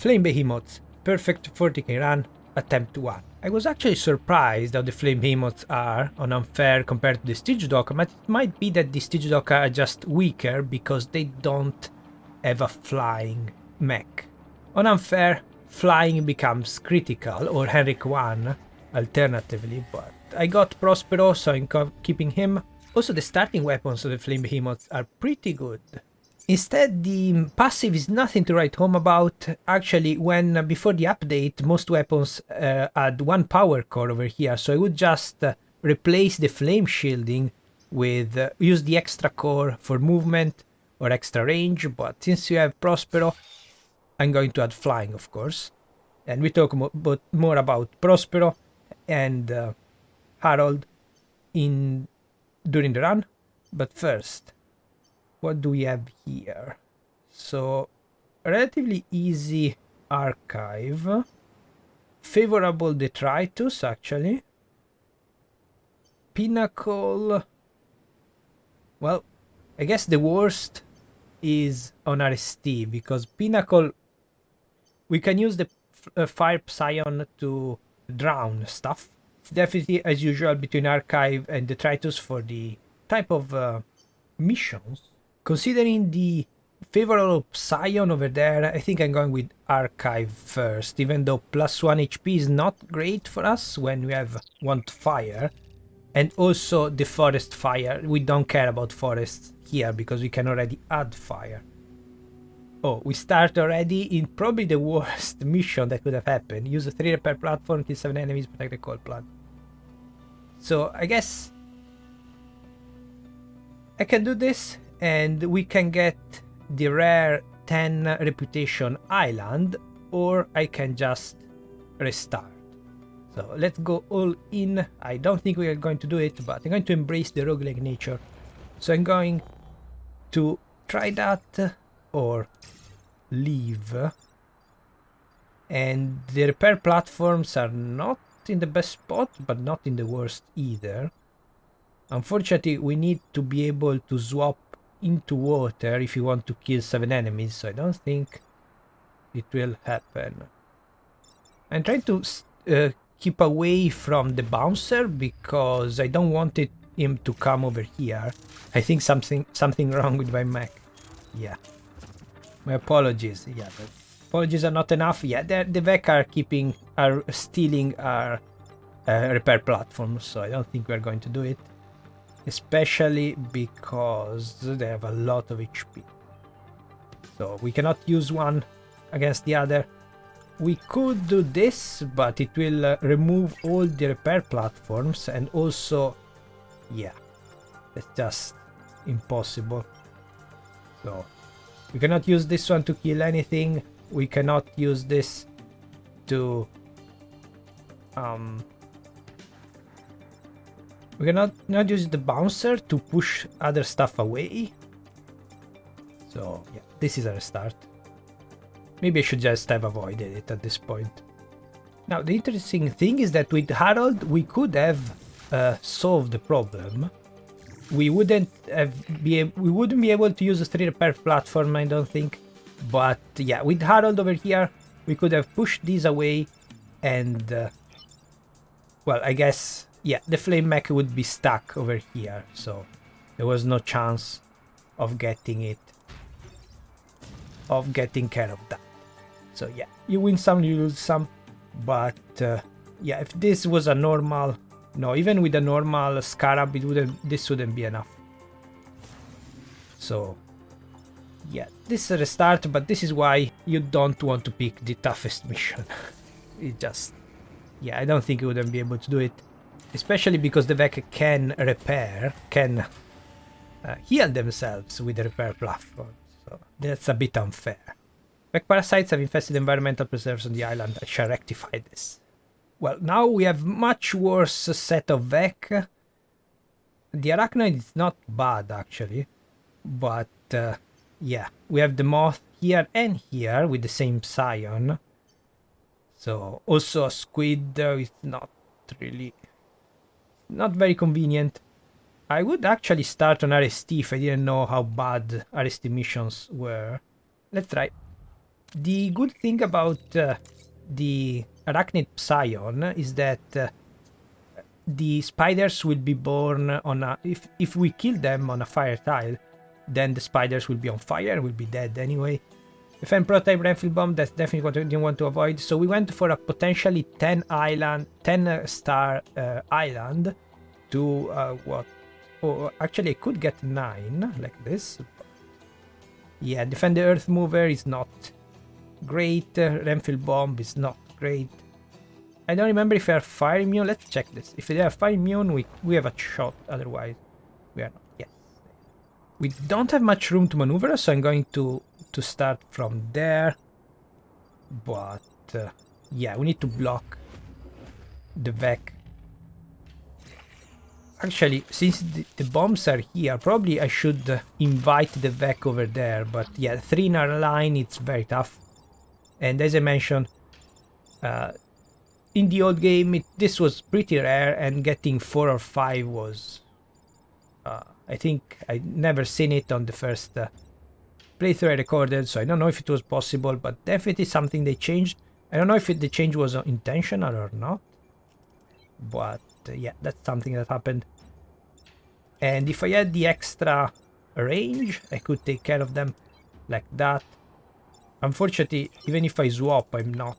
Flame Behemoths, perfect 40k run, attempt 1. I was actually surprised how the Flame Behemoths are on unfair compared to the Siege Docker, but it might be that the Siege Docker are just weaker because they don't have a flying mech. On unfair, flying becomes critical, or Henrik 1 alternatively, but I got Prospero, so I'm keeping him. Also, the starting weapons of the Flame Behemoths are pretty good. Instead, the passive is nothing to write home about. Actually, when before the update, most weapons had one power core over here, so I would just replace the flame shielding with use the extra core for movement or extra range. But since you have Prospero, I'm going to add flying, of course, and we talk more about Prospero and Harold during the run. But first, what do we have here? So, relatively easy archive. Favorable Detritus, actually. Pinnacle. Well, I guess the worst is on R.S.T. because Pinnacle, we can use the Fire Psion to drown stuff. It's definitely, as usual, between Archive and Detritus for the type of missions. Considering the favorable Psion over there, I think I'm going with Archive first, even though +1 HP is not great for us when we want fire. And also the forest fire, we don't care about forests here because we can already add fire. Oh, we start already in probably the worst mission that could have happened. Use a 3 repair platform, kill 7 enemies, protect the cold blood. So I guess I can do this, and we can get the rare 10 reputation island, or I can just restart. So let's go all in. I don't think we are going to do it, but I'm going to embrace the roguelike nature. So I'm going to try that or leave. And the repair platforms are not in the best spot, but not in the worst either. Unfortunately, we need to be able to swap into water if you want to kill 7 enemies, so I don't think it will happen. I'm trying to keep away from the bouncer because I don't want him to come over here. I think something wrong with my mech. Yeah. My apologies. Yeah, but apologies are not enough. Yeah, the Vek are stealing our repair platforms, so I don't think we're going to do it. Especially because they have a lot of HP. So we cannot use one against the other. We could do this, but it will remove all the repair platforms, and also, yeah, it's just impossible. So we cannot use this one to kill anything. We cannot use this to we cannot not use the bouncer to push other stuff away. So yeah, this is a restart. Maybe I should just have avoided it at this point. Now the interesting thing is that with Harold we could have solved the problem. We wouldn't be able to use a 3 repair platform, I don't think. But yeah, with Harold over here we could have pushed these away, and well, I guess, yeah, the flame mech would be stuck over here, so there was no chance of getting care of that. So yeah, you win some, you lose some, but yeah, if this was a normal, no, even with a normal Scarab, this wouldn't be enough. So yeah, this is a restart, but this is why you don't want to pick the toughest mission. It just, yeah, I don't think you wouldn't be able to do it. Especially because the Vek can heal themselves with the repair platform. So that's a bit unfair. Vek parasites have infested environmental preserves on the island. I shall rectify this. Well, now we have much worse set of Vek. The arachnoid is not bad, actually. But, yeah, we have the moth here and here with the same Psion. So, also a squid is not very convenient. I would actually start on R.S.T. if I didn't know how bad R.S.T. missions were. Let's try. The good thing about the arachnid psion is that the spiders will be born on a... If we kill them on a fire tile, then the spiders will be on fire and will be dead anyway. Defend prototype Renfield bomb, that's definitely what we didn't want to avoid. So we went for a potentially 10 star island to what? Oh, actually I could get 9 like this. Yeah, defend the earth mover is not great. Renfield bomb is not great. I don't remember if they are fire immune. Let's check this. If they are fire immune, we have a shot. Otherwise, we are not. Yes. We don't have much room to maneuver, so I'm going to start from there. But yeah, we need to block the Vek. Actually, since the bombs are here, probably I should invite the Vek over there. But yeah, 3 in our line, it's very tough. And as I mentioned, in the old game, this was pretty rare, and getting 4 or 5 was... I think I never seen it on the first playthrough I recorded, so I don't know if it was possible, but definitely something they changed. I don't know if the change was intentional or not, but yeah, that's something that happened. And if I had the extra range, I could take care of them like that. Unfortunately, even if I swap, I'm not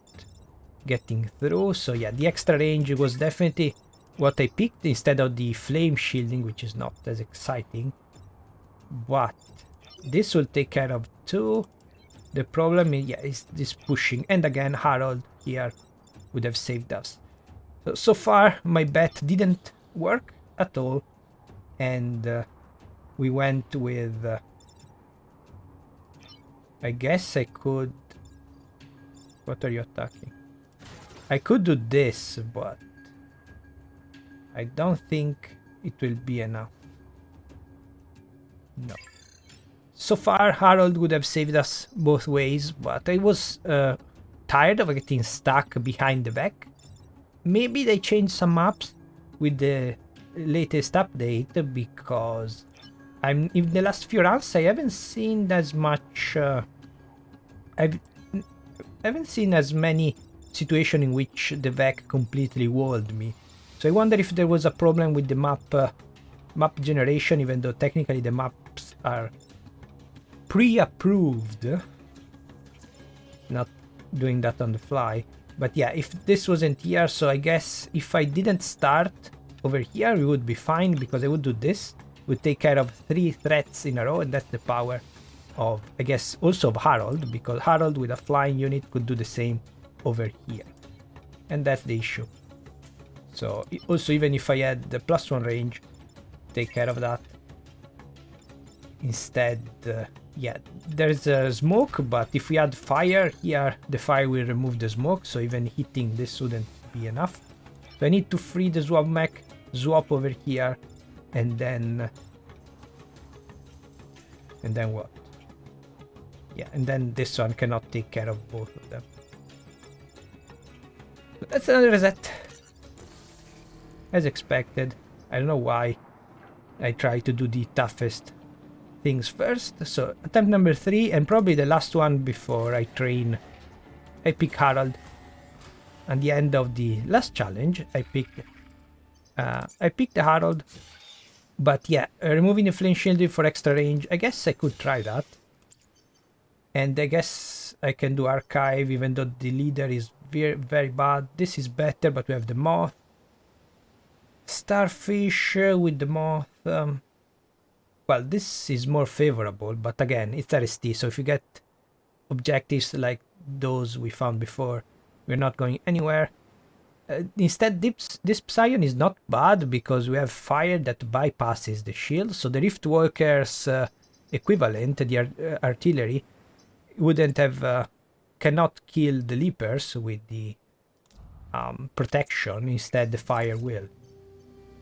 getting through. So yeah, the extra range was definitely what I picked instead of the flame shielding, which is not as exciting. But this will take care of 2. The problem is, yeah, is this pushing. And again, Harold here would have saved us. So far, my bet didn't work at all. And we went with... I guess I could... What are you attacking? I could do this, but I don't think it will be enough. No. So far, Harold would have saved us both ways, but I was tired of getting stuck behind the Vek. Maybe they changed some maps with the latest update, because in the last few runs I haven't seen as much... I haven't seen as many situations in which the Vek completely walled me. So I wonder if there was a problem with the map generation, even though technically the maps are pre-approved. Not doing that on the fly. But yeah, if this wasn't here, so I guess if I didn't start over here, we would be fine, because I would do this. Would take care of 3 threats in a row, and that's the power of, I guess, also of Harold, because Harold with a flying unit could do the same over here. And that's the issue. So also, even if I had the +1 range, take care of that. Instead, yeah, there's a smoke, but if we add fire here, the fire will remove the smoke, so even hitting this wouldn't be enough. So I need to free the swap mech, swap over here, and then what? Yeah, and then this one cannot take care of both of them. So that's another reset. As expected. I don't know why I try to do the toughest things first. So attempt number 3, and probably the last one before I train. I pick Harold. At the end of the last challenge, I picked the Harold. But yeah, removing the flame shielding for extra range, I guess I could try that. And I guess I can do archive, even though the leader is very, very bad. This is better, but we have the moth. Starfish with the moth. Well, this is more favorable, but again, it's R.S.T, so if you get objectives like those we found before, we're not going anywhere. Instead, this Psion is not bad, because we have fire that bypasses the shield, so the Riftwalker's equivalent, the artillery, wouldn't have... cannot kill the leapers with the protection. Instead, the fire will.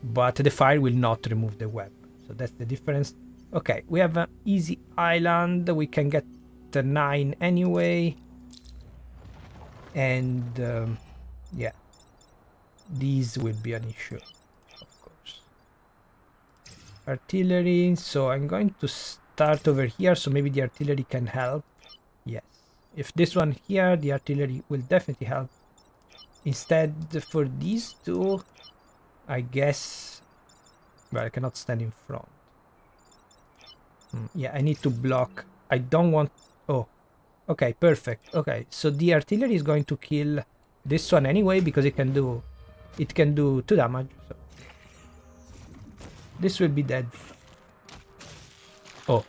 But the fire will not remove the web. So that's the difference. Okay, we have an easy island. We can get the 9 anyway. And yeah, these will be an issue, of course. Artillery. So I'm going to start over here, so maybe the artillery can help. Yes. If this one here, the artillery will definitely help. Instead, for these two, I guess... Well, I cannot stand in front. Yeah, I need to block. I don't want... Oh, okay, perfect. Okay, so the artillery is going to kill this one anyway, because it can do 2 damage. So. This will be dead. Oh.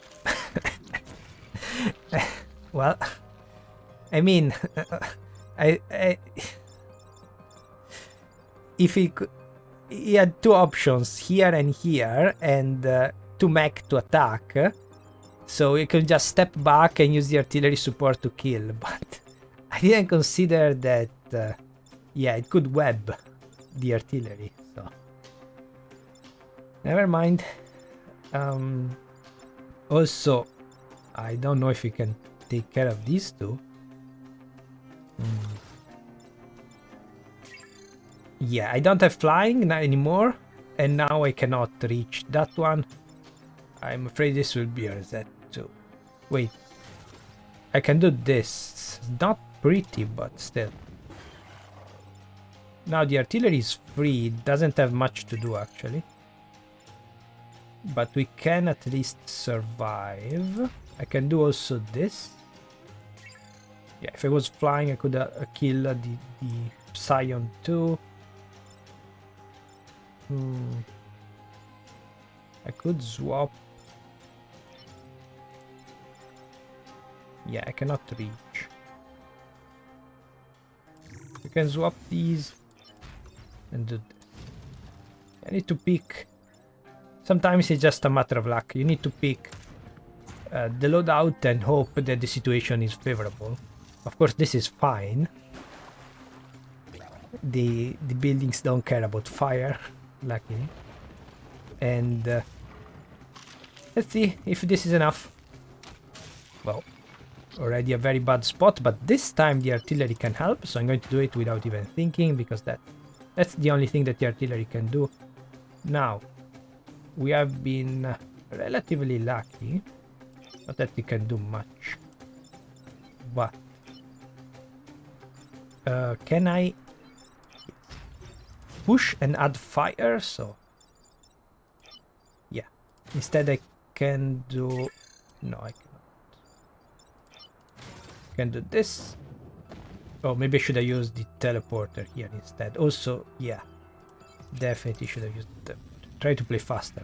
Well, I mean, if he had 2 options here and here, and 2 mech to attack, so he could just step back and use the artillery support to kill. But I didn't consider that. Yeah, it could web the artillery. So never mind. Also, I don't know if we can take care of these two. Yeah, I don't have flying anymore, and now I cannot reach that one. I'm afraid this will be a reset too. Wait, I can do this. It's not pretty, but still. Now the artillery is free. It doesn't have much to do actually. But we can at least survive. I can do also this. Yeah, if I was flying, I could kill the Psion too. I could swap. Yeah, I cannot reach. You can swap these and do this. I need to pick. Sometimes it's just a matter of luck. You need to pick the loadout and hope that the situation is favorable. Of course, this is fine. The buildings don't care about fire, luckily. And let's see if this is enough. Well, already a very bad spot, but this time the artillery can help, so I'm going to do it without even thinking, because that's the only thing that the artillery can do. Now, we have been relatively lucky, not that we can do much. But can I push and add fire? So yeah, instead I can do... No, I cannot. Can do this. Oh, maybe I should have used the teleporter here instead. Also, yeah, definitely should have used the teleporter. Try to play faster.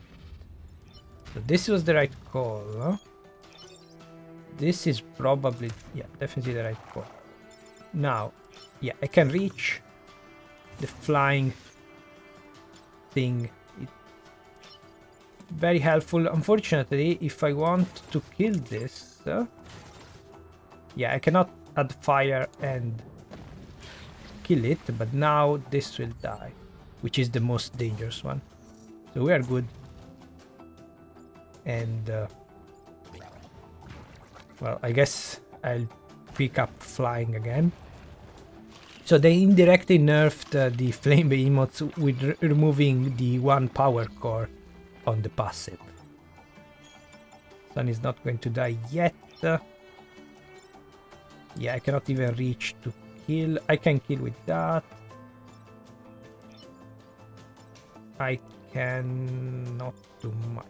So this was the right call, huh? This is probably... Yeah, definitely the right call. Now, yeah, I can reach the flying thing. It's very helpful. Unfortunately, if I want to kill this... yeah, I cannot add fire and kill it, but now this will die, which is the most dangerous one. So we are good. And well, I guess I'll pick up flying again. So they indirectly nerfed the flame behemoths with removing the 1 power core on the passive. Sun is not going to die yet. Yeah, I cannot even reach to kill. I can kill with that. I cannot do much.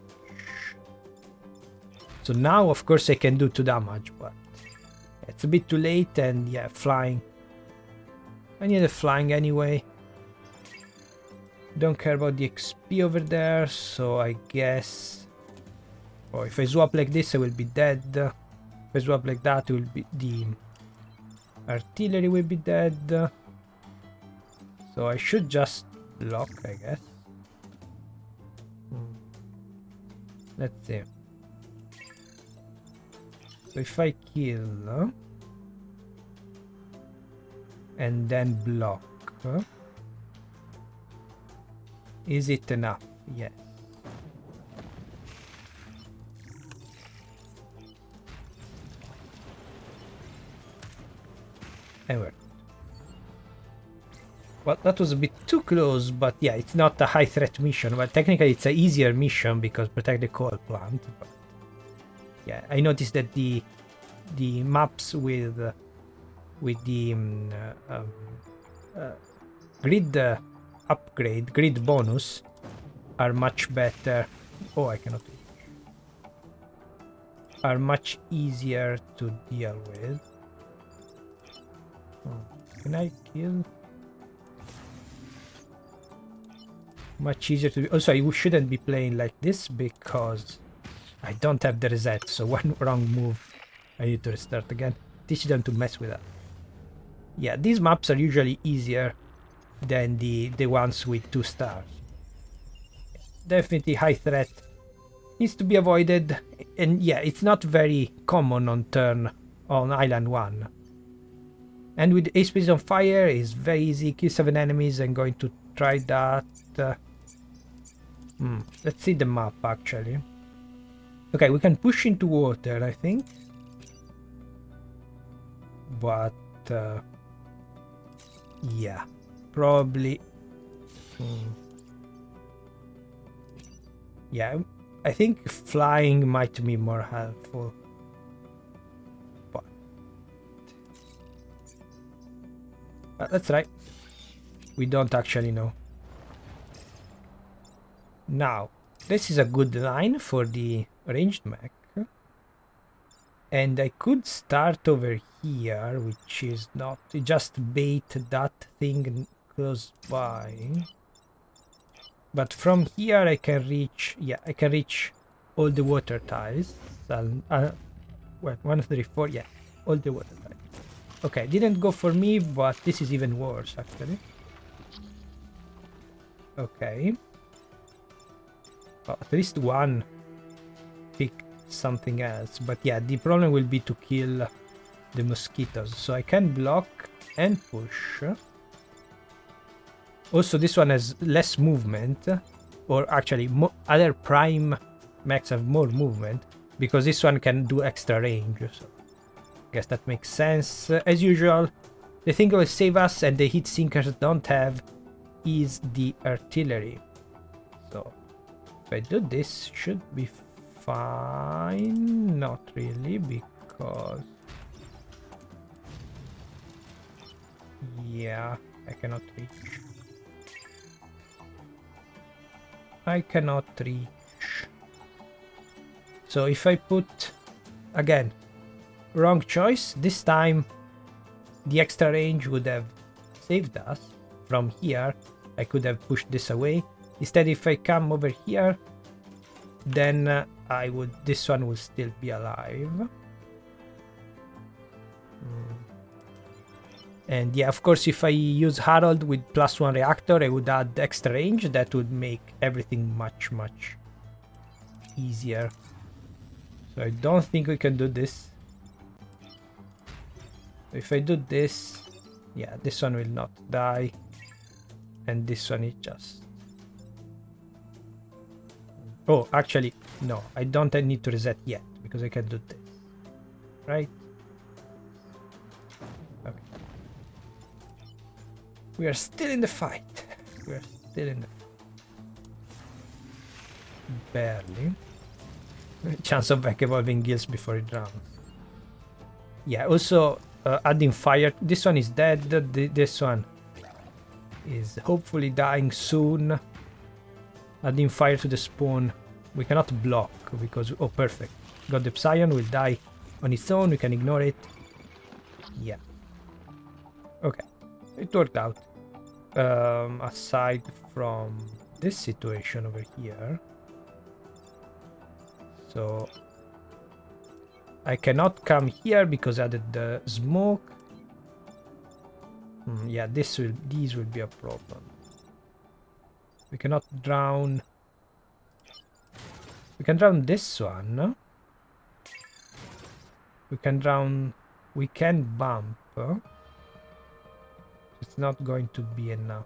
So now, of course, I can do 2 damage, but it's a bit too late, and yeah, flying. I need a flying anyway. Don't care about the XP over there, so I guess... Oh, if I swap like this, I will be dead. If I swap like that, it will be... The artillery will be dead. So I should just block, I guess. Let's see. So if I kill and then block, is it enough? Yes. Anyway. Well, that was a bit too close, but yeah, it's not a high threat mission. Well, technically it's an easier mission because protect the coal plant. But yeah, I noticed that the the maps with the grid upgrade, grid bonus, are much better. Oh, I cannot. Are much easier to deal with. Oh, can I kill? Much easier to. Also, I shouldn't be playing like this because I don't have the reset. So one wrong move, I need to restart again. Teach them to mess with that. Yeah, these maps are usually easier than the ones with 2 stars. Definitely high threat. Needs to be avoided, and yeah, it's not very common on Island 1. And with HP on fire, it's very easy. Kill 7 enemies. I'm going to try that. Let's see the map actually. Okay, we can push into water, I think. But yeah, probably. Yeah. I think flying might be more helpful. But let's try. We don't actually know. Now, this is a good line for the ranged mech. And I could start over here, which is not... just bait that thing close by. But from here I can reach, yeah, I can reach all the water tiles. What, 1, 3, 4, yeah, all the water tiles. Okay, didn't go for me, but this is even worse actually. Okay. Well, at least one picked something else. But yeah, the problem will be to kill the mosquitoes. So I can block and push. Also, this one has less movement, or actually other prime mechs have more movement, because this one can do extra range, so I guess that makes sense. As usual, the thing that will save us and the heat sinkers don't have is the artillery. So, if I do this, should be fine. Not really, because... yeah, I cannot reach. I cannot reach. So if I put, again, wrong choice, this time the extra range would have saved us. From here I could have pushed this away. Instead, if I come over here, then this one will still be alive. And yeah, of course, if I use Harold with +1 reactor, I would add extra range. That would make everything much, much easier. So I don't think we can do this. If I do this, yeah, this one will not die. And this one is just... oh, actually, no, I don't need to reset yet, because I can do this. Right? Okay. We are still in the fight. We are still in the fight. Barely. Chance of Vek evolving gills before it drowns. Yeah, also adding fire. This one is dead. This one is hopefully dying soon. Adding fire to the spawn. We cannot block because... oh, perfect. Got the Psion, will die on its own. We can ignore it. Yeah. Okay. It worked out. Aside from this situation over here. So I cannot come here because I added the smoke. Yeah, these will be a problem. We cannot drown. We can drown this one. No? We can drown. We can bump. It's not going to be enough.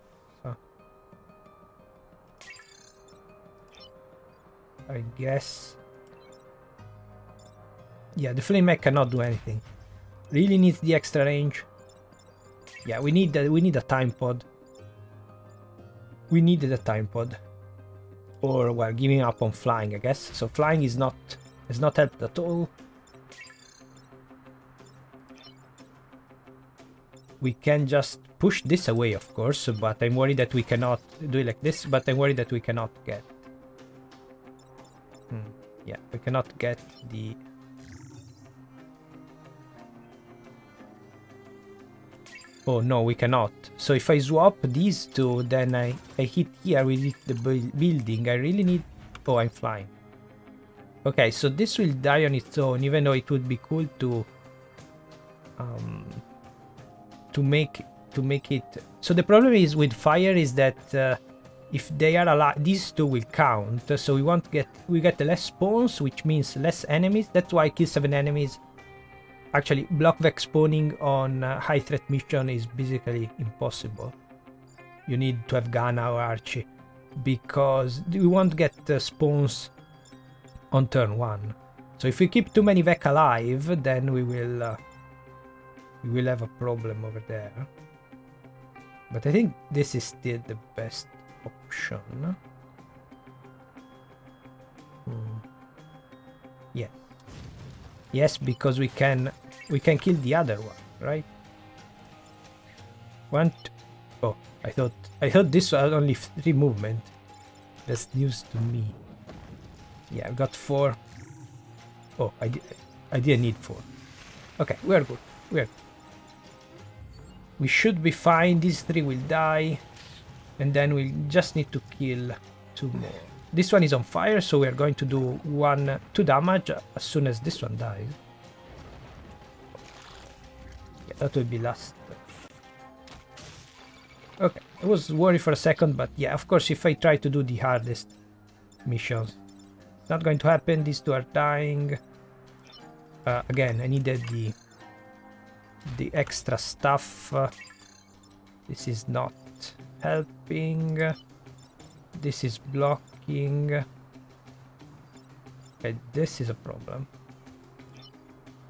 I guess. Yeah, the flame mech cannot do anything. Really needs the extra range. Yeah, we need a time pod. We needed a time pod. Or well, giving up on flying, I guess. So flying has not helped at all. we can just push this away, of course, but I'm worried that we cannot do it like this, but I'm worried that we cannot get... yeah, we cannot get the... Oh no, we cannot. So if I swap these two, then I hit here, we hit the building. I really need... Oh, I'm flying. Okay, so this will die on its own, even though it would be cool to make it... So the problem is with fire is that if they are alive, these two will count. So we get less spawns, which means less enemies. That's why kill 7 enemies. Actually, block Vek spawning on high threat mission is basically impossible. You need to have Ghana or Archie, because we won't get spawns on turn 1. So if we keep too many Vek alive, then we will have a problem over there. But I think this is still the best option. Yeah. Yes, because we can kill the other one, right? Oh, I thought this was only 3 movement. That's news to me. Yeah, I've got 4. Oh, I didn't need 4. Okay, we are good. We should be fine. These 3 will die, and then we just need to kill 2 more. This one is on fire, so we are going to do 2 damage as soon as this one dies. Yeah, that will be last. Okay, I was worried for a second, but yeah, of course, if I try to do the hardest missions, it's not going to happen. These 2 are dying. Again, I needed the extra stuff. This is not helping. This is blocking. Okay, this is a problem.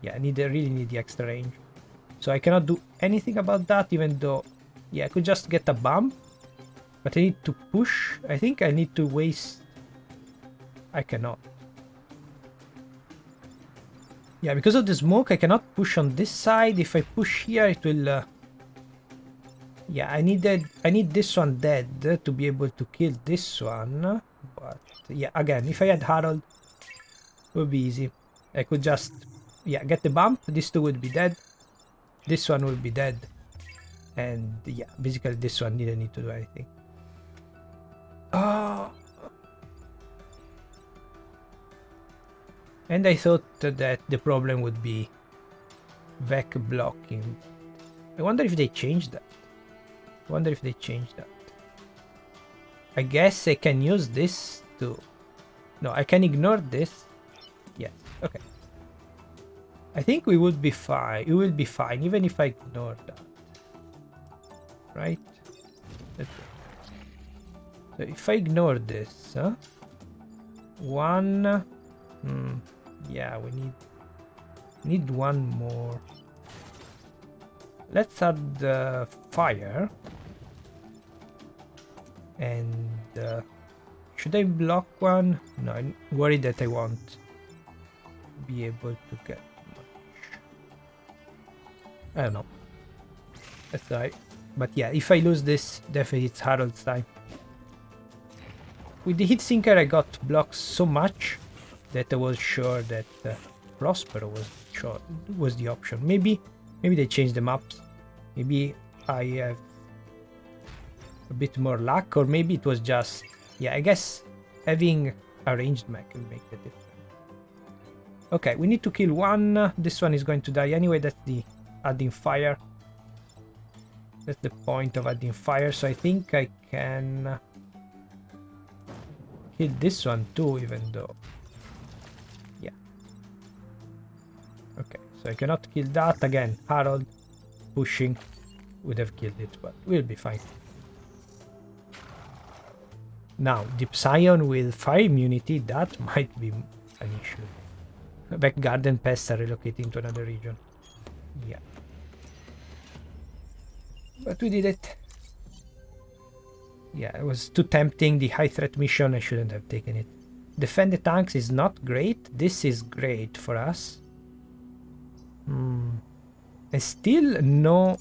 Yeah, I really need the extra range. So I cannot do anything about that, even though... Yeah, I could just get a bump. But I need to push. I think I need to waste... I cannot. Yeah, because of the smoke, I cannot push on this side. If I push here, it will... Yeah, I need this one dead to be able to kill this one. But yeah, again, if I had Harold, it would be easy. I could just, yeah, get the bump. These 2 would be dead. This one will be dead. And yeah, basically this one didn't need to do anything. And I thought that the problem would be Vek blocking. I wonder if they changed that. I guess I can use this to... No, I can ignore this. Yeah, okay. I think we would be fine. We will be fine, even if I ignore that. Right? So if I ignore this, huh? 1... yeah, we need 1 more. Let's add the fire. And should I block 1? No, I'm worried that I won't be able to get much. I don't know. Let's try. But yeah, if I lose this, definitely it's Harold's time. With the heat sinker, I got blocked so much that I was sure that Prosper was the option. Maybe they changed the maps. Maybe I have a bit more luck, or maybe it was just... Yeah, I guess having a ranged mech will make the difference. Okay, we need to kill 1. This one is going to die anyway. That's the adding fire. That's the point of adding fire. So I think I can kill this one too, even though... Yeah. Okay, so I cannot kill that. Again, Harold pushing would have killed it, but we'll be fine. Now, Deep Scion with fire immunity, that might be an issue. Vek Garden pests are relocating to another region. Yeah. But we did it. Yeah, it was too tempting. The high threat mission, I shouldn't have taken it. Defend the tanks is not great. This is great for us. And still no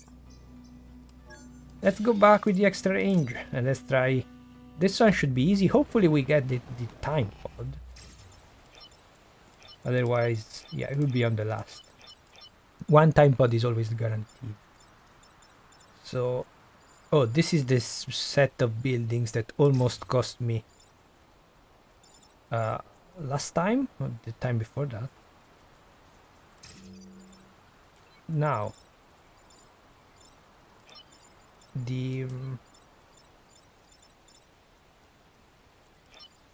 Let's go back with the extra range and let's try. This one should be easy. Hopefully we get the time pod. Otherwise, yeah, it will be on the last. One time pod is always guaranteed. So, oh, this is this set of buildings that almost cost me last time, or the time before that. Now, the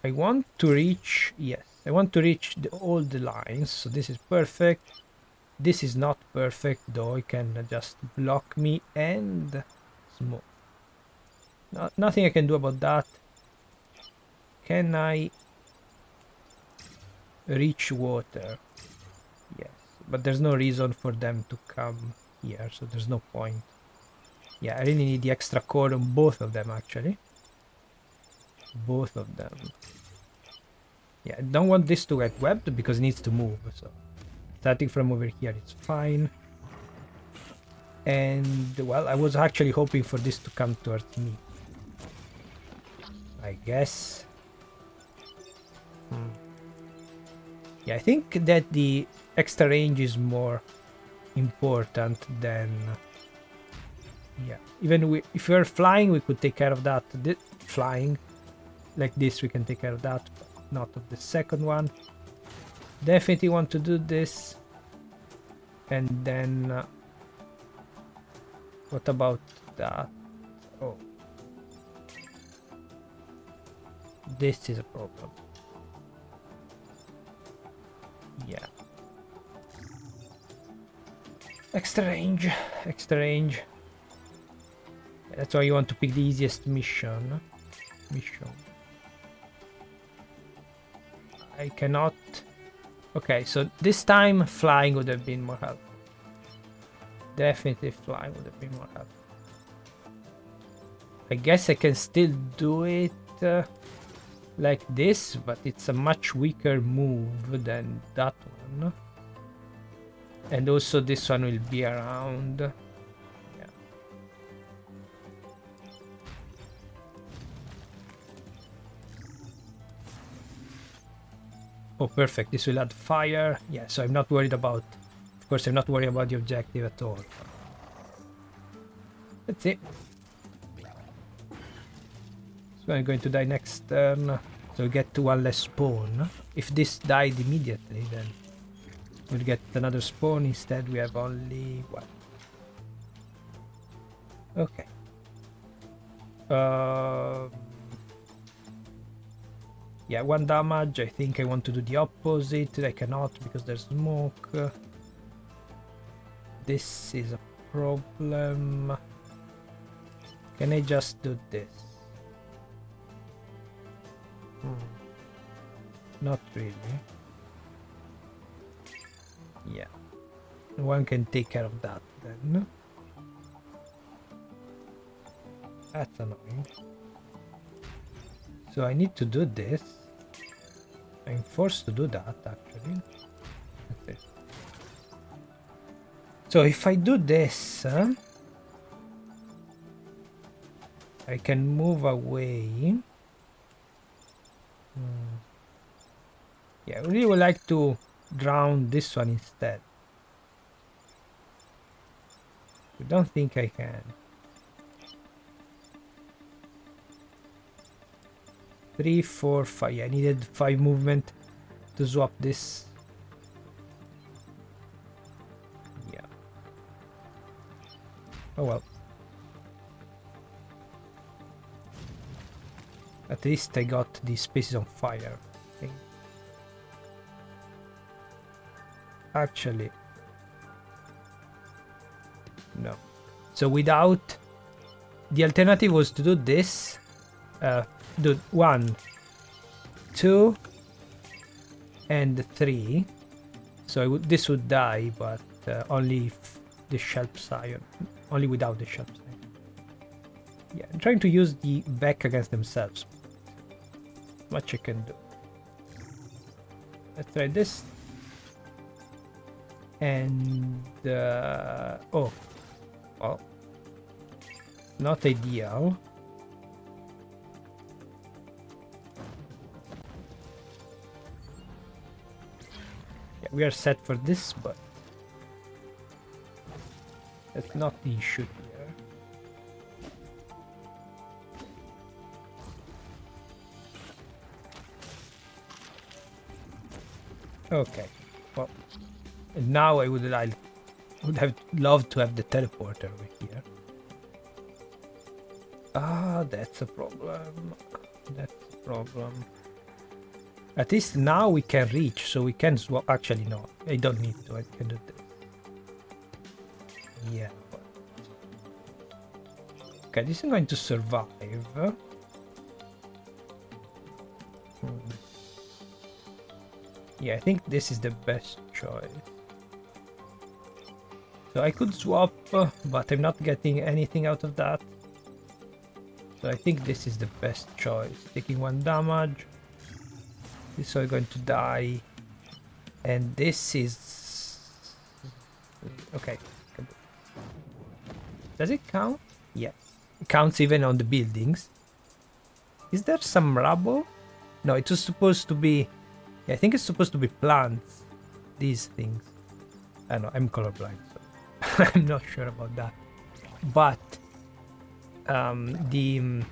I want to reach, yes, I want to reach all the lines, so this is perfect. This is not perfect, though. It can just block me and smoke. Nothing I can do about that. Can I reach water? Yes, but there's no reason for them to come here, so there's no point. Yeah, I really need the extra core on both of them, actually. Both of them. Yeah, I don't want this to get webbed because it needs to move, so starting from over here it's fine. And, well, I was actually hoping for this to come towards me. I guess. Yeah, I think that the extra range is more important than... Yeah, even if we're flying, we could take care of that. Flying like this, we can take care of that, but not of the second one. Definitely want to do this. And then... what about that? Oh. This is a problem. Yeah. Extra range. Extra range. That's why you want to pick the easiest mission. I cannot... Okay, so this time flying would have been more helpful. Definitely flying would have been more helpful. I guess I can still do it like this, but it's a much weaker move than that one. And also this one will be around. Yeah. Oh, perfect. This will add fire. Yeah, so I'm not worried about... Of course, I'm not worried about the objective at all. Let's see. So I'm going to die next turn. So we get to one less spawn. If this died immediately, then we'll get another spawn. Instead, we have only one. Okay. Yeah, 1 damage. I think I want to do the opposite. I cannot because there's smoke. This is a problem. Can I just do this? Not really. Yeah. One can take care of that then. That's annoying. So I need to do this. I'm forced to do that actually. That's it. So if I do this, I can move away. Yeah, I really would like to drown this one instead. I don't think I can. 3, 4, 5. Yeah, I needed 5 movement to swap this. Yeah. Oh well. At least I got the spaces on fire. Okay. Actually, no. So without, the alternative was to do this. Do 1, 2, and 3. So this would die, but only if the shelp scion, only without the shelp scion. Yeah, I'm trying to use the Vek against themselves. Much I can do. Let's try this. And oh, well, Not ideal. Yeah, we are set for this, but that's not the issue here. Okay, well, and now I would have loved to have the teleporter over here. Ah, that's a problem. That's a problem. At least now we can reach, so we can swap. Actually, no, I don't need to. I can do this. Yeah. But... okay, this is going to survive. Yeah, I think this is the best choice. So I could swap, but I'm not getting anything out of that. So I think this is the best choice. Taking 1 damage. This is going to die. And this is... okay. Does it count? Yes. It counts even on the buildings. Is there some rubble? No, it was supposed to be... yeah, I think it's supposed to be plants. These things. I don't know, I'm colorblind, so I'm not sure about that. But the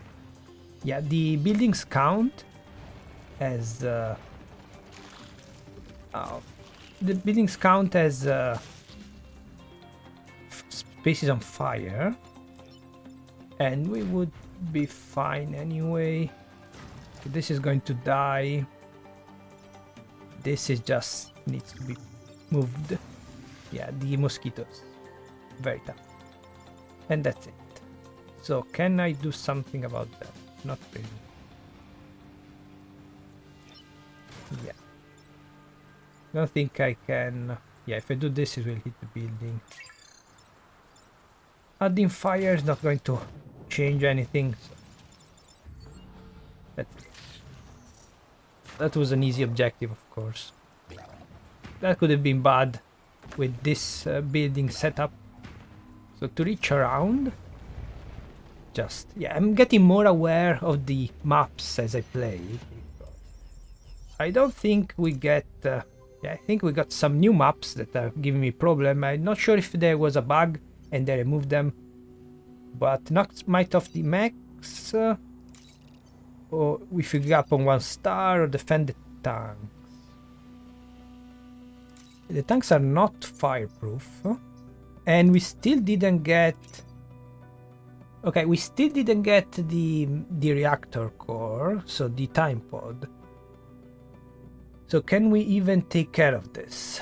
buildings count as the buildings count as spaces on fire, and we would be fine anyway. This is going to die. This is just needs to be moved. Yeah, the mosquitoes. Very tough. And that's it. So can I do something about that? Not really. Yeah. Don't think I can. Yeah, if I do this, it will hit the building. Adding fire is not going to change anything. So that was an easy objective, of course. That could have been bad with this building setup. So to reach around, just, yeah, I'm getting more aware of the maps as I play. I don't think we get, yeah, I think we got some new maps that are giving me problem. I'm not sure if there was a bug and they removed them, but knocked might off the mechs, or if you get up on 1 star, or defend the tanks. The tanks are not fireproof, and we still didn't get... okay, we still didn't get the reactor core, so the time pod. So can we even take care of this?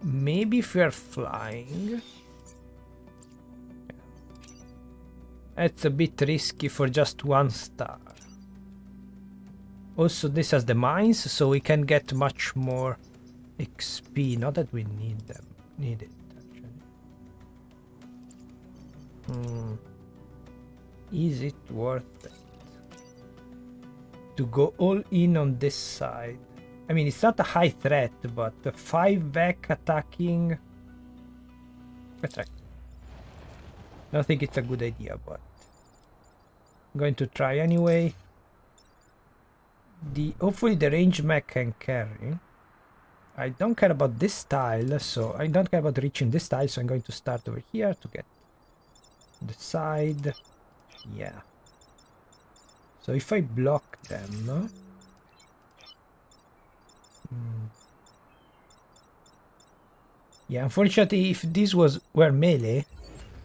Maybe if we are flying. It's a bit risky for just 1 star. Also, this has the mines, so we can get much more XP. Not that we need them. Need it, actually. Is it worth it to go all in on this side? I mean, it's not a high threat, but 5 Vek attacking... that's right. I don't think it's a good idea, but I'm going to try anyway. Hopefully the range mech can carry. I don't care about this tile, so I don't care about reaching this tile, so I'm going to start over here to get the side. Yeah. So if I block them... yeah, unfortunately, if this were melee,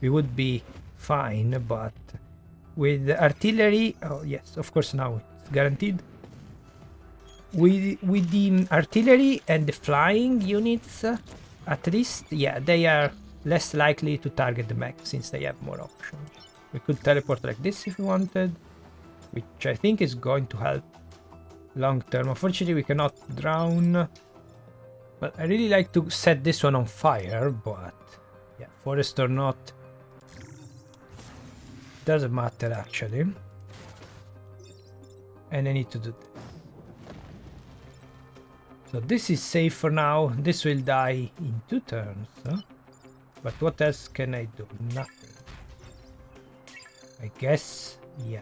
we would be fine, but with artillery... oh yes, of course now it's guaranteed. With the artillery and the flying units, at least, yeah, they are less likely to target the mech since they have more options. We could teleport like this if we wanted, which I think is going to help long term. Unfortunately, we cannot drown. But I really like to set this one on fire, but yeah, forest or not, doesn't matter actually. And I need to do this. So this is safe for now. This will die in 2 turns. Huh? But what else can I do? Nothing. I guess, yeah.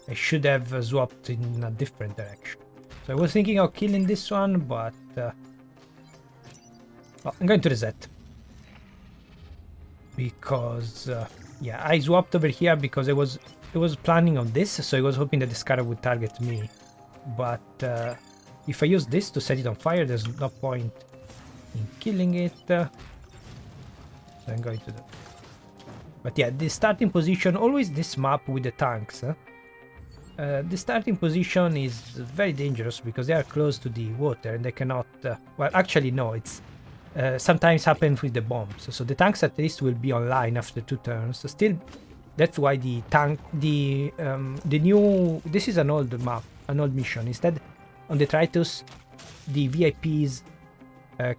I should have swapped in a different direction. So I was thinking of killing this one, but... well, I'm going to reset. Because, yeah, I swapped over here because I was planning on this, so I was hoping that the scarab would target me. But if I use this to set it on fire, there's no point in killing it. So I'm going to do. But yeah, the starting position, always this map with the tanks. The starting position is very dangerous because they are close to the water and they cannot... well, actually, no, it's... sometimes happens with the bombs. So the tanks at least will be online after 2 turns. Still, that's why the tank... the new... this is an old map, an old mission. Instead, on the Detritus, the VIPs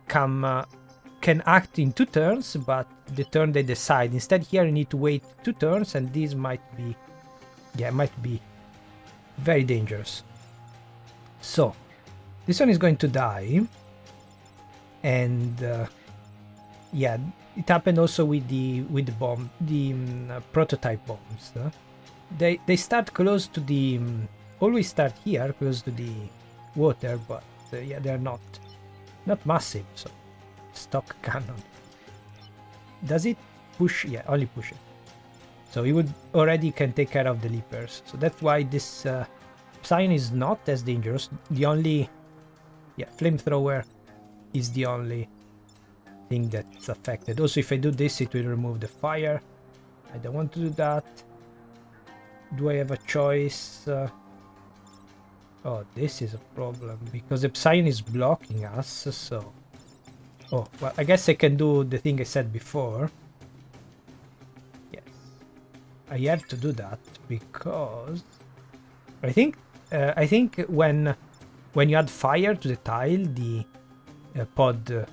can act in 2 turns, but the turn they decide. Instead, here you need to wait 2 turns, and these might be... yeah, might be very dangerous. So, this one is going to die. And yeah, it happened also with the bomb, the prototype bombs. They start close to the... always start here, close to the water, but yeah, they're not massive, so stock cannon. Does it push? Yeah, only push it. So it would already can take care of the leapers. So that's why this sign is not as dangerous. The only... yeah, flamethrower is the only thing that's affected. Also, if I do this, it will remove the fire. I don't want to do that. Do I have a choice? Oh, this is a problem because the sign is blocking us, so... oh, well, I guess I can do the thing I said before. Yes. I have to do that because... I think when you add fire to the tile, the pod...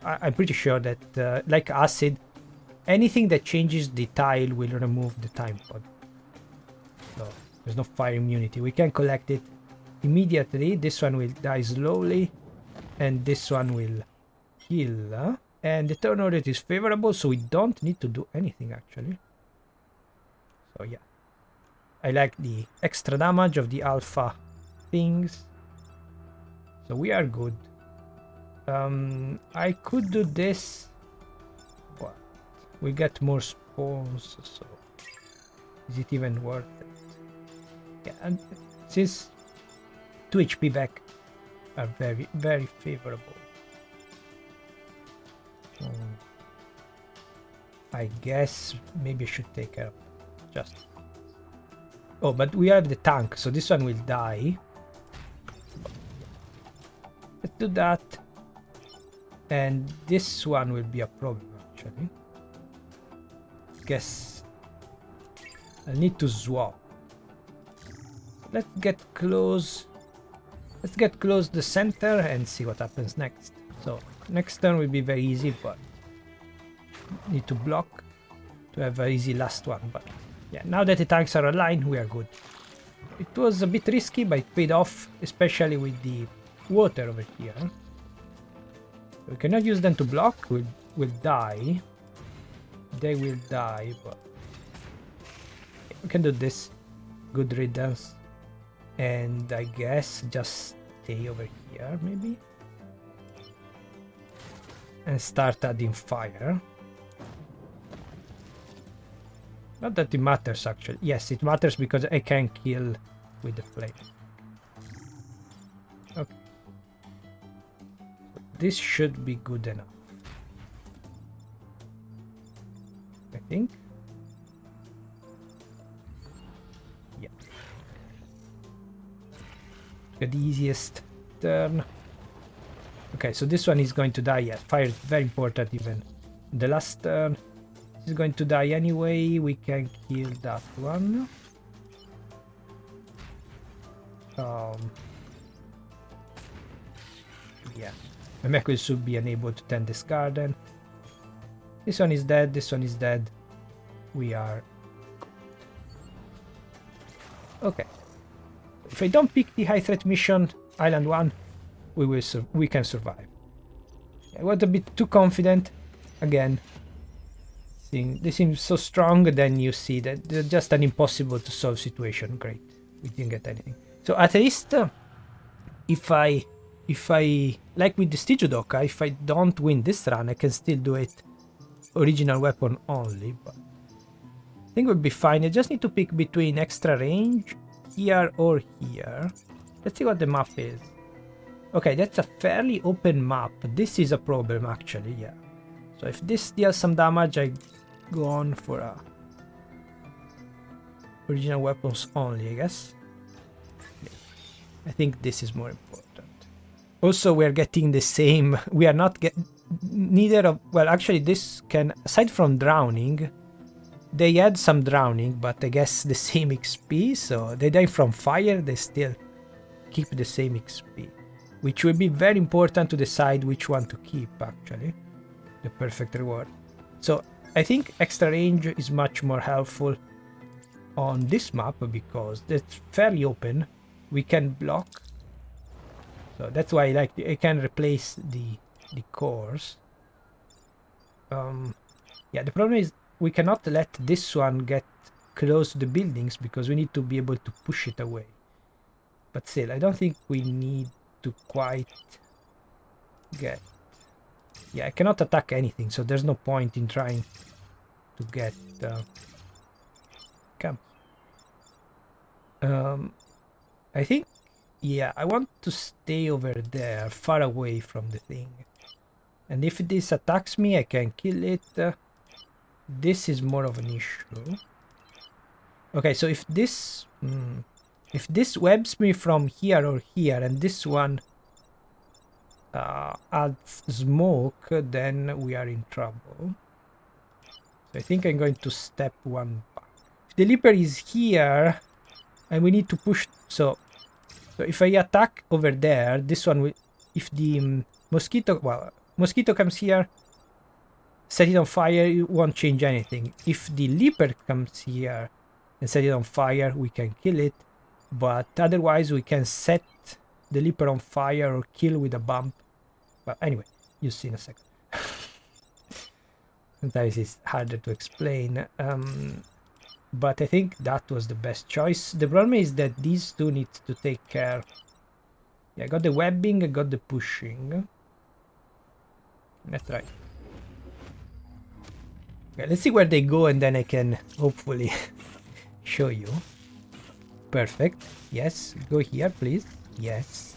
I'm pretty sure that, like acid, anything that changes the tile will remove the time pod. So, there's no fire immunity. We can collect it immediately. This one will die slowly, and this one will kill. And the turn order is favorable, so we don't need to do anything, actually. So, yeah. I like the extra damage of the alpha things. So, we are good. I could do this, but we get more spawns, so is it even worth it? Yeah, and since 2 HP back are very, very favorable. I guess maybe I should take care of just... oh, but we have the tank, so this one will die. Let's do that. And this one will be a problem, actually. Guess I need to swap. Let's get close. Let's get close to the center and see what happens next. So next turn will be very easy, but need to block to have an easy last one. But yeah, now that the tanks are aligned, we are good. It was a bit risky, but it paid off, especially with the water over here. We cannot use them to block. We'll die. They will die, but we can do this. Good riddance. And I guess just stay over here, maybe. And start adding fire. Not that it matters, actually. Yes, it matters because I can kill with the flame. Okay. This should be good enough. I think. Yeah. Get the easiest turn. Okay, so this one is going to die. Yeah, fire is very important even. The last turn is going to die anyway. We can kill that one. Yeah. The mech will soon be unable to tend this garden. This one is dead, this one is dead. We are... okay. If I don't pick the high threat mission, Island 1, we can survive. I was a bit too confident. Again. they seem so strong, then you see that they're just an impossible to solve situation. Great, we didn't get anything. So at least if I like with the Stygidoka, if I don't win this run, I can still do it original weapon only, but I think we'll be fine. I just need to pick between extra range here or here. Let's see what the map is. Okay, that's a fairly open map. This is a problem actually, yeah. So if this deals some damage, I go on for a original weapons only, I guess. Yeah. I think this is more important. Also, we're getting the same. We are not neither of. Well, actually, this can, aside from drowning, they had some drowning, but I guess the same XP. So they die from fire. They still keep the same XP, which will be very important to decide which one to keep. Actually. The perfect reward. So I think extra range is much more helpful on this map because it's fairly open. We can block. So that's why I can replace the cores. Yeah, the problem is we cannot let this one get close to the buildings because we need to be able to push it away. But still, I don't think we need to quite get. Yeah, I cannot attack anything, so there's no point in trying to get camp. I think, yeah, I want to stay over there, far away from the thing. And if this attacks me, I can kill it. This is more of an issue. Okay, so if this webs me from here or here, and this one adds smoke, then we are in trouble. So I think I'm going to step one back. If the leaper is here, and we need to push, so if I attack over there, this one will, if the mosquito comes here, set it on fire, it won't change anything. If the leaper comes here and set it on fire, we can kill it, but otherwise we can set the leaper on fire or kill with a bump. But anyway, you'll see in a second. Sometimes it's harder to explain. But I think that was the best choice. The problem is that these two need to take care. Yeah, I got the webbing, I got the pushing. Let's try. Okay, let's see where they go and then I can hopefully show you. Perfect. Yes, go here, please. Yes.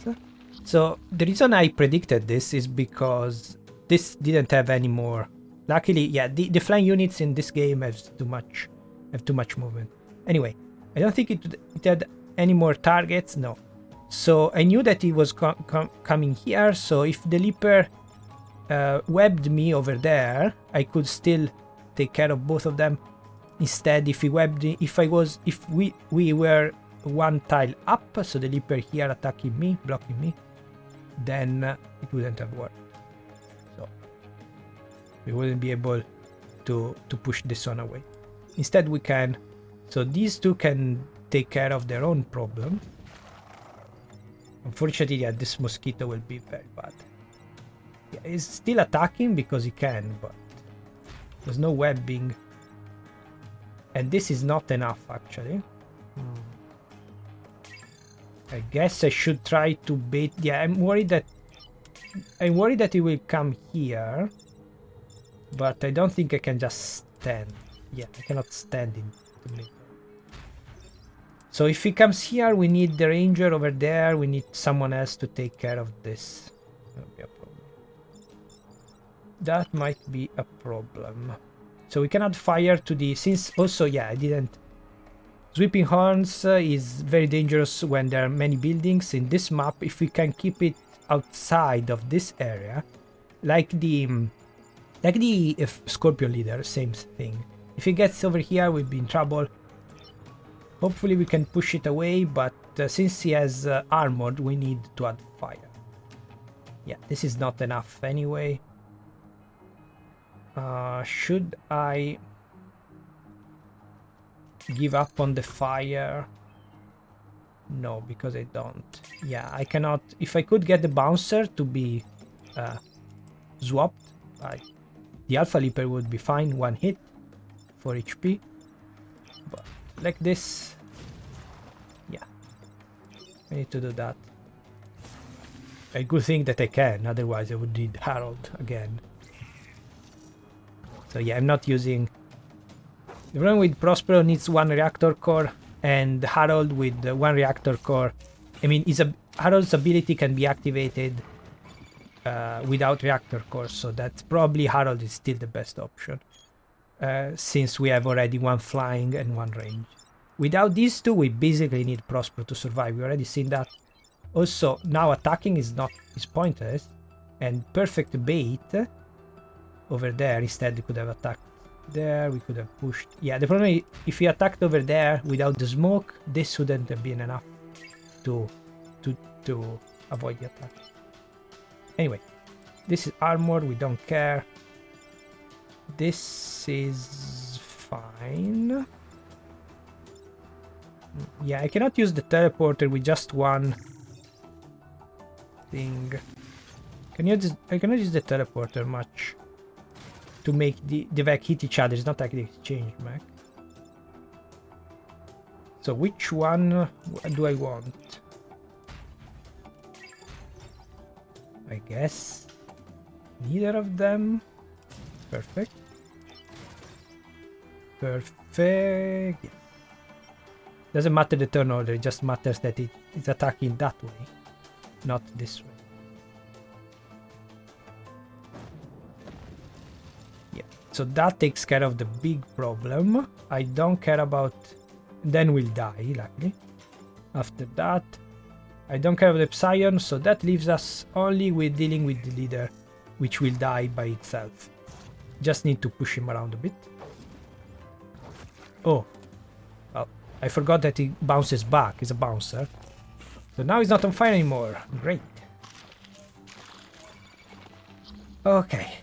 So the reason I predicted this is because this didn't have any more. Luckily, yeah, the flying units in this game have too much movement. Anyway, I don't think it had any more targets. No. So I knew that it was coming here. So if the leaper webbed me over there, I could still take care of both of them. Instead, if he webbed, if we were one tile up, so the leaper here attacking me, blocking me, then it wouldn't have worked. So we wouldn't be able to push this one away. Instead, we can. So these two can take care of their own problem. Unfortunately, yeah, this mosquito will be very bad. Yeah, he's still attacking because he can, but there's no webbing. And this is not enough, actually. I guess I should try to bait. Yeah, I'm worried that he will come here, but I don't think I can just stand. Yeah, I cannot stand in the middle. So if he comes here, we need the ranger over there. We need someone else to take care of this. That'll be a problem. That might be a problem. So we cannot fire to the, since also, yeah, I didn't. Sweeping horns is very dangerous when there are many buildings in this map. If we can keep it outside of this area, like the Scorpion leader, same thing. If he gets over here, we'll be in trouble. Hopefully we can push it away, but since he has armored, we need to add fire. Yeah, this is not enough anyway. Should I give up on the fire? No, because I don't. Yeah, I cannot. If I could get the bouncer to be swapped, the Alpha Leaper would be fine, one hit. 4 HP. But like this, yeah, I need to do that. A good thing that I can, otherwise I would need Harold again. So yeah, I'm not using... The problem with Prospero needs 1 reactor core, and Harold with 1 reactor core, I mean, Harold's ability can be activated without reactor cores, so that's probably Harold is still the best option, since we have already 1 flying and 1 range. Without these 2, we basically need Prospero to survive. We already seen that. Also, now attacking is pointless, and perfect bait over there. Instead, we could have attacked there. We could have pushed. Yeah, the problem is if we attacked over there without the smoke, this wouldn't have been enough to avoid the attack. Anyway, this is armor. We don't care. This is fine. Yeah, I cannot use the teleporter with just 1 thing. I cannot use the teleporter much to make the Vek hit each other. It's not actually exchange mech. So which one do I want? I guess neither of them. Perfect. Perfect. Yeah. Doesn't matter the turn order, it just matters that it is attacking that way, not this way. Yeah, so that takes care of the big problem. I don't care about... Then we'll die, luckily. After that, I don't care about the Psion, so that leaves us only with dealing with the leader, which will die by itself. Just need to push him around a bit. Oh. Well, I forgot that he bounces back. He's a bouncer. So now he's not on fire anymore. Great. Okay.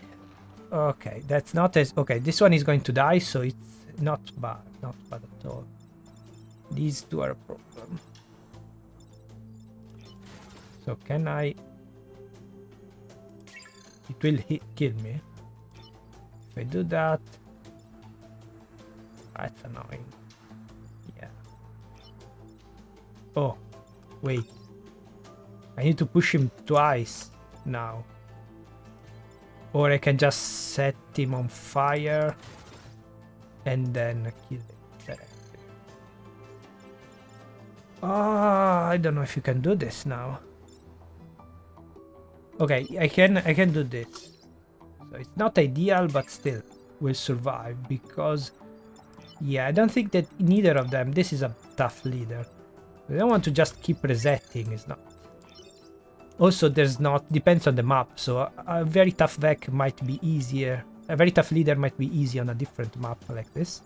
Okay, that's not as... Okay, this one is going to die, so it's not bad. Not bad at all. These 2 are a problem. So can I... It will kill me. If I do that... That's annoying. Yeah. Oh, wait. I need to push him twice now. Or I can just set him on fire and then kill him directly. Ah, I don't know if you can do this now. Okay, I can do this. So it's not ideal, but still will survive because... Yeah, I don't think that neither of them... This is a tough leader. I don't want to just keep resetting, it's not. Also, there's not... Depends on the map, so a very tough Vek might be easier. A very tough leader might be easy on a different map like this.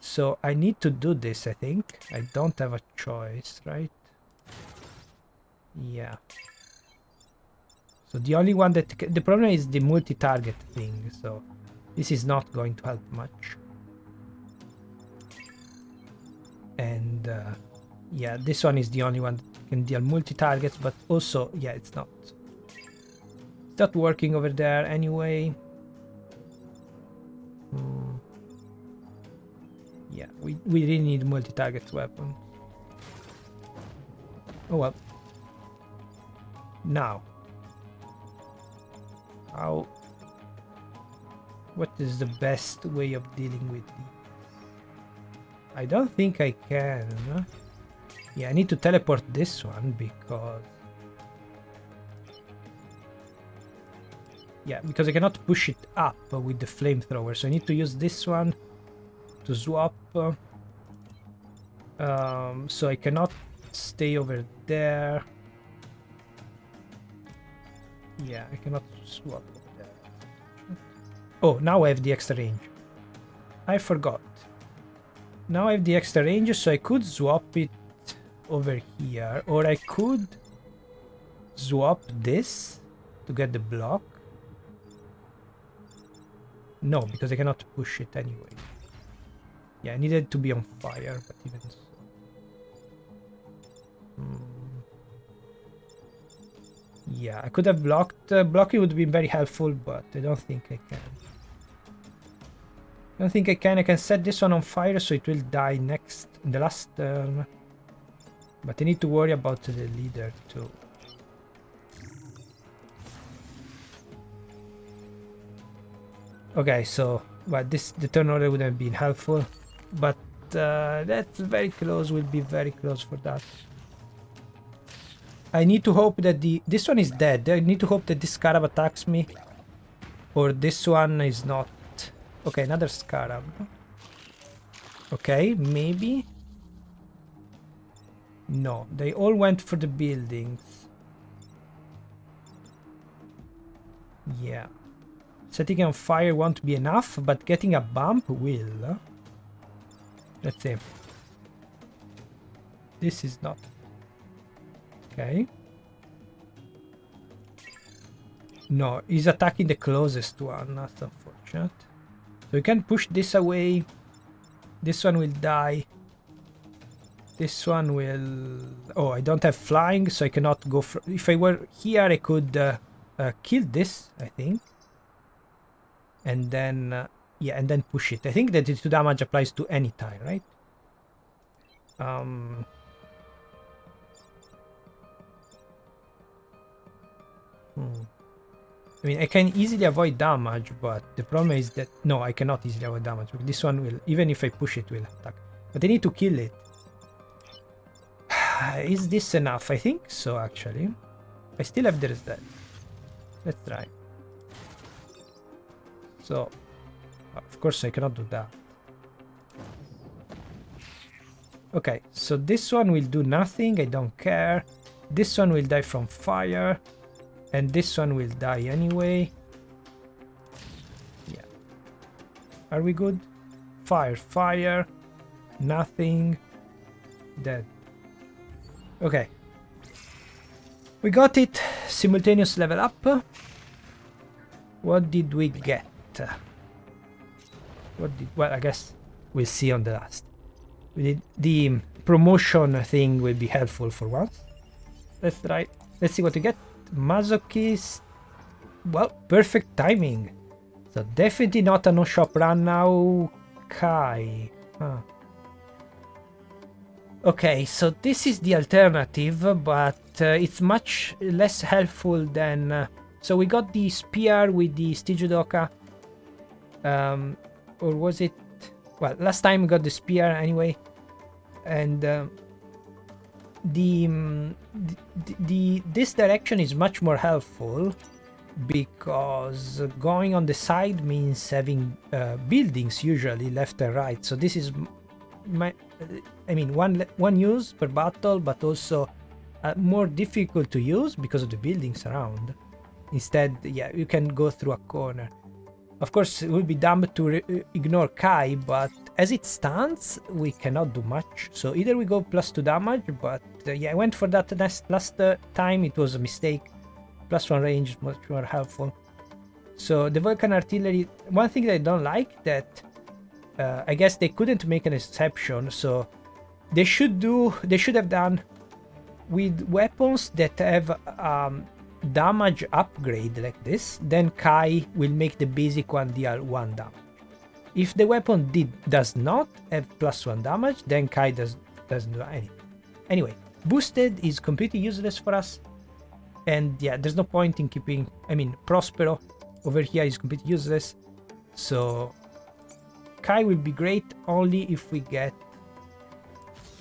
So I need to do this, I think. I don't have a choice, right? Yeah. So the only one that... The problem is the multi-target thing, so... This is not going to help much. And yeah, this one is the only one that can deal multi-targets, but also, yeah, it's not working over there anyway. Yeah, we really need multi-target weapon. Oh well. Now. How... What is the best way of dealing with these? I don't think I can. Yeah, I need to teleport this one because... Yeah, because I cannot push it up with the flamethrower, so I need to use this one to swap. So I cannot stay over there. Yeah, I cannot swap. Oh, now I have the extra range. I forgot. Now I have the extra range, so I could swap it over here. Or I could swap this to get the block. No, because I cannot push it anyway. Yeah, I needed to be on fire, but even so. Yeah, I could have blocked. Blocking would be very helpful, but I don't think I can. I don't think I can. I can set this one on fire so it will die next in the last turn. But I need to worry about the leader too. Okay, so well, the turn order would have been helpful, but that's very close. Will be very close for that. I need to hope that this one is dead. I need to hope that this scarab attacks me, or this one is not. Okay, another scarab. Okay, maybe. No, they all went for the buildings. Yeah. Setting on fire won't be enough, but getting a bump will. Let's see. This is not. Okay. No, he's attacking the closest one. That's unfortunate. So we can push this away. This one will die. This one will... Oh, I don't have flying, so I cannot go... If I were here, I could kill this, I think. And then... yeah, and then push it. I think that the 2 damage applies to any tile, right? I mean, I can easily avoid damage, but the problem is that... No, I cannot easily avoid damage. This one will... Even if I push it, will attack. But I need to kill it. Is this enough? I think so, actually. I still have this dead. Let's try. So, of course I cannot do that. Okay, so this one will do nothing. I don't care. This one will die from fire. And this one will die anyway. Yeah. Are we good? Fire, fire. Nothing. Dead. Okay. We got it. Simultaneous level up. What did we get? Well, I guess we'll see on the last. The promotion thing will be helpful for once. Let's try. Let's see what we get. Masochist. Well, perfect timing. So definitely not a no-shop run now. Kai. Huh. Okay, so this is the alternative, but it's much less helpful than... so we got the spear with the Stygidoka. Or was it... Well, last time we got the spear anyway. And this direction is much more helpful because going on the side means having buildings usually left and right. So this is I mean one use per battle, but also more difficult to use because of the buildings around. Instead, yeah, you can go through a corner. Of course, it would be dumb to ignore Kai, but as it stands, we cannot do much. So either we go +2 damage, but yeah, I went for that last time. It was a mistake. +1 range is much more helpful. So the Vulcan artillery, one thing that I don't like that I guess they couldn't make an exception. So they should have done with weapons that have damage upgrade like this, then Kai will make the basic one deal 1 damage. If the weapon does not have +1 damage, then Kai doesn't do anything. Anyway, boosted is completely useless for us, and yeah, there's no point in keeping... I mean, Prospero over here is completely useless, so Kai will be great only if we get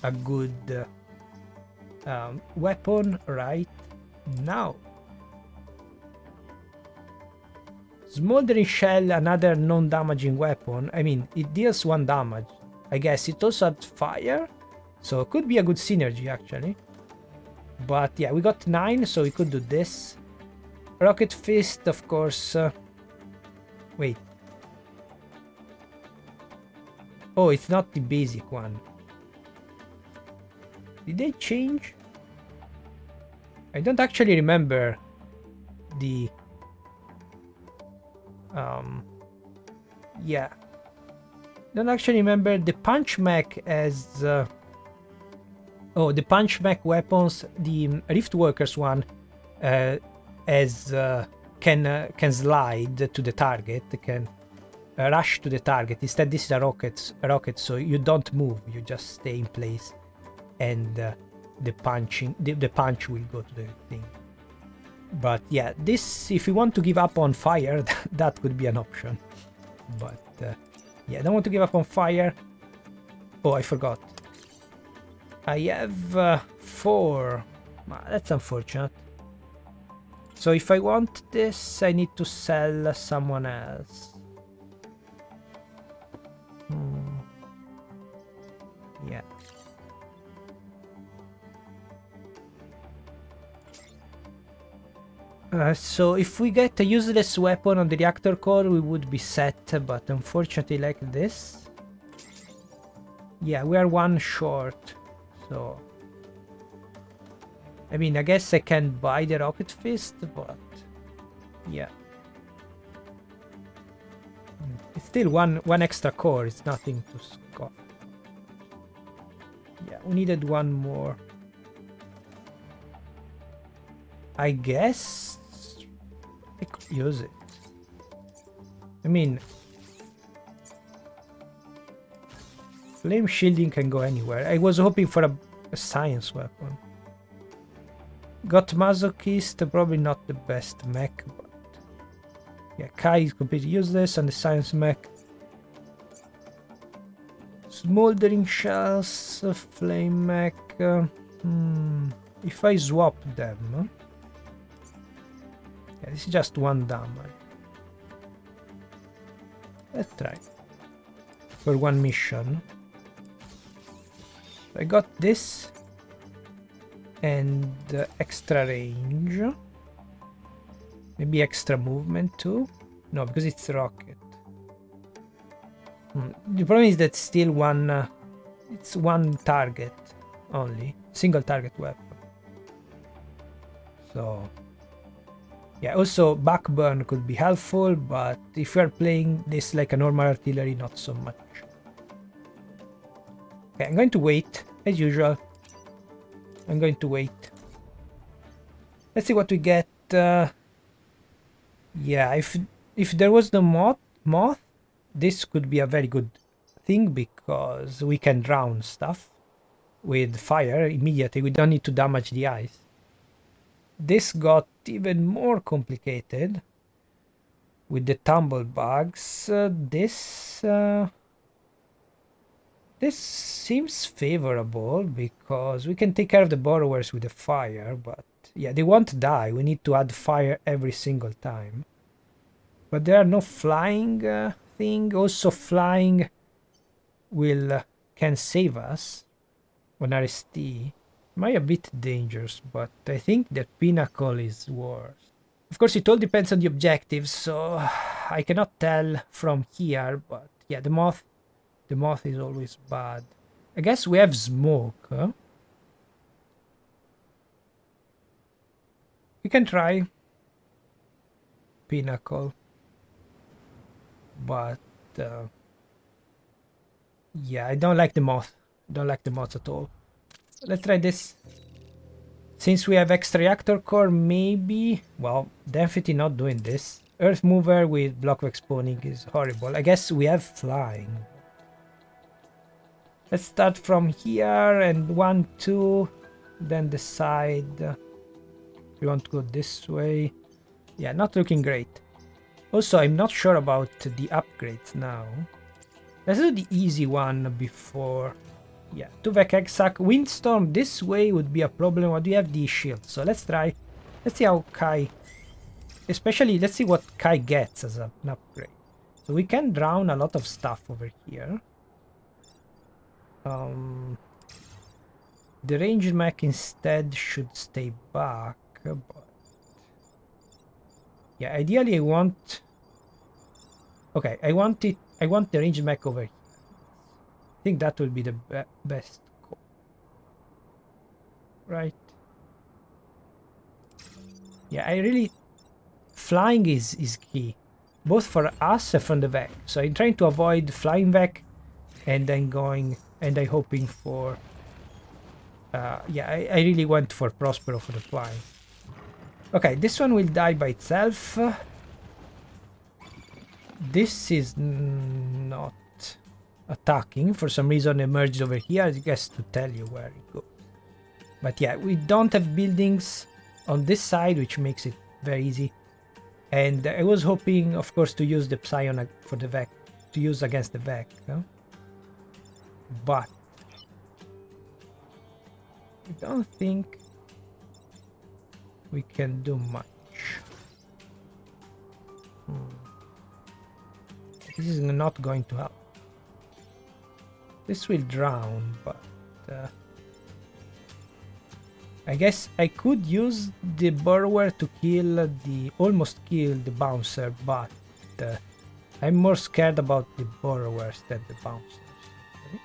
a good weapon right now. Smoldering Shell, another non-damaging weapon. I mean, it deals 1 damage. I guess it also has fire, so it could be a good synergy actually. But yeah, we got 9, so we could do this. Rocket Fist, of course. Wait. Oh, it's not the basic one. Did they change? I don't actually remember the... yeah. Don't actually remember the punch mech as... oh, the punch mech weapons, the Rift Workers one, as can slide to the target, can rush to the target. Instead, this is a rocket, so you don't move. You just stay in place, and the punch will go to the thing. But yeah, this, if you want to give up on fire, that could be an option. But yeah, I don't want to give up on fire. Oh, I forgot. I have 4. That's unfortunate. So if I want this, I need to sell someone else. Yeah. So if we get a useless weapon on the reactor core, we would be set, but unfortunately like this. Yeah, we are 1 short, so... I mean, I guess I can buy the rocket fist, but... yeah. It's still one extra core, it's nothing to scoff. Yeah, we needed 1 more. I guess... I could use it. I mean... flame shielding can go anywhere. I was hoping for a science weapon. Got Masochist, probably not the best mech, but... yeah, Kai is completely useless, and the science mech. Smoldering shells, flame mech... if I swap them... yeah, this is just 1 damage. Let's try. For 1 mission. I got this. And extra range. Maybe extra movement too? No, because it's rocket. The problem is that still it's 1 target only. Single target weapon. So... yeah, also backburn could be helpful, but if you are playing this like a normal artillery, not so much. Okay, I'm going to wait, as usual. I'm going to wait. Let's see what we get. Yeah, if there was the moth, this could be a very good thing, because we can drown stuff with fire immediately. We don't need to damage the ice. This got even more complicated with the tumblebugs. This seems favorable because we can take care of the borrowers with the fire, but yeah, they won't die. We need to add fire every single time. But there are no flying thing. Also, flying can save us on R.S.T. Might a bit dangerous, but I think that Pinnacle is worse. Of course, it all depends on the objectives, so I cannot tell from here, but yeah, the moth is always bad. I guess we have smoke, huh? We can try Pinnacle, but yeah, I don't like the moth. Don't like the moths at all. Let's try this. Since we have extra reactor core, maybe... well, definitely not doing this. Earth mover with block of exponing is horrible. I guess we have flying. Let's start from here and 1, 2, then decide. We want to go this way. Yeah, not looking great. Also, I'm not sure about the upgrades now. Let's do the easy one before... yeah, 2 Vek Outsmarted. Windstorm this way would be a problem. Or do you have the shield? So let's try. Let's see how Kai... especially, let's see what Kai gets as an upgrade. So we can drown a lot of stuff over here. The ranged mech instead should stay back, but... yeah, ideally I want... okay, I want the ranged mech over here. I think that will be the best call. Right. Yeah, I really... flying is key. Both for us and from the Vek. So I'm trying to avoid flying Vek, and then going... and I'm hoping for... yeah, I really went for Prospero for the flying. Okay, this one will die by itself. This is not attacking. For some reason emerged over here, I guess, to tell you where it goes. But yeah, we don't have buildings on this side, which makes it very easy. And I was hoping, of course, to use the Psion for the Vek, to use against the Vek. No? But I don't think we can do much. This is not going to help. This will drown, but I guess I could use the burrower to kill almost kill the bouncer, but I'm more scared about the burrowers than the bouncers. Okay.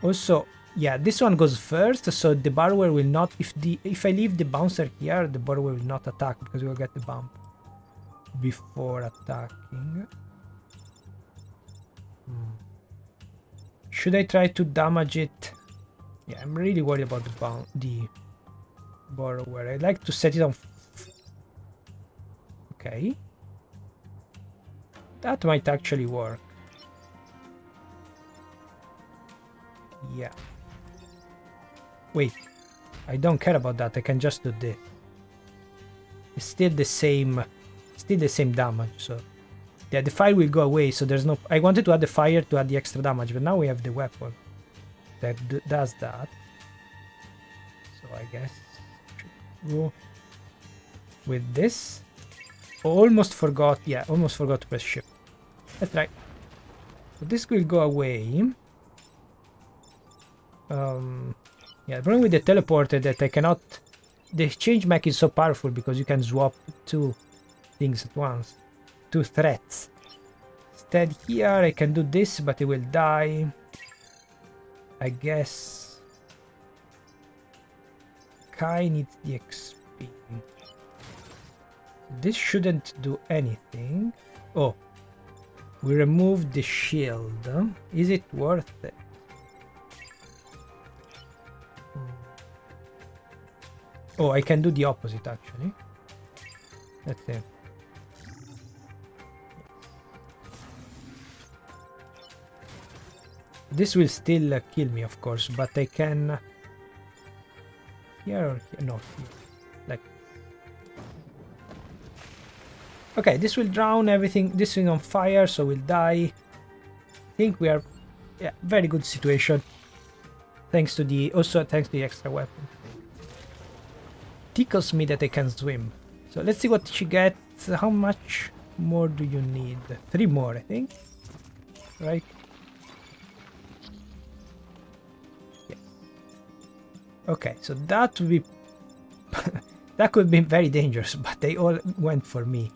Also, yeah, this one goes first, so the burrower will not. If I leave the bouncer here, the burrower will not attack because we will get the bump before attacking. Should I try to damage it? Yeah, I'm really worried about the borrower. I'd like to set it on. Okay. That might actually work. Yeah. Wait. I don't care about that. I can just do this. It's still the same damage, so yeah, the fire will go away, so there's no. I wanted to add the fire to add the extra damage, but now we have the weapon that does that. So I guess go with this. Almost forgot. Yeah, almost forgot to press shift. That's right. So this will go away. Yeah, the problem with the teleporter that I cannot. The exchange mech is so powerful because you can swap two things at once. Two threats. Instead here I can do this, but it will die. I guess Kai needs the XP. This shouldn't do anything. Oh, we removed the shield. Is it worth it? Oh, I can do the opposite actually. Let's see. This will still kill me, of course, but I can here or here? No, here. Like, okay, this will drown everything. This thing on fire, so we'll die. I think we are, yeah, very good situation. Thanks to the thanks to the extra weapon. Tickles me that I can swim. So let's see what she gets. How much more do you need? 3 more, I think. Right. Okay, so that would be that could be very dangerous, but they all went for me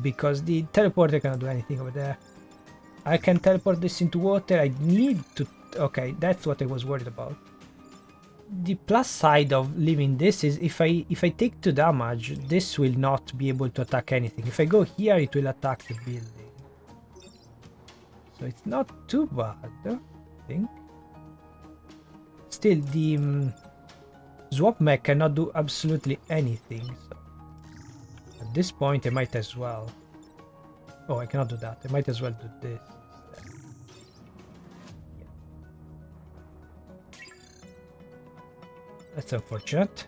because the teleporter cannot do anything over there. I can teleport this into water. I need to. Okay, that's what I was worried about. The plus side of leaving this is if I take 2 damage, this will not be able to attack anything. If I go here, it will attack the building. So it's not too bad, I think. Still, the swap mech cannot do absolutely anything. So at this point, I might as well. Oh, I cannot do that. I might as well do this. Yeah. That's unfortunate.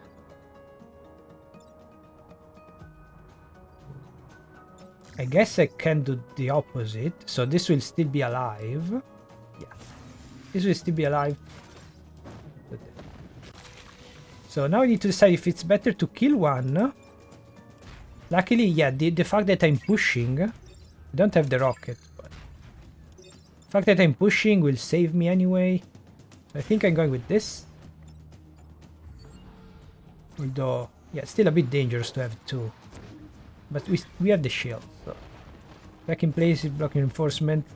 I guess I can do the opposite. So this will still be alive. Yeah, this will still be alive. So now I need to decide if it's better to kill one. Luckily, yeah, the fact that I'm pushing, I don't have the rocket, but the fact that I'm pushing will save me anyway. I think I'm going with this. Although, yeah, still a bit dangerous to have 2. But we have the shield, so back in place is blocking reinforcement.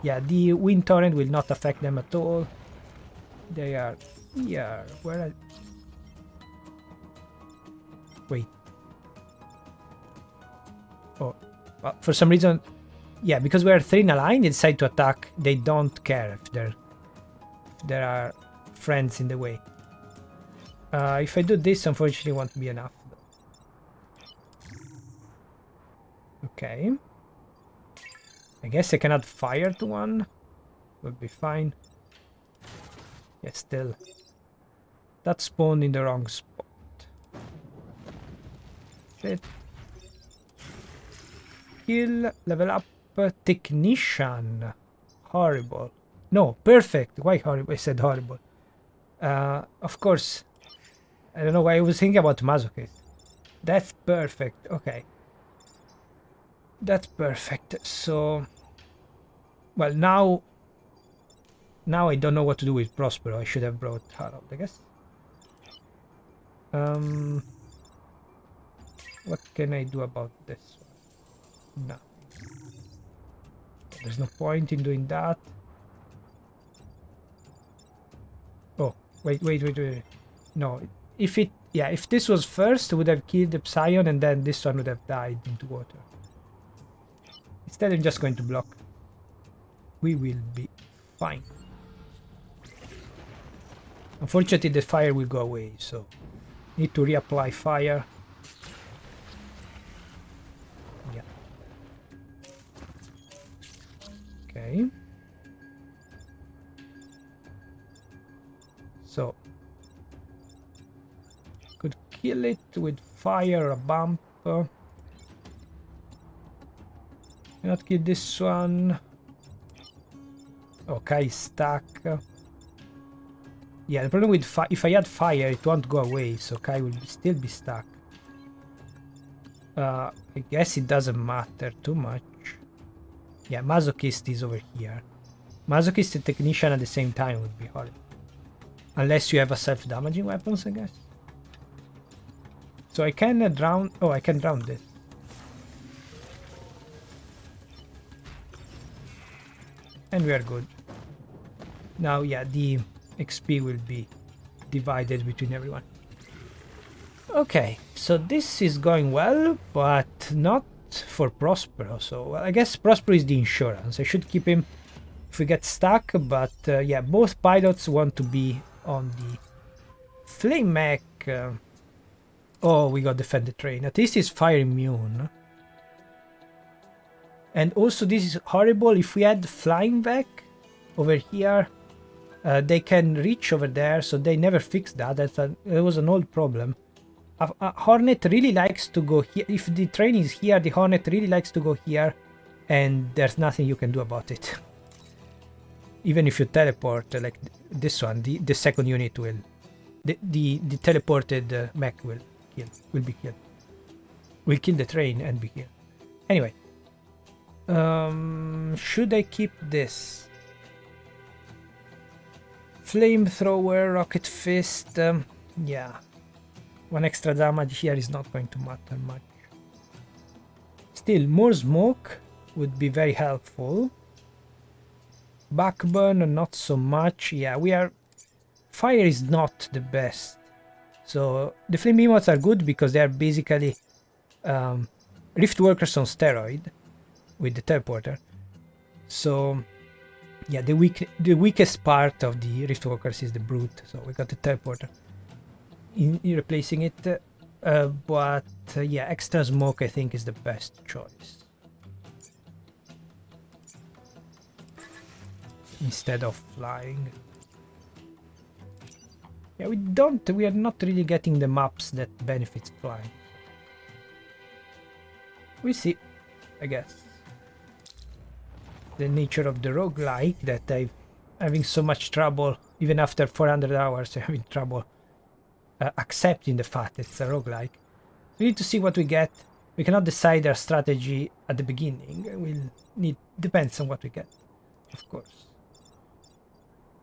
Yeah, the wind torrent will not affect them at all. They are here. Where are... Wait. Oh, well, for some reason, yeah, because we are 3 in a line, they decide to attack. They don't care if there are friends in the way. If I do this, unfortunately, it won't be enough. Okay. I guess I can add fire to one. Would be fine. Yeah, still. That spawned in the wrong spot. Shit. Kill, level up, technician. Horrible. No, perfect. Why horrible? I said horrible. Of course. I don't know why I was thinking about masochist. That's perfect. Okay. That's perfect. So, well, now I don't know what to do with Prospero. I should have brought Harold, I guess. What can I do about this one? No. There's no point in doing that. Oh, wait. No, if this was first, it would have killed the Psion and then this one would have died into water. Instead, I'm just going to block. We will be fine. Unfortunately, the fire will go away, so need to reapply fire. Yeah. Okay. So could kill it with fire, a bump. Cannot kill this one. Okay, stuck. Yeah, the problem with if I add fire, it won't go away, so Kai will still be stuck. I guess it doesn't matter too much. Yeah, Masochist is over here. Masochist and Technician at the same time would be hard. Unless you have a self-damaging weapons, I guess. So I can drown... Oh, I can drown this. And we are good. Now, yeah, the XP will be divided between everyone. Okay, so this is going well, but not for Prospero. So well, I guess Prospero is the insurance. I should keep him if we get stuck, but yeah, both pilots want to be on the Flame Mech. Oh, we got defend the train. At least it's fire immune. And also this is horrible. If we had Flying Vek over here, they can reach over there, so they never fixed that. It was an old problem. A Hornet really likes to go here. If the train is here, the Hornet really likes to go here, and there's nothing you can do about it. Even if you teleport, like this one, the second unit will... The teleported mech will be killed. Will kill the train and be killed. Anyway. Should I keep this? Flamethrower, rocket fist, yeah. One extra damage here is not going to matter much. Still, more smoke would be very helpful. Backburn, not so much. Yeah, we are... Fire is not the best. So, the flame behemoths are good because they are basically rift workers on steroid with the teleporter. So... yeah, the weakest part of the rift workers is the brute, so we got the teleporter in replacing it. But yeah, extra smoke I think is the best choice instead of flying. Yeah, we are not really getting the maps that benefits flying. We'll see, I guess. The nature of the roguelike that I'm having so much trouble, even after 400 hours, I'm having trouble accepting the fact it's a roguelike. We need to see what we get. We cannot decide our strategy at the beginning. We'll need... depends on what we get, of course.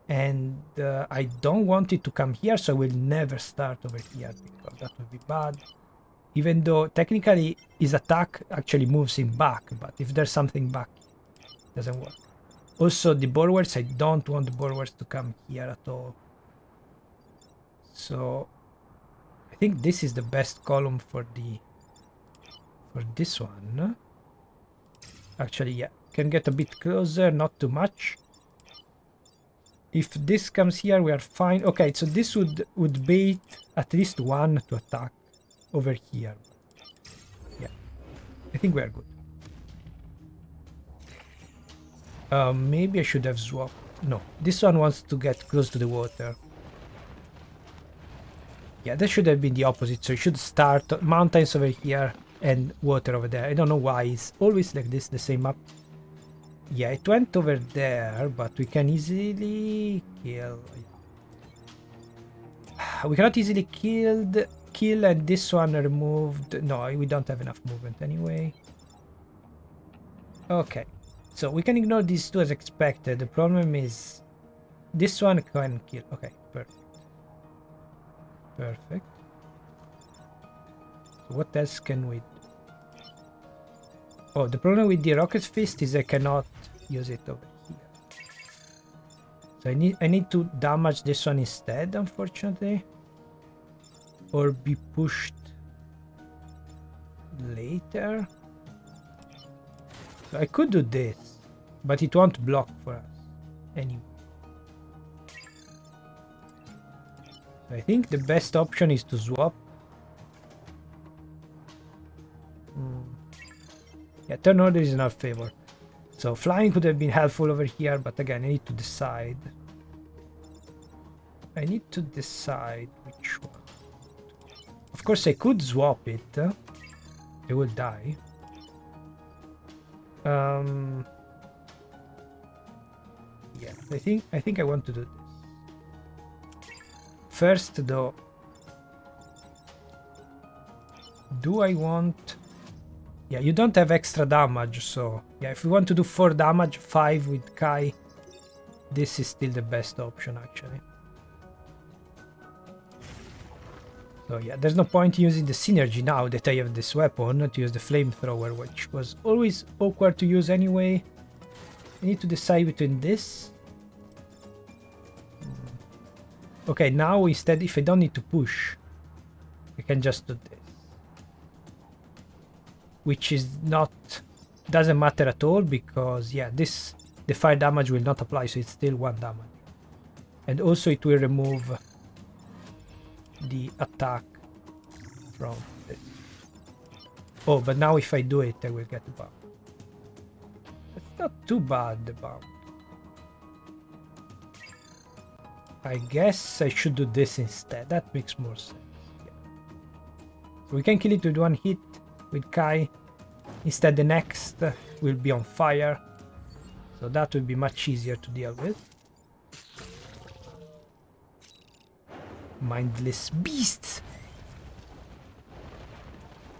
And I don't want it to come here, so I will never start over here, because that would be bad. Even though technically his attack actually moves him back, but if there's something back, doesn't work. Also, the bulwarks, I don't want the bulwarks to come here at all. So I think this is the best column for this one. Actually, yeah, can get a bit closer, not too much. If this comes here, we are fine. Okay, so this would bait at least one to attack over here. Yeah, I think we are good. Maybe I should have swapped. No, this one wants to get close to the water. Yeah, that should have been the opposite. So you should start mountains over here and water over there. I don't know why it's always like this, the same map. Yeah, it went over there, but we can easily kill. We cannot easily kill, and this one removed. No, we don't have enough movement anyway. Okay, so we can ignore these two as expected. The problem is this one can kill. Okay, perfect. Perfect. So what else can we do? Oh, the problem with the rocket fist is I cannot use it over here. So I need to damage this one instead, unfortunately. Or be pushed later. So I could do this, but it won't block for us anyway. So I think the best option is to swap. Yeah, turn order is in our favor. So flying could have been helpful over here, but again, I need to decide. I need to decide which one. Of course, I could swap it. It will die. Yeah, I think I want to do this. First, though, do I want... Yeah, you don't have extra damage, so... Yeah, if we want to do 4 damage, 5 with Kai, this is still the best option, actually. So yeah, there's no point using the synergy now that I have this weapon to use the flamethrower, which was always awkward to use anyway. I need to decide between this. Okay, now instead, if I don't need to push, I can just do this. Which is not... doesn't matter at all, because yeah, this... the fire damage will not apply, so it's still 1 damage. And also it will remove the attack from this. Oh, but now if I do it, I will get the bump. It's not too bad, the bump. I guess I should do this instead. That makes more sense. Yeah. So we can kill it with 1 hit with Kai. Instead, the next will be on fire. So that will be much easier to deal with. Mindless beasts.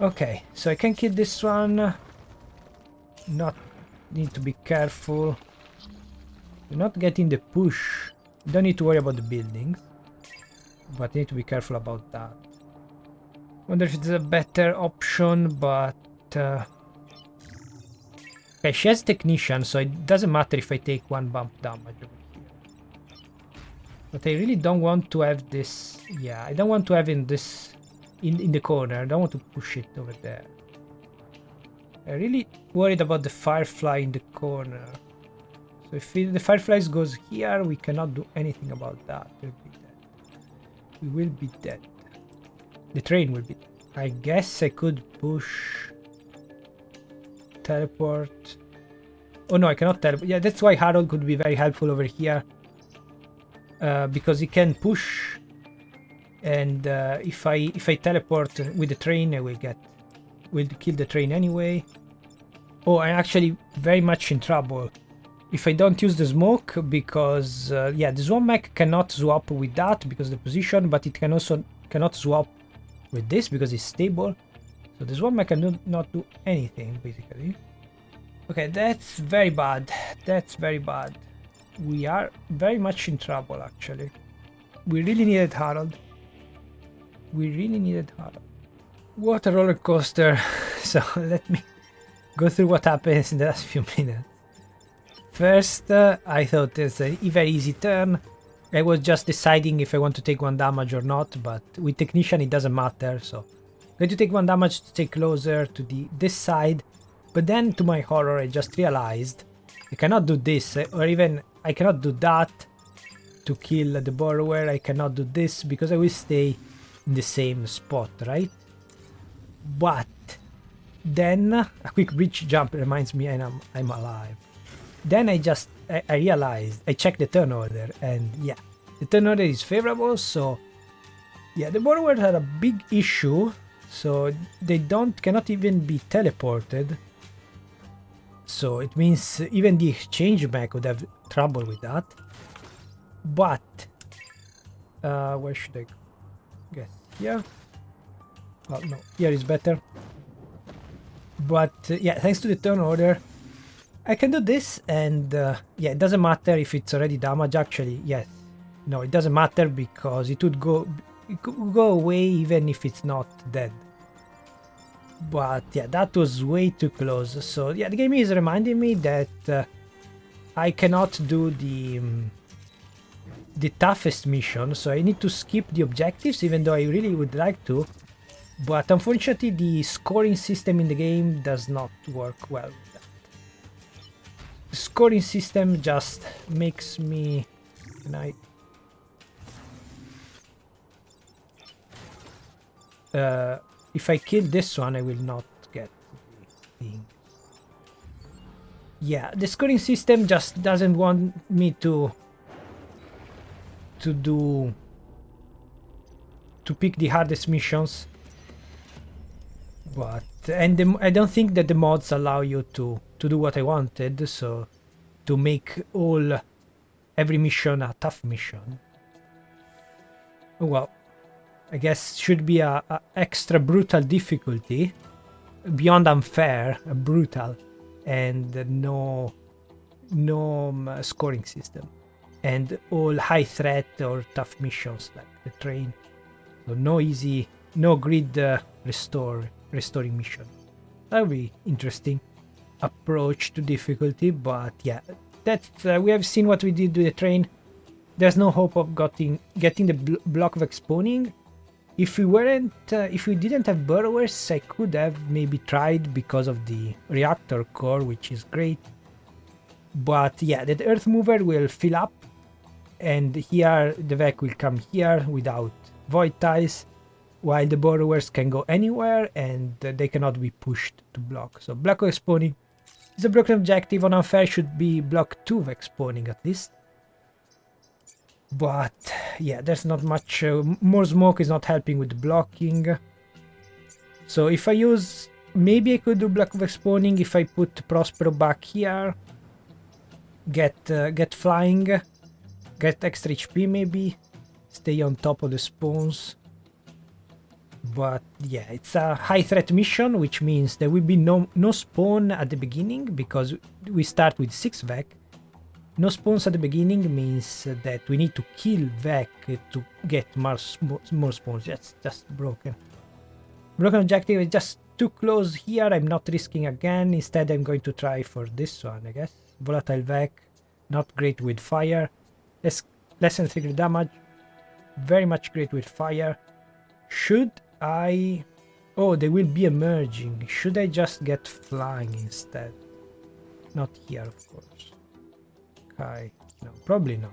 Okay, so I can kill this one. Not need to be careful. We're not getting the push. Don't need to worry about the buildings, but need to be careful about that. Wonder if it's a better option, but okay, she has technician, so it doesn't matter if I take 1 bump damage over here. But I really don't want to have this. Yeah, I don't want to have in this in the corner. I don't want to push it over there. I'm really worried about the firefly in the corner. So if the fireflies goes here, we cannot do anything about that. We'll be dead. We will be dead. The train will be dead. I guess I could push... teleport. Oh no, I cannot teleport. Yeah, that's why Harold could be very helpful over here. Because he can push. And if I teleport with the train, I will kill the train anyway. Oh, I'm actually very much in trouble if I don't use the smoke, because yeah, the swarm mech cannot swap with that because of the position, but it can also cannot swap with this because it's stable. So the swarm mech can not do anything basically. Okay, that's very bad. That's very bad. We are very much in trouble actually. We really needed Harold. We really needed Harold. What a roller coaster. So let me go through what happens in the last few minutes. First, I thought it's a very easy turn. I was just deciding if I want to take 1 damage or not, but with Technician it doesn't matter, so I'm going to take 1 damage to stay closer to this side. But then, to my horror, I just realized I cannot do this, or even I cannot do that to kill the borrower. I cannot do this because I will stay in the same spot, right? But then a quick bridge jump reminds me I'm alive. then I realized, I checked the turn order, and yeah, the turn order is favorable, so yeah, the borrowers are a big issue, so they cannot even be teleported. So it means even the exchange mech would have trouble with that. But where should I go? Guess here. Well, no, here is better. But yeah, thanks to the turn order, I can do this, and yeah, it doesn't matter if it's already damaged. Actually, yes, no, it doesn't matter because it could go away even if it's not dead. But yeah, that was way too close. So yeah, the game is reminding me that I cannot do the toughest mission, so I need to skip the objectives, even though I really would like to. But unfortunately, the scoring system in the game does not work well with that. The scoring system just makes me... if I kill this one, I will not get the thing. Yeah, the scoring system just doesn't want me to pick the hardest missions. But I don't think that the mods allow you to do what I wanted, so to make every mission a tough mission. Well, I guess should be a extra brutal difficulty, beyond unfair, brutal, and no scoring system, and all high threat or tough missions like the train. So no easy, no grid restoring mission. That would be interesting approach to difficulty, but yeah, that's we have seen what we did with the train. There's no hope of getting the block of expawning. If we didn't have burrowers, I could have maybe tried because of the reactor core, which is great. But yeah, the earth mover will fill up, and here the Vek will come here without void ties, while the borrowers can go anywhere and they cannot be pushed to block. So block of spawning is a broken objective. On unfair should be block 2 of spawning at least. But yeah, there's not much. More smoke is not helping with the blocking. So if I use, maybe I could do block of spawning if I put Prospero back here. Get flying, get extra HP maybe, stay on top of the spawns. But yeah, it's a high threat mission, which means there will be no spawn at the beginning because we start with 6 Vek. No spawns at the beginning means that we need to kill Vek to get more spawns. That's just broken. Broken objective is just too close here. I'm not risking again. Instead, I'm going to try for this one, I guess. Volatile Vek, not great with fire. Less than 3 damage. Very much great with fire. Should I... Oh, they will be emerging. Should I just get flying instead? Not here, of course. Okay, no, probably not.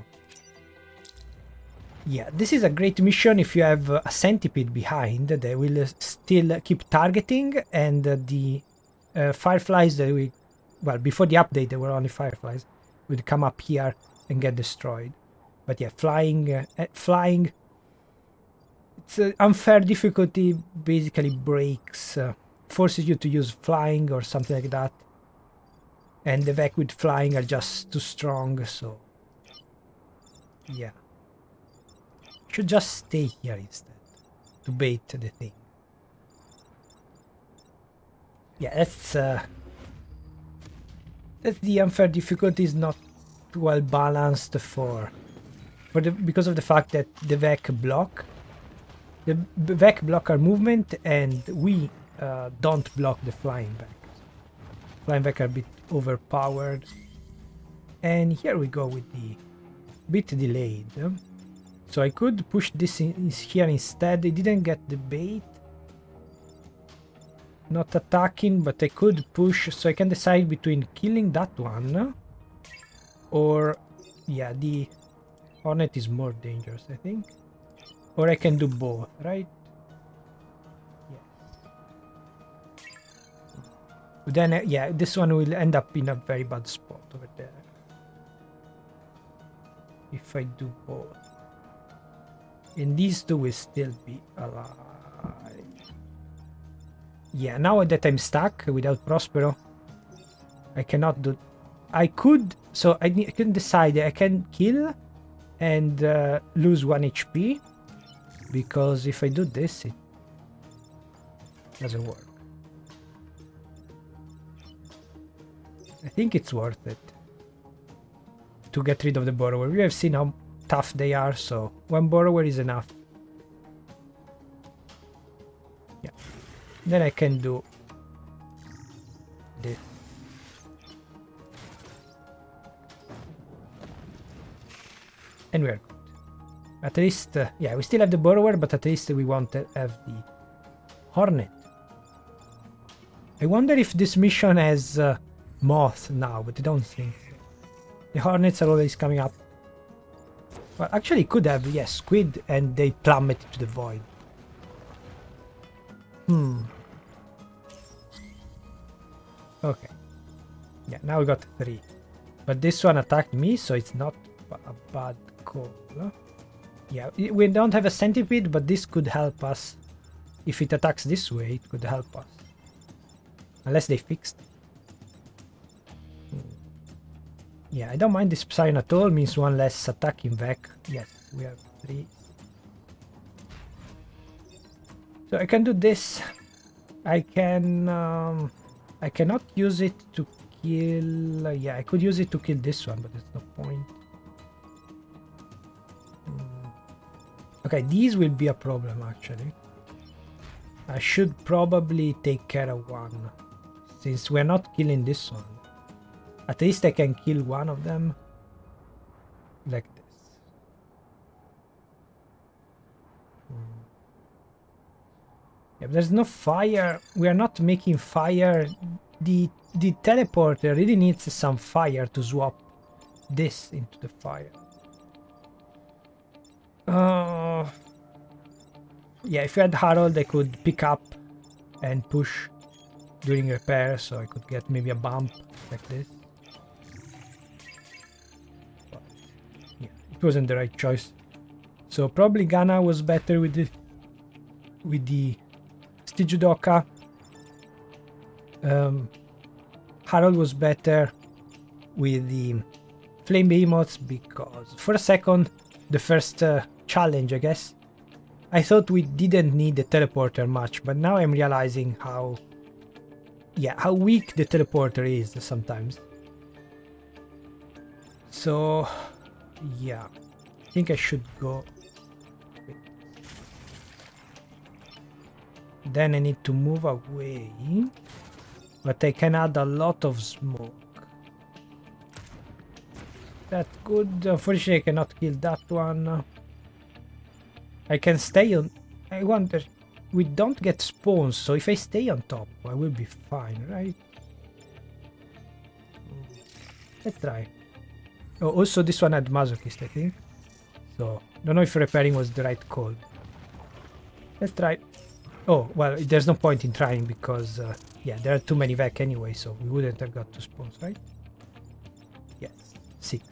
Yeah, this is a great mission if you have a centipede behind. They will still keep targeting, and the fireflies that we... Well, before the update there were only fireflies. Would come up here and get destroyed. But yeah, flying... It's unfair difficulty, basically breaks, forces you to use flying or something like that. And the Vek with flying are just too strong, so... Yeah. Should just stay here instead, to bait the thing. Yeah, that's the unfair difficulty is not well balanced because of the fact that the Vek block. The Vek block our movement, and we don't block the flying Vek. Flying Vek are a bit overpowered. And here we go with the bit delayed. So I could push this here instead. I didn't get the bait. Not attacking, but I could push, so I can decide between killing that one or... Yeah, the Hornet is more dangerous, I think. Or I can do both, right? Yes. Then, yeah, this one will end up in a very bad spot over there. if I do both. And these two will still be alive. Yeah, now that I'm stuck without Prospero, I cannot do... I could... So I can decide I can kill and lose 1 HP. Because if I do this, it doesn't work. I think it's worth it to get rid of the borrower. We have seen how tough they are, so 1 borrower is enough. Yeah. Then I can do this. And we're good. At least, yeah, we still have the borrower, but at least we want to have the hornet. I wonder if this mission has moth now, but I don't think so. The hornets are always coming up. Well, actually, it could have, yes, squid, and they plummet to the void. Okay. Yeah, now we got 3. But this one attacked me, so it's not a bad call. Huh? Yeah, we don't have a centipede, but this could help us. If it attacks this way, it could help us. Unless they fixed it. Yeah, I don't mind this Psion at all, means 1 less attack in Vek. Yes, we have 3. So I can do this. I can... I cannot use it to kill... yeah, I could use it to kill this one, but there's no point. Okay, these will be a problem, actually. I should probably take care of 1. Since we're not killing this one. At least I can kill 1 of them. Like this. Yeah, there's no fire. We are not making fire. The teleporter really needs some fire to swap this into the fire. Yeah, if we had Harold, I could pick up and push during repair, so I could get maybe a bump like this. But, yeah, it wasn't the right choice. So probably Ghana was better with the Stijudoka. Harold was better with the Flame Behemoths because for a second, the first challenge, I guess, I thought we didn't need the teleporter much, but now I'm realizing how weak the teleporter is sometimes. So, yeah, I think I should go. Then I need to move away, but I can add a lot of smoke. That's good. Unfortunately, I cannot kill that one. I can stay on... I wonder... We don't get spawns, so if I stay on top, I will be fine, right? Let's try. Oh, also this one had Masochist, I think. So, don't know if repairing was the right call. Let's try. Oh, well, there's no point in trying because, yeah, there are too many Vek anyway, so we wouldn't have got 2 spawns, right? Yes, 6.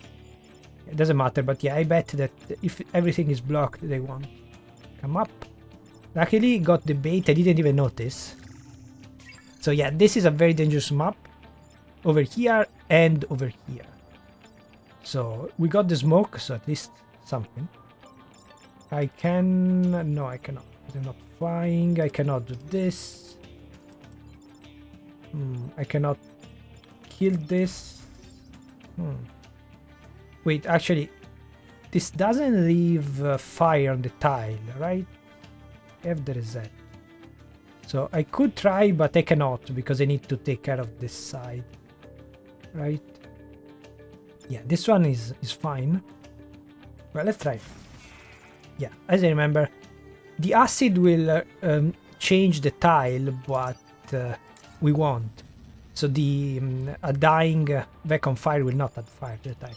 It doesn't matter, but yeah, I bet that if everything is blocked, they won't come up. Luckily, got the bait, I didn't even notice. So yeah, this is a very dangerous map. Over here and over here. So we got the smoke, so at least something. I can... No, I cannot. I'm not flying. I cannot do this. I cannot kill this. Wait, actually, this doesn't leave fire on the tile, right? I have the reset. So I could try, but I cannot because I need to take care of this side. Right? Yeah, this one is fine. Well, let's try. Yeah, as I remember, the acid will change the tile, but we won't. So the a dying Vek on fire will not add fire to the tile.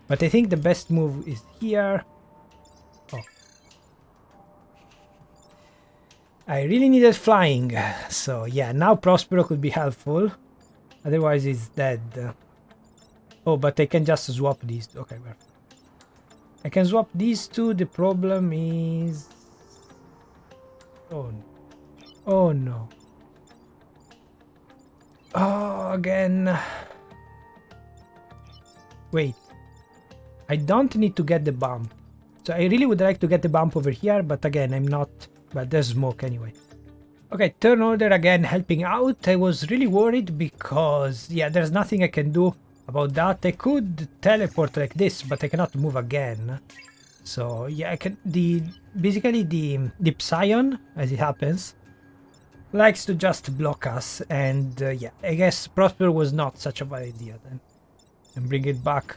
But I think the best move is here. Oh. I really needed flying. So yeah, now Prospero could be helpful. Otherwise he's dead. Oh, but I can just swap these. Okay, well. I can swap these two. The problem is... Oh no. Oh no. Oh, again. Wait. I don't need to get the bump. So I really would like to get the bump over here, but again, I'm not... Well, there's smoke anyway. Okay, turn order again, helping out. I was really worried because, yeah, there's nothing I can do about that. I could teleport like this, but I cannot move again. So, yeah, I can... Basically, the Psion, as it happens, likes to just block us. And, yeah, I guess Prosper was not such a bad idea then. And bring it back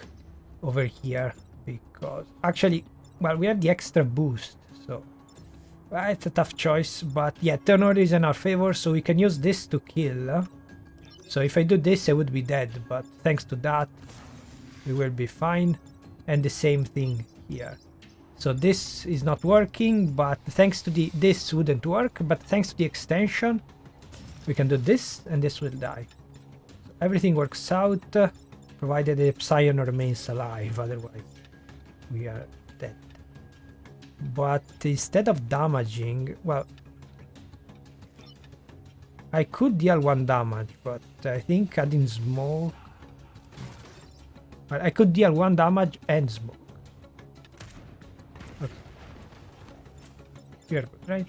over here because... Actually, well, we have the extra boost, so... It's a tough choice, but yeah, turn order is in our favor, so we can use this to kill. So if I do this, I would be dead, but thanks to that, we will be fine. And the same thing here. So this is not working, but thanks to this wouldn't work, but thanks to the extension, we can do this, and this will die. So everything works out, provided the Psion remains alive, otherwise we are dead. But instead of damaging, well, I could deal 1 damage, but I think adding smoke... Well, I could deal 1 damage and smoke. Okay. You're good, right?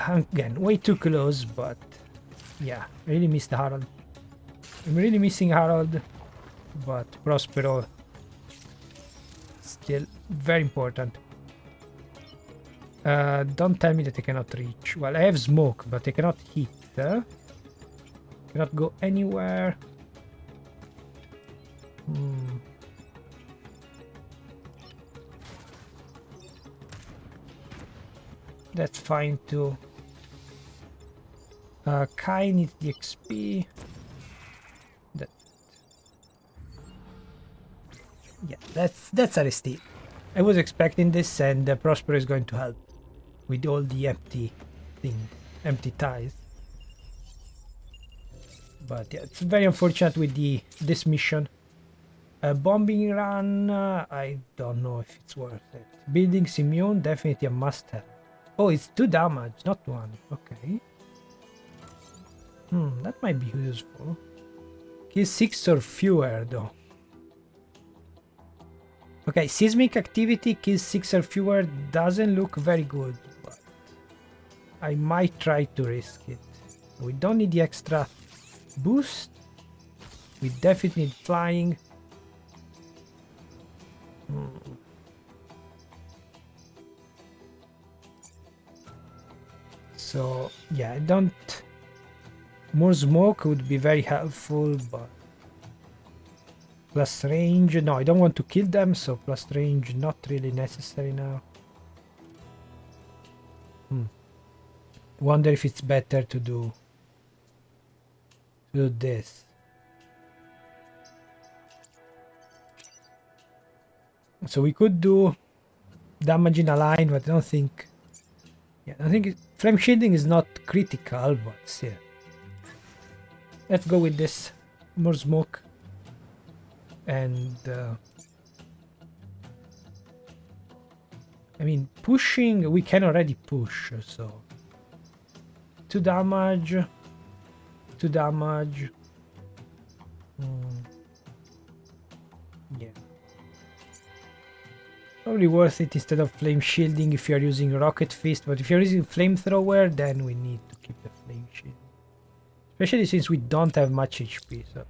Again, way too close, but yeah, I really missed Harold. I'm really missing Harold, but Prospero... Still very important. Don't tell me that I cannot reach. Well, I have smoke, but I cannot hit. Cannot go anywhere. That's fine too. Kai needs the XP. Yeah, that's R.S.T. I was expecting this, and Prosper is going to help with all the empty ties. But yeah, it's very unfortunate with this mission. A bombing run, I don't know if it's worth it. Buildings immune, definitely a must-have. Oh, it's 2 damage, not 1. Okay. That might be useful. Kill 6 or fewer, though. Okay, seismic activity kills 6 or fewer doesn't look very good, but I might try to risk it. We don't need the extra boost. We definitely need flying. So, yeah, I don't... More smoke would be very helpful, but... Plus range, no, I don't want to kill them, so plus range not really necessary now. Wonder if it's better to do this. So we could do damage in a line, but I don't think... Yeah, I think flame shielding is not critical, but still. Let's go with this. More smoke. And I mean, pushing, we can already push, so 2 damage, 2 damage. Yeah, probably worth it instead of flame shielding if you're using rocket fist, but if you're using flamethrower, then we need to keep the flame shield, especially since we don't have much HP. So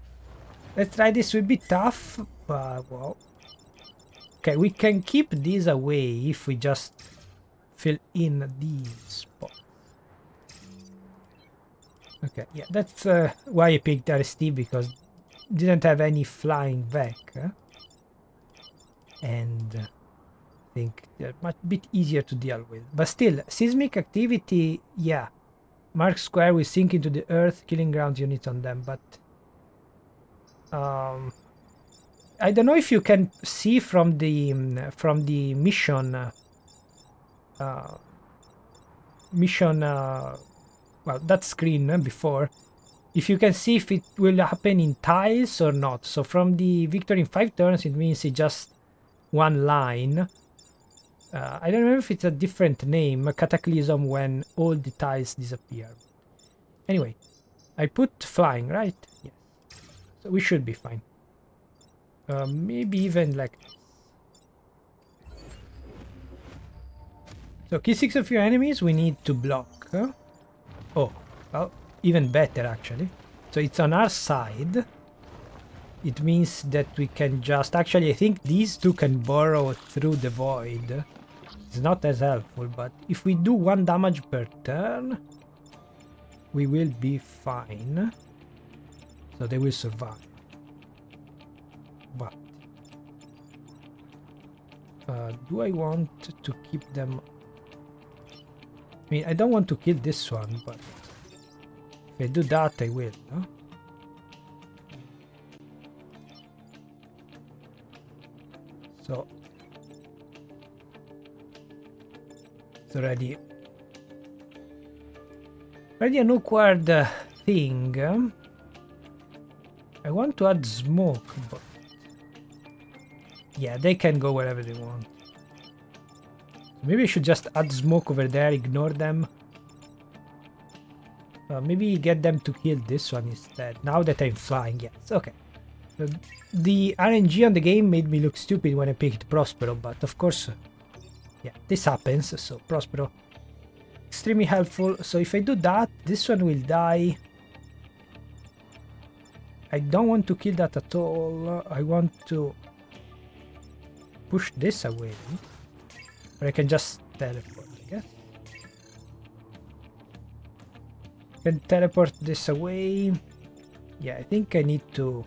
let's try this. Will be tough, but well. Okay, we can keep these away if we just fill in these spots. Okay, yeah, that's why I picked R.S.T, because didn't have any flying Vek, and I think they're much bit easier to deal with. But still, seismic activity, yeah, mark square will sink into the earth, killing ground units on them, but I don't know if you can see from the mission well, that screen before, if you can see if it will happen in tiles or not. So from the victory in 5 turns, it means it's just one line. I don't remember if it's a different name, a cataclysm, when all the tiles disappear. Anyway, I put flying, right? Yes. So we should be fine. Maybe even like... So kill 6 of your enemies, we need to block. Oh, well, even better actually. So it's on our side. It means that we can just... Actually, I think these two can burrow through the void. It's not as helpful, but if we do 1 damage per turn, we will be fine. So they will survive. But... do I want to keep them... I mean, I don't want to kill this one, but if I do that, I will, no? So it's already an awkward thing. I want to add smoke, but yeah, they can go wherever they want. Maybe I should just add smoke over there, ignore them. Maybe get them to kill this one instead. Now that I'm flying, yes, okay. The RNG on the game made me look stupid when I picked Prospero, but of course, yeah, this happens, so Prospero, extremely helpful. So if I do that, this one will die. I don't want to kill that at all. I want to push this away. Or I can just teleport, I guess. I can teleport this away. Yeah, I think I need to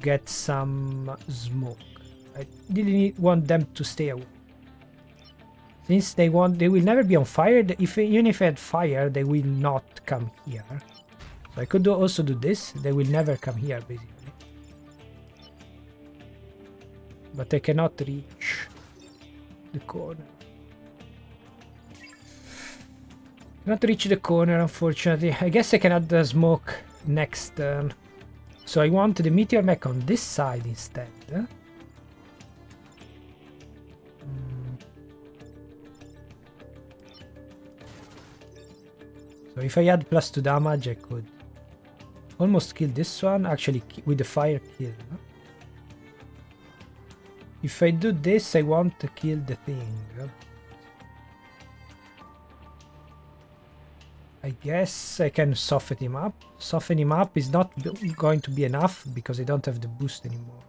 get some smoke. I really want them to stay away. Since they will never be on fire. Even if I had fire, they will not come here. So I could also do this. They will never come here, basically. But I cannot reach the corner. Cannot reach the corner, unfortunately. I guess I can add the smoke next turn. So I want the meteor mech on this side instead. So if I add +2 damage, I could almost kill this one. Actually, with the fire kill. If I do this, I want to kill the thing. I guess I can soften him up. Soften him up is not going to be enough because I don't have the boost anymore.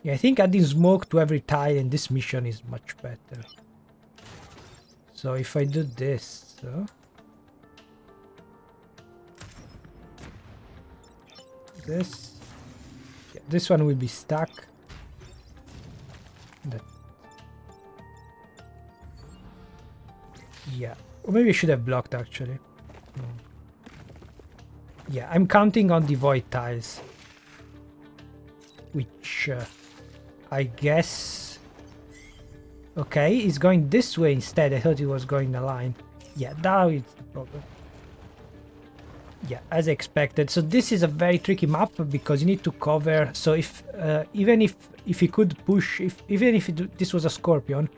Yeah, I think adding smoke to every tile in this mission is much better. So if I do this... this... Yeah, this one will be stuck. Yeah, or maybe I should have blocked actually. Yeah, I'm counting on the void tiles, which I guess... Okay, it's going this way instead. I thought it was going the line. Yeah, now it's the problem. Yeah, as expected. So this is a very tricky map because you need to cover. So if even if you could push, even if this was a scorpion,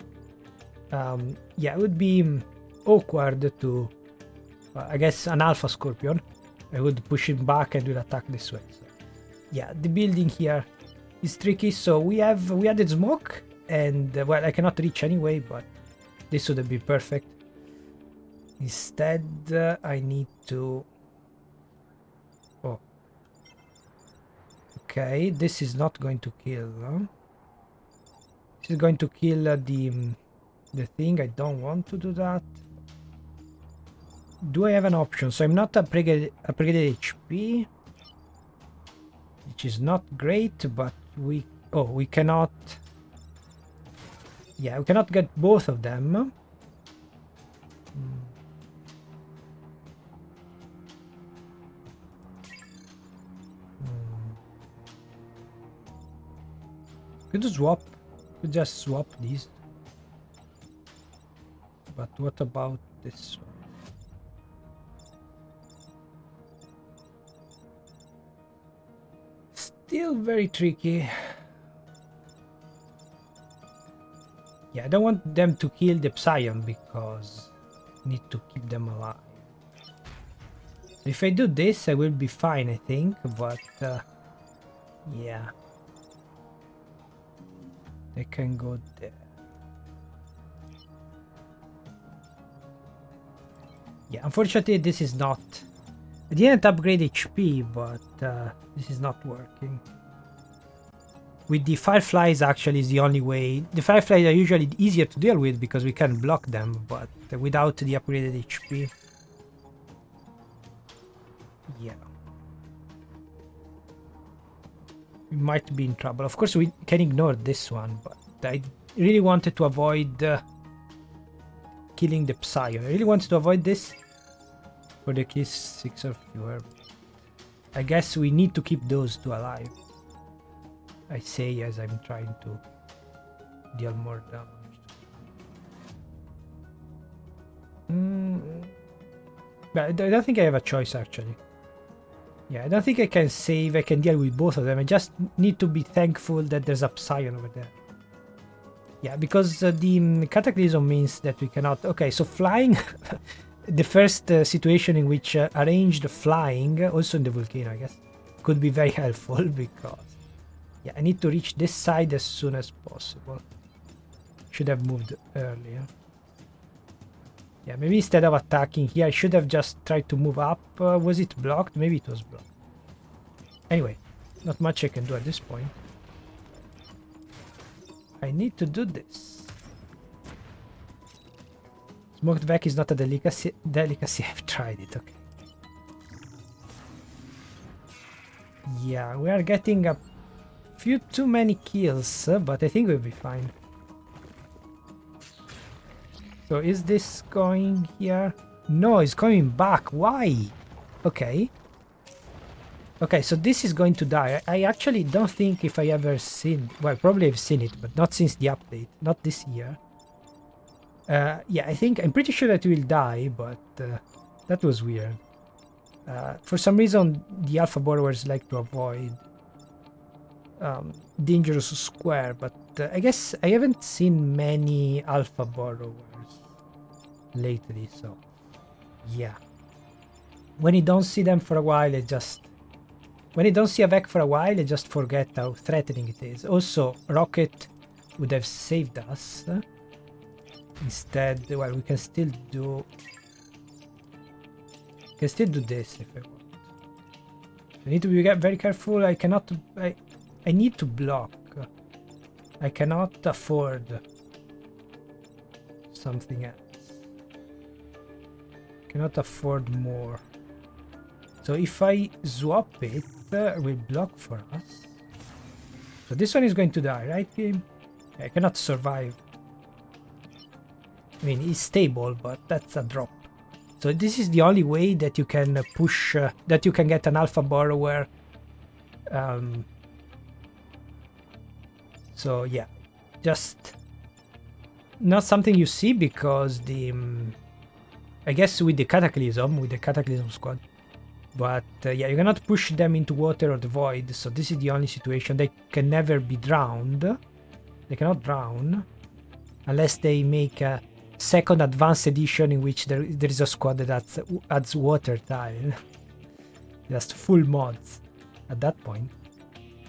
yeah, it would be awkward to, I guess, an alpha scorpion. I would push him back and will attack this way. So, yeah, the building here is tricky. So we added smoke, and well, I cannot reach anyway, but this would be perfect. Instead, I need to... Oh. Okay, this is not going to kill. Huh? This is going to kill the thing. I don't want to do that. Do I have an option? So I'm not upgraded HP, which is not great, but we cannot... Yeah, we cannot get both of them. Could swap. Could just swap these. but what about this one? Still very tricky. Yeah, I don't want them to kill the Psion because I need to keep them alive. If I do this, I will be fine, I think, but yeah. They can go there. Yeah, unfortunately this is not... I didn't upgrade HP, but this is not working. With the Fireflies actually is the only way. The Fireflies are usually easier to deal with because we can block them, but without the upgraded HP... yeah. We might be in trouble. Of course we can ignore this one, but I really wanted to avoid killing the Psion. I really wanted to avoid this for the case 6 or fewer. I guess we need to keep those two alive. I say as I'm trying to deal more damage. But I don't think I have a choice actually. Yeah, I don't think I can save. I can deal with both of them. I just need to be thankful that there's a Psion over there. Yeah, because the Cataclysm means that we cannot... Okay, so flying... the first situation in which arranged flying, also in the volcano, I guess, could be very helpful because... yeah, I need to reach this side as soon as possible. Should have moved earlier. Yeah, maybe instead of attacking here, I should have just tried to move up. Was it blocked? Maybe it was blocked. Anyway, not much I can do at this point. I need to do this. Smoked Vek is not a delicacy. I've tried it, okay. Yeah, we are getting a few too many kills, but I think we'll be fine. So is this going here? No, it's coming back. Why? Okay. Okay, so this is going to die. I actually don't think if I ever seen... well, probably I've seen it, but not since the update. Not this year. Yeah, I'm pretty sure that will die, but that was weird. For some reason, the Alpha Borrowers like to avoid dangerous square, but I guess I haven't seen many Alpha Borrowers lately, so yeah. When you don't see them for a while, when you don't see a Vek for a while, I just forget how threatening it is. Also, Rocket would have saved us. Instead, well, we can still do... this if I want. I need to be very careful. I cannot... I need to block. I cannot afford something else. Cannot afford more. So if I swap it, it will block for us. So this one is going to die, right, game? I cannot survive. I mean, it's stable, but that's a drop. So this is the only way that you can push, that you can get an Alpha Borrower. So yeah, just not something you see because the... I guess with the Cataclysm squad. But yeah, you cannot push them into water or the void, so this is the only situation. They can never be drowned. They cannot drown unless they make a second advanced edition in which there is a squad that adds water tile. Just full mods at that point.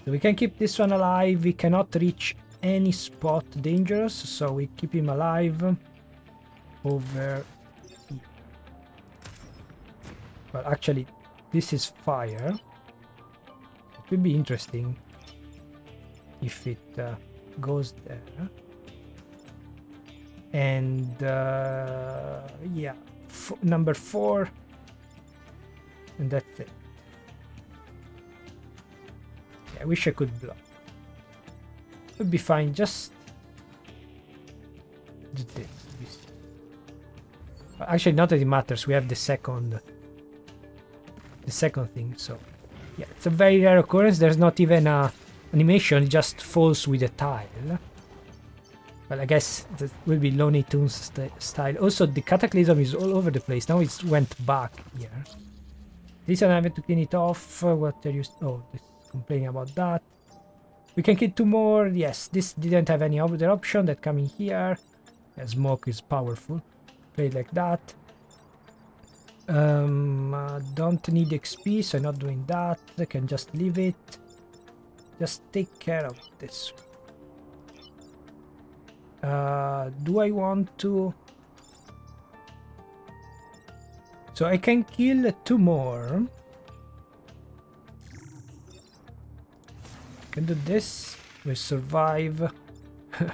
So we can keep this one alive. We cannot reach any spot dangerous, so we keep him alive over here. Well, actually, this is fire. It would be interesting if it goes there. And yeah, number 4, and that's it. Yeah, I wish I could block. It would be fine. Just do this. Actually, not that it matters. We have the second thing. So yeah, it's a very rare occurrence. There's not even a animation. It just falls with a tile. Well, I guess that will be Looney Tunes style. Also, the Cataclysm is all over the place. Now it went back here. This one I have to clean it off. What are you... Oh, this complaining about that. We can kill 2 more. Yes, this didn't have any other option that coming here. Yeah, smoke is powerful. Play it like that. Don't need XP, so I'm not doing that. I can just leave it. Just take care of this. Do I want to... So I can kill 2 more. Can do this. We survive.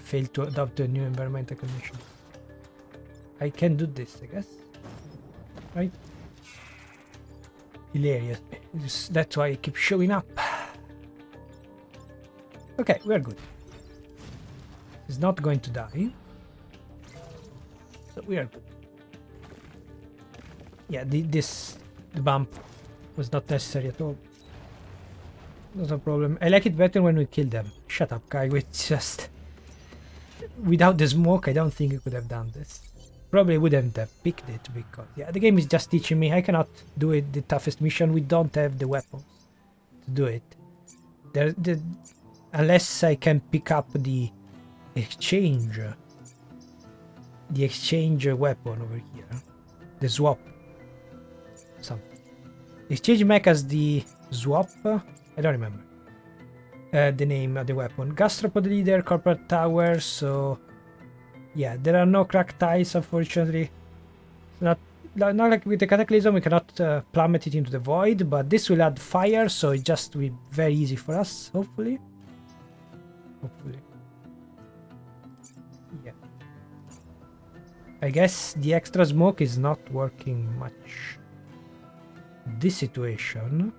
Fail to adopt a new environmental condition. I can do this, I guess. Right? Hilarious. That's why I keep showing up. Okay, we're good. He's not going to die. So we are good. Yeah, the bump was not necessary at all. Not a problem. I like it better when we kill them. Shut up, guy. It's just... Without the smoke, I don't think I could have done this. Probably wouldn't have picked it because... Yeah, the game is just teaching me I cannot do it the toughest mission. We don't have the weapons to do it. Unless I can pick up the exchange. The exchange weapon over here. The swap. Something. Exchange mech as the swap. I don't remember the name of the weapon. Gastropod leader, corporate tower. So yeah, there are no cracked ties, unfortunately. Not like with the Cataclysm, we cannot plummet it into the void, but this will add fire, so it just will be very easy for us, hopefully. Hopefully. Yeah. I guess the extra smoke is not working much. This situation.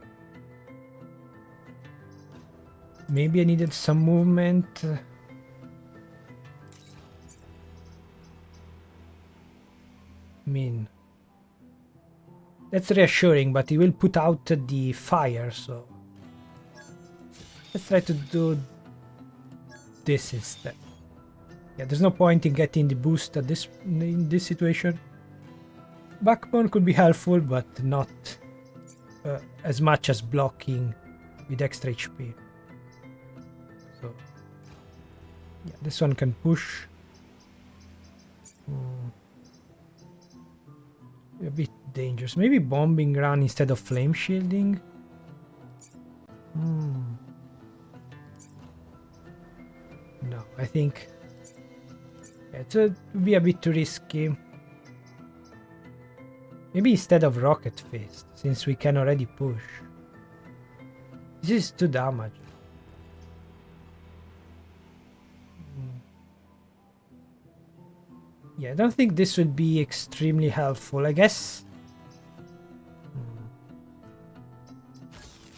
Maybe I needed some movement. I mean, that's reassuring, but it will put out the fire, so let's try to do this instead. Yeah, there's no point in getting the boost at in this situation. Backbone could be helpful, but not as much as blocking with extra HP. So yeah, this one can push. A bit dangerous. Maybe bombing run instead of flame shielding. No, I think it would be a bit too risky. Maybe instead of rocket fist, since we can already push. This is too damage. Yeah, I don't think this will be extremely helpful. I guess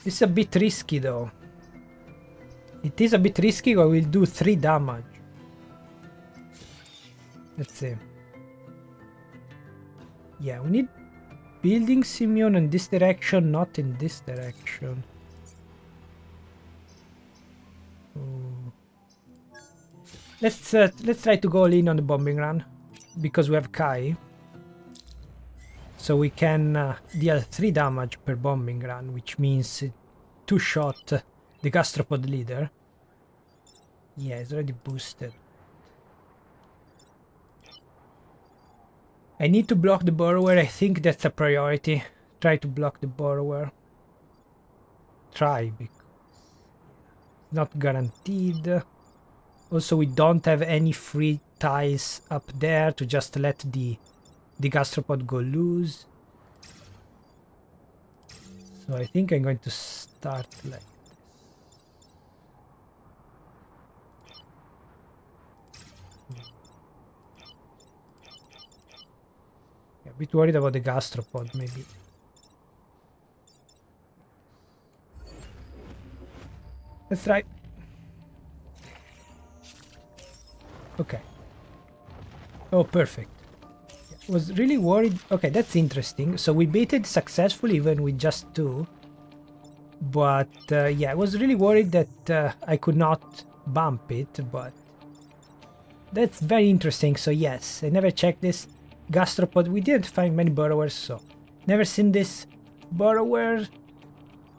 it's a bit risky though. It is a bit risky, but we'll do 3 damage. Let's see. Yeah, we need building Simeon in this direction, not in this direction. Let's try to go all in on the bombing run. Because we have Kai, so we can deal 3 damage per bombing run, which means 2 shot the gastropod leader. Yeah, it's already boosted. I need to block the borrower. I think that's a priority. Try to block the borrower. Try, because it's not guaranteed. Also, we don't have any free ties up there to just let the gastropod go loose. So I think I'm going to start like this. Yeah, a bit worried about the gastropod, maybe. Let's try. Okay. Oh, perfect. Yeah, was really worried. Okay, that's interesting. So we baited successfully even with just 2. But yeah, I was really worried that I could not bump it, but That's very interesting. So yes, I never checked this gastropod. We didn't find many burrowers, so never seen this burrower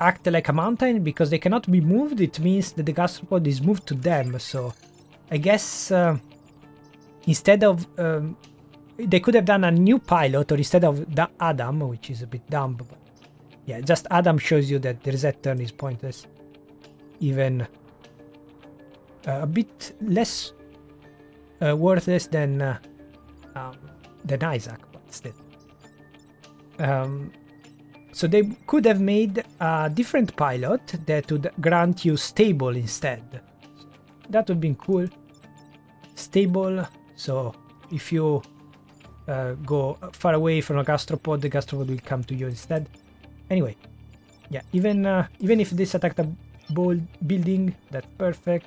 act like a mountain because they cannot be moved. It means that the gastropod is moved to them. So I guess instead of they could have done a new pilot, or instead of the Adam, which is a bit dumb, but yeah, just Adam shows you that the reset turn is pointless. Even a bit less worthless than Isaac, but still. So they could have made a different pilot that would grant you stable instead. That would have been cool. Stable, so if you go far away from a gastropod, the gastropod will come to you instead. Anyway, yeah, even if this attacked a building, that's perfect.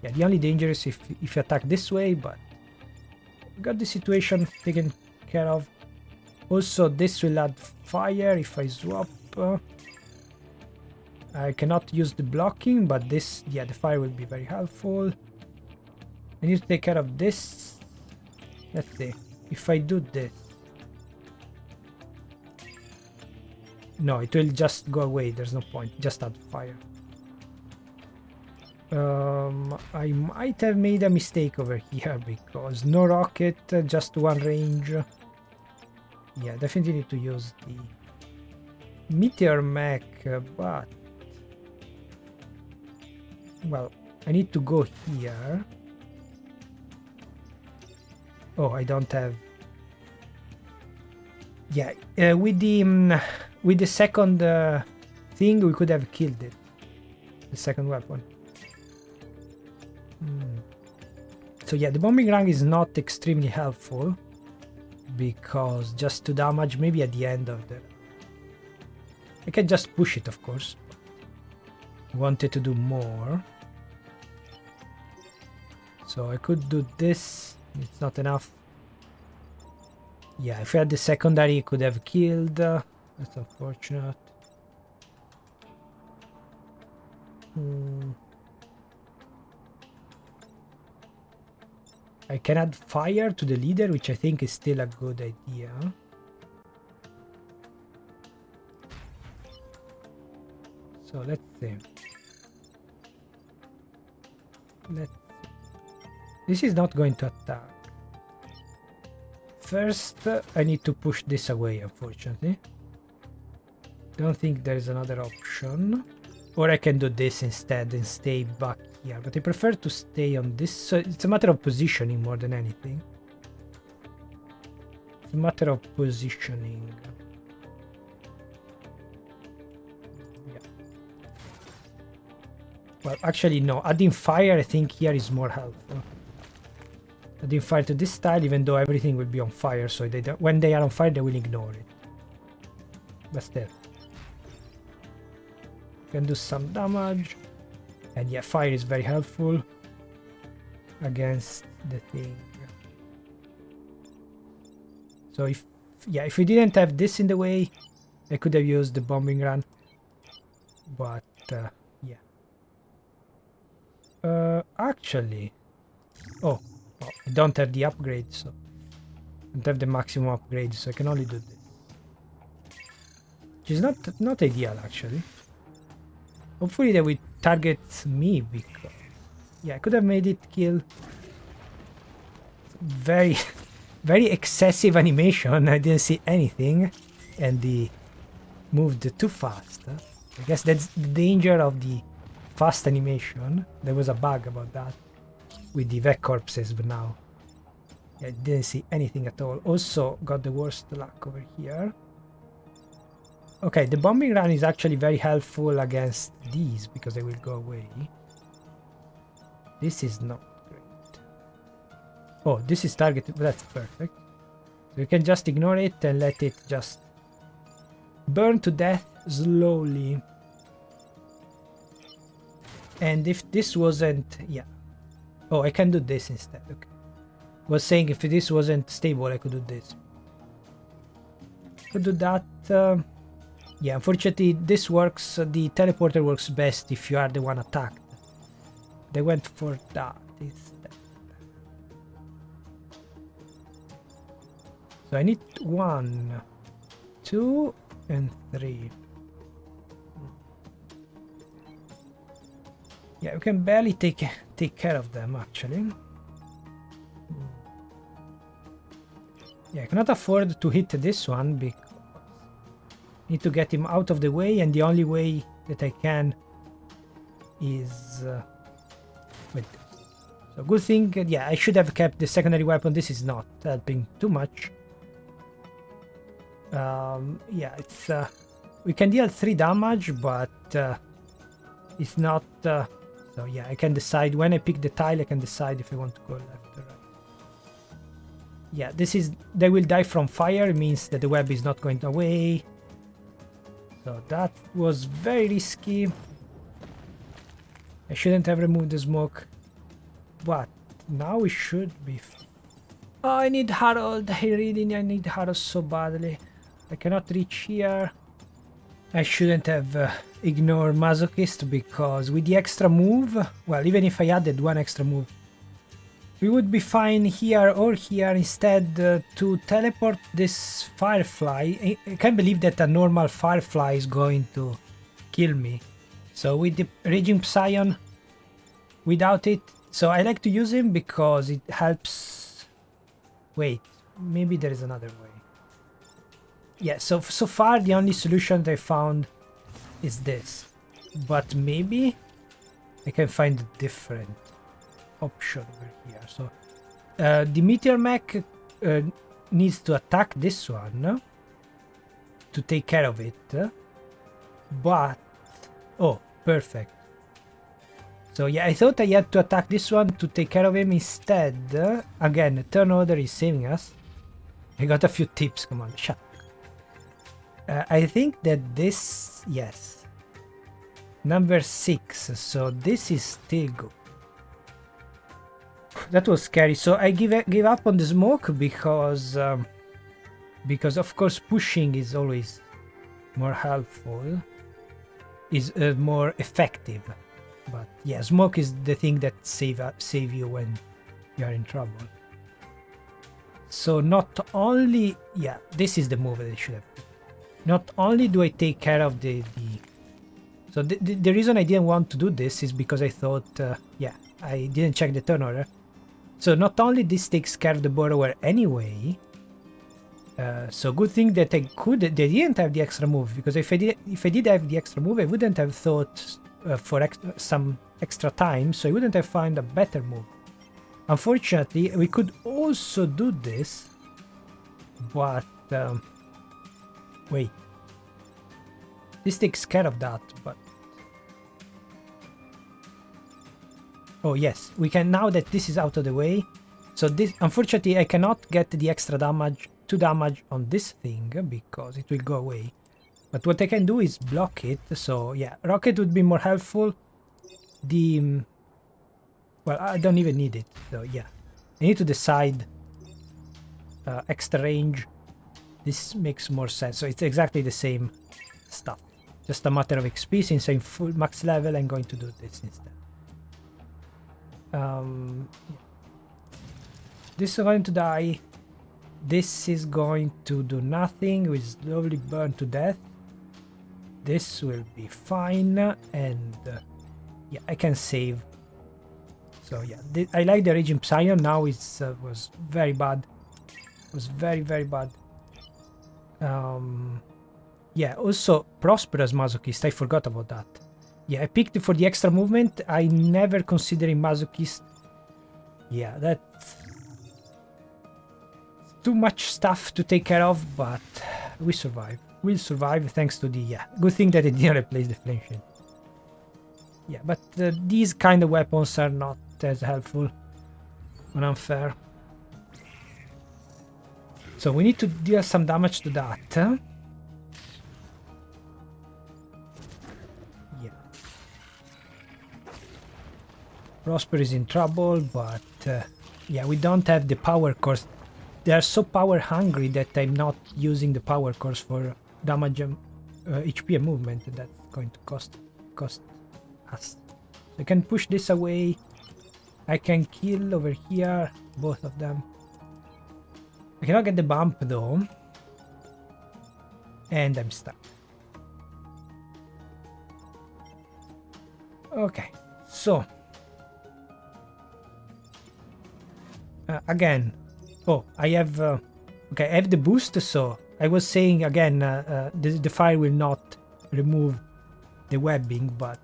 Yeah, the only danger is if you attack this way, but got the situation taken care of. Also, this will add fire if I swap. I cannot use the blocking, but this, yeah, the fire will be very helpful. I need to take care of this. Let's see. If I do this. No, it will just go away. There's no point. Just add fire. I might have made a mistake over here because no rocket, just one range. Yeah, definitely need to use the meteor mech, but well, I need to go here. Oh, I don't have. Yeah, with the second thing, we could have killed it. The second weapon. So yeah, the bombing run is not extremely helpful because just 2 damage, maybe at the end of the. I can just push it, of course. I wanted to do more, so I could do this. It's not enough. Yeah, if I had the secondary, I could have killed. That's unfortunate. I can add fire to the leader, which I think is still a good idea. So let's see. This is not going to attack. First, I need to push this away, unfortunately. Don't think there is another option. Or I can do this instead and stay back here. But I prefer to stay on this. So it's a matter of positioning more than anything. It's a matter of positioning. Yeah. Well, actually, no. Adding fire, I think here is more helpful. Adding fire to this tile, even though everything will be on fire. So they don't, when they are on fire, they will ignore it. But still. Can do some damage, and yeah, fire is very helpful against the thing. So if we didn't have this in the way, I could have used the bombing run, but yeah. Actually, oh, I don't have the upgrade, so I don't have the maximum upgrade, so I can only do this, which is not ideal actually. Hopefully they will target me because, yeah, I could have made it kill. Very, very excessive animation. I didn't see anything, and the moved too fast. I guess that's the danger of the fast animation. There was a bug about that with the Vek corpses, but now I didn't see anything at all. Also got the worst luck over here. Okay, the bombing run is actually very helpful against these because they will go away. This is not great. Oh, this is targeted. That's perfect. So you can just ignore it and let it just burn to death slowly. And if this wasn't, yeah. Oh, I can do this instead. Okay. I was saying if this wasn't stable, I could do this. Could do that. Yeah, unfortunately, this works. The teleporter works best if you are the one attacked. They went for that instead. So I need 1, 2, and 3. Yeah, we can barely take care of them actually. Yeah, I cannot afford to hit this one because I need to get him out of the way, and the only way that I can is with this. So good thing, yeah, I should have kept the secondary weapon. This is not helping too much. Yeah, it's we can deal 3 damage, but it's not. So yeah, I can decide when I pick the tile. I can decide if I want to go left or right. Yeah, this is, they will die from fire. It means that the web is not going away. So that was very risky. I shouldn't have removed the smoke. But now we should be... Oh, I need Harold. I need Harold so badly. I cannot reach here. I shouldn't have ignored Masochist, because with the extra move... Well, even if I added 1 extra move, we would be fine here or here. Instead, to teleport this Firefly. I can't believe that a normal Firefly is going to kill me. So with the Raging Psion, without it... So I like to use him because it helps... Wait, maybe there is another way. Yeah, so far the only solution that I found is this. But maybe I can find a different option over here. So the Meteor Mech needs to attack this one to take care of it. But... Oh, perfect. So yeah, I thought I had to attack this one to take care of him. Instead, again, turn order is saving us. I got a few tips, come on, shut. I think that this, yes. Number 6, so this is still good. That was scary. So I give up on the smoke because of course pushing is always more helpful, is more effective. But yeah, smoke is the thing that save you when you are in trouble. So not only, yeah, this is the move that I should have. Not only do I take care of the so the reason I didn't want to do this is because I thought, yeah, I didn't check the turn order. So not only this takes care of the borrower anyway. So good thing that they didn't have the extra move, because if I did have the extra move, I wouldn't have thought for some extra time, so I wouldn't have found a better move. Unfortunately, we could also do this, but wait, this takes care of that. But oh yes, we can, now that this is out of the way. So this, unfortunately, I cannot get the extra damage, 2 damage on this thing, because it will go away. But what I can do is block it. So yeah, rocket would be more helpful. The well, I don't even need it. So yeah, I need to decide extra range. This makes more sense. So it's exactly the same stuff. Just a matter of XP. Since I'm full max level, I'm going to do this instead. This is going to die. This is going to do nothing. We slowly burn to death. This will be fine, and yeah, I can save. So yeah, I like the Raging Psion. Now it was very bad. It was very bad. Yeah, also Prosperous Masochist. I forgot about that. Yeah, I picked for the extra movement. I never considered Masochist. Yeah, that's too much stuff to take care of, but we survive. We'll survive thanks to the, yeah, good thing that it didn't replace the flame shield. Yeah, but these kind of weapons are not as helpful when unfair. So we need to deal some damage to that. Yeah. Prosper is in trouble, but yeah, we don't have the power cores. They are so power hungry that I'm not using the power cores for damage, HP and movement. That's going to cost us. I can push this away. I can kill over here, both of them. I cannot get the bump though. And I'm stuck. Okay, so again, oh, I have okay, I have the boost, so I was saying again, the fire will not remove the webbing, but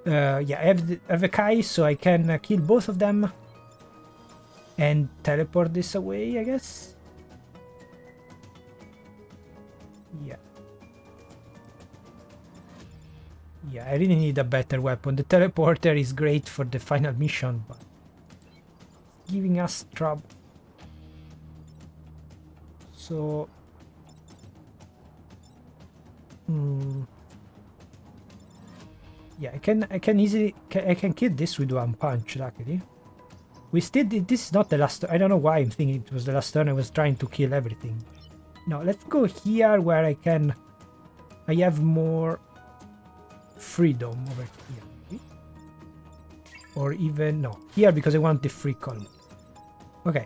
yeah, I have a Kai, so I can kill both of them and teleport this away, I guess. Yeah. Yeah, I really need a better weapon. The teleporter is great for the final mission, but it's giving us trouble. So... yeah, I can easily... I can kill this with one punch, luckily. We still did... This is not the last... I don't know why I'm thinking it was the last turn. I was trying to kill everything. No, let's go here where I can... I have more... freedom over here, maybe. Or even no, here, because I want the free column. Okay,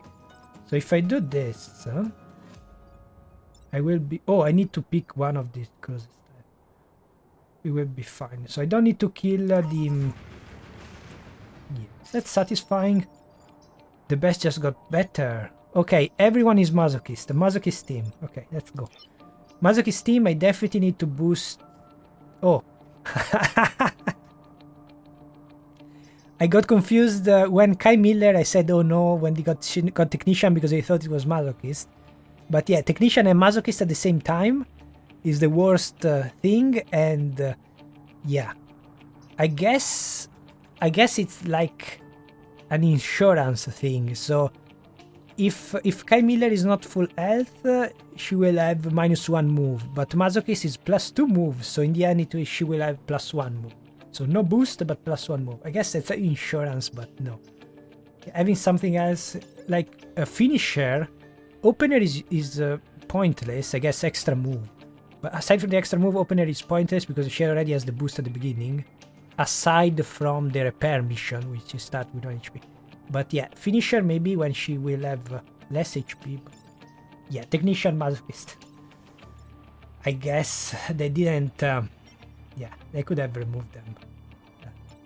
so if I do this, I will be... oh, I need to pick one of these because it will be fine. So I don't need to kill the... yeah, that's satisfying. The best just got better. Okay, everyone is masochist. The masochist team. Okay, let's go. Masochist team, I definitely need to boost... oh. I got confused when Kai Miller, I said, oh no, when they got Technician because I thought it was Masochist. But yeah, Technician and Masochist at the same time is the worst thing, and yeah. I guess it's like an insurance thing, so if Kai Miller is not full health, she will have -1 move, but Masochist is +2 moves, so in the end she will have +1 move. So no boost, but +1 move. I guess it's an insurance, but no. Having something else, like a finisher, opener is pointless, I guess extra move. But aside from the extra move, opener is pointless because she already has the boost at the beginning, aside from the repair mission, which is start with 1 HP. But yeah, finisher maybe when she will have less HP. But yeah, Technician, Masochist. I guess they didn't... yeah, they could have removed them.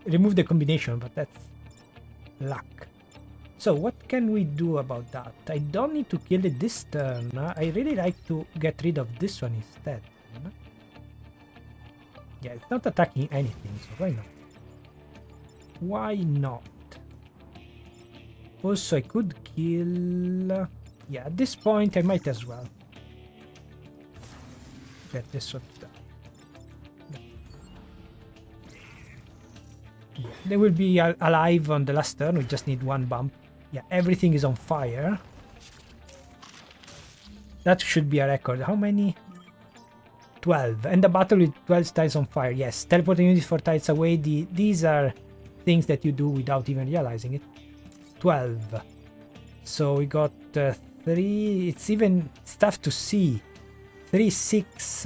Remove the combination, but that's luck. So what can we do about that? I don't need to kill it this turn. I really like to get rid of this one instead. Yeah, it's not attacking anything, so why not? Why not? Also, I could kill... yeah, at this point I might as well get this one to die. Yeah, they will be alive on the last turn. We just need one bump. Yeah, everything is on fire. That should be a record. How many? 12. And the battle with 12 tiles on fire. Yes, teleporting units 4 tiles away. These are things that you do without even realizing it. 12. So we got 3. It's even tough to see. 3, 6,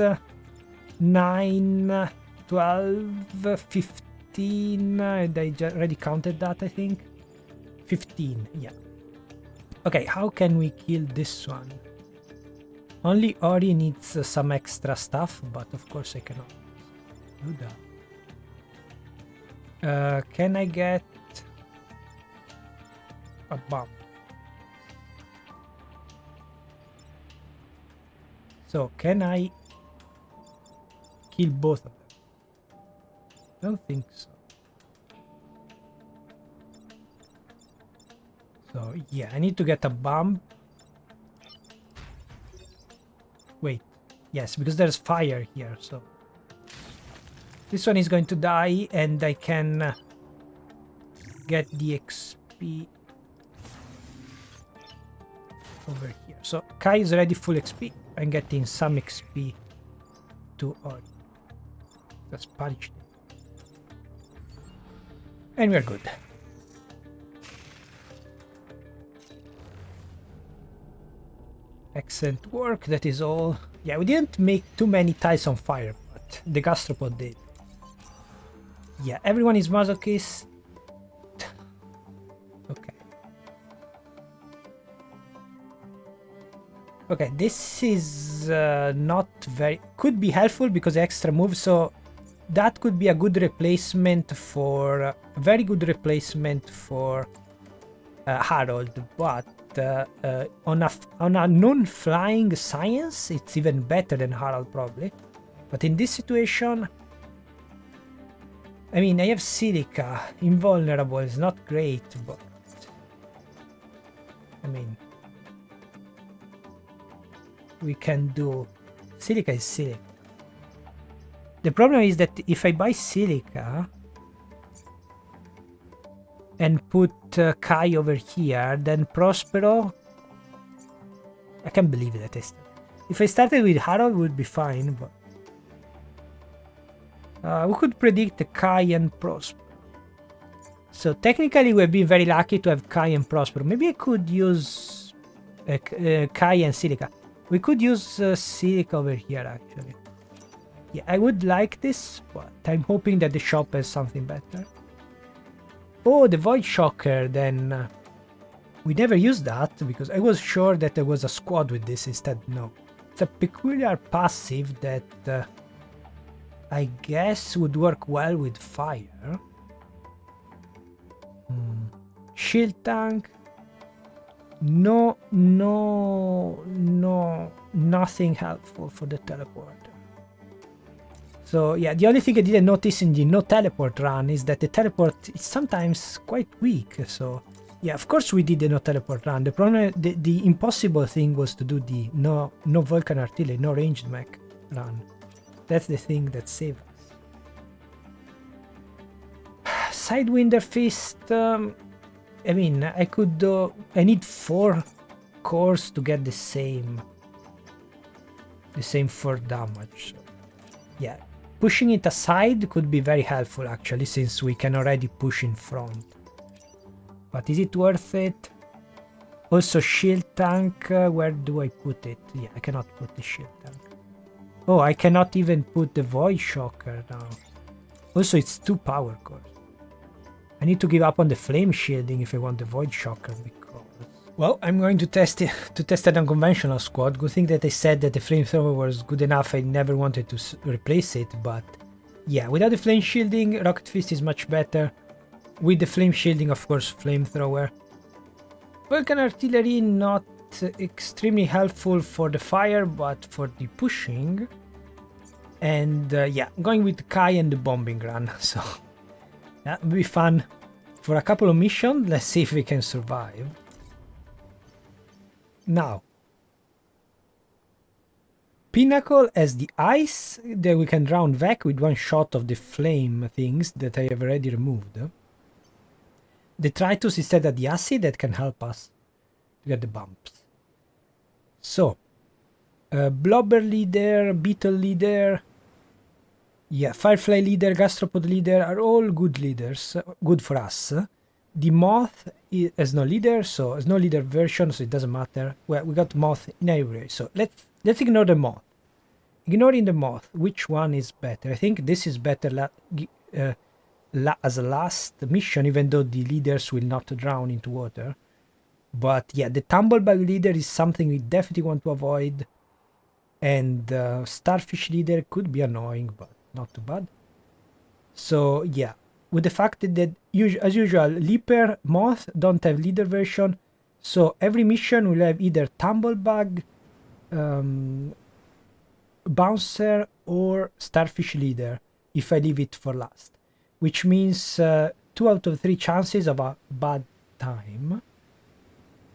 9, 12, 15. I already counted that, I think. 15, yeah. Okay, how can we kill this one? Only Ori needs some extra stuff, but of course I cannot do that. Can I get a bump? So, can I kill both of them? I don't think so. So, yeah, I need to get a bump. Wait, yes, because there's fire here, so... this one is going to die, and I can get the XP over here. So, Kai is already full XP. I'm getting some XP to Ori. Let's punish them. And we're good. Excellent work, that is all. Yeah, we didn't make too many tiles on fire, but the gastropod did. Yeah, everyone is masochist. Okay. Okay, this is not very... Could be helpful because extra move, so that could be a good replacement for... a very good replacement for Harold, but on a non-flying science, it's even better than Harold probably. But in this situation, I mean, I have Silica, invulnerable is not great, but I mean, we can do... Silica is Silica. The problem is that if I buy Silica and put Kai over here, then Prospero... I can't believe that I started. If I started with Harold, it would be fine, but... we could predict Kai and Prospero. So technically we've been very lucky to have Kai and Prospero. Maybe I could use Kai and Silica. We could use Silica over here actually. Yeah, I would like this, but I'm hoping that the shop has something better. Oh, the Void Shocker, then... we never used that, because I was sure that there was a squad with this, instead no. It's a peculiar passive that I guess would work well with fire. Shield tank. No, nothing helpful for the teleporter. So yeah, the only thing I didn't notice in the no teleport run is that the teleport is sometimes quite weak. So yeah, of course we did the no teleport run. The problem, the impossible thing was to do the no Vulcan artillery, no ranged mech run. That's the thing that saved us. Sidewinder Fist. I mean, I could do... I need 4 cores to get the same 4 damage. So, yeah, pushing it aside could be very helpful actually, since we can already push in front. But is it worth it? Also, shield tank. Where do I put it? Yeah, I cannot put the shield tank. Oh, I cannot even put the Void Shocker now. Also, it's 2 power cores. I need to give up on the flame shielding if I want the Void Shocker, because... Well, I'm going to test it an unconventional squad. Good thing that I said that the flamethrower was good enough. I never wanted to replace it, but yeah, without the flame shielding, Rocket Fist is much better. With the flame shielding, of course, flamethrower. Vulcan artillery not extremely helpful for the fire, but for the pushing. And yeah, going with Kai and the bombing run. So that will be fun for a couple of missions. Let's see if we can survive. Now, Pinnacle as the ice, that we can drown Vek with one shot of the flame things that I have already removed. Detritus instead of the acid that can help us to get the bumps. So, Blobber leader, Beetle leader, yeah, Firefly leader, Gastropod leader are all good leaders, good for us. The Moth has no leader, so has no leader version, so it doesn't matter. Well, we got Moth in every way, so let's ignore the Moth. Ignoring the Moth, which one is better? I think this is better as a last mission, even though the leaders will not drown into water. But yeah, the Tumblebug leader is something we definitely want to avoid. And Starfish leader could be annoying, but not too bad. So yeah, with the fact that as usual, Leaper, Moth don't have leader version, so every mission will have either Tumblebug, Bouncer, or Starfish leader if I leave it for last. Which means 2 out of 3 chances of a bad time.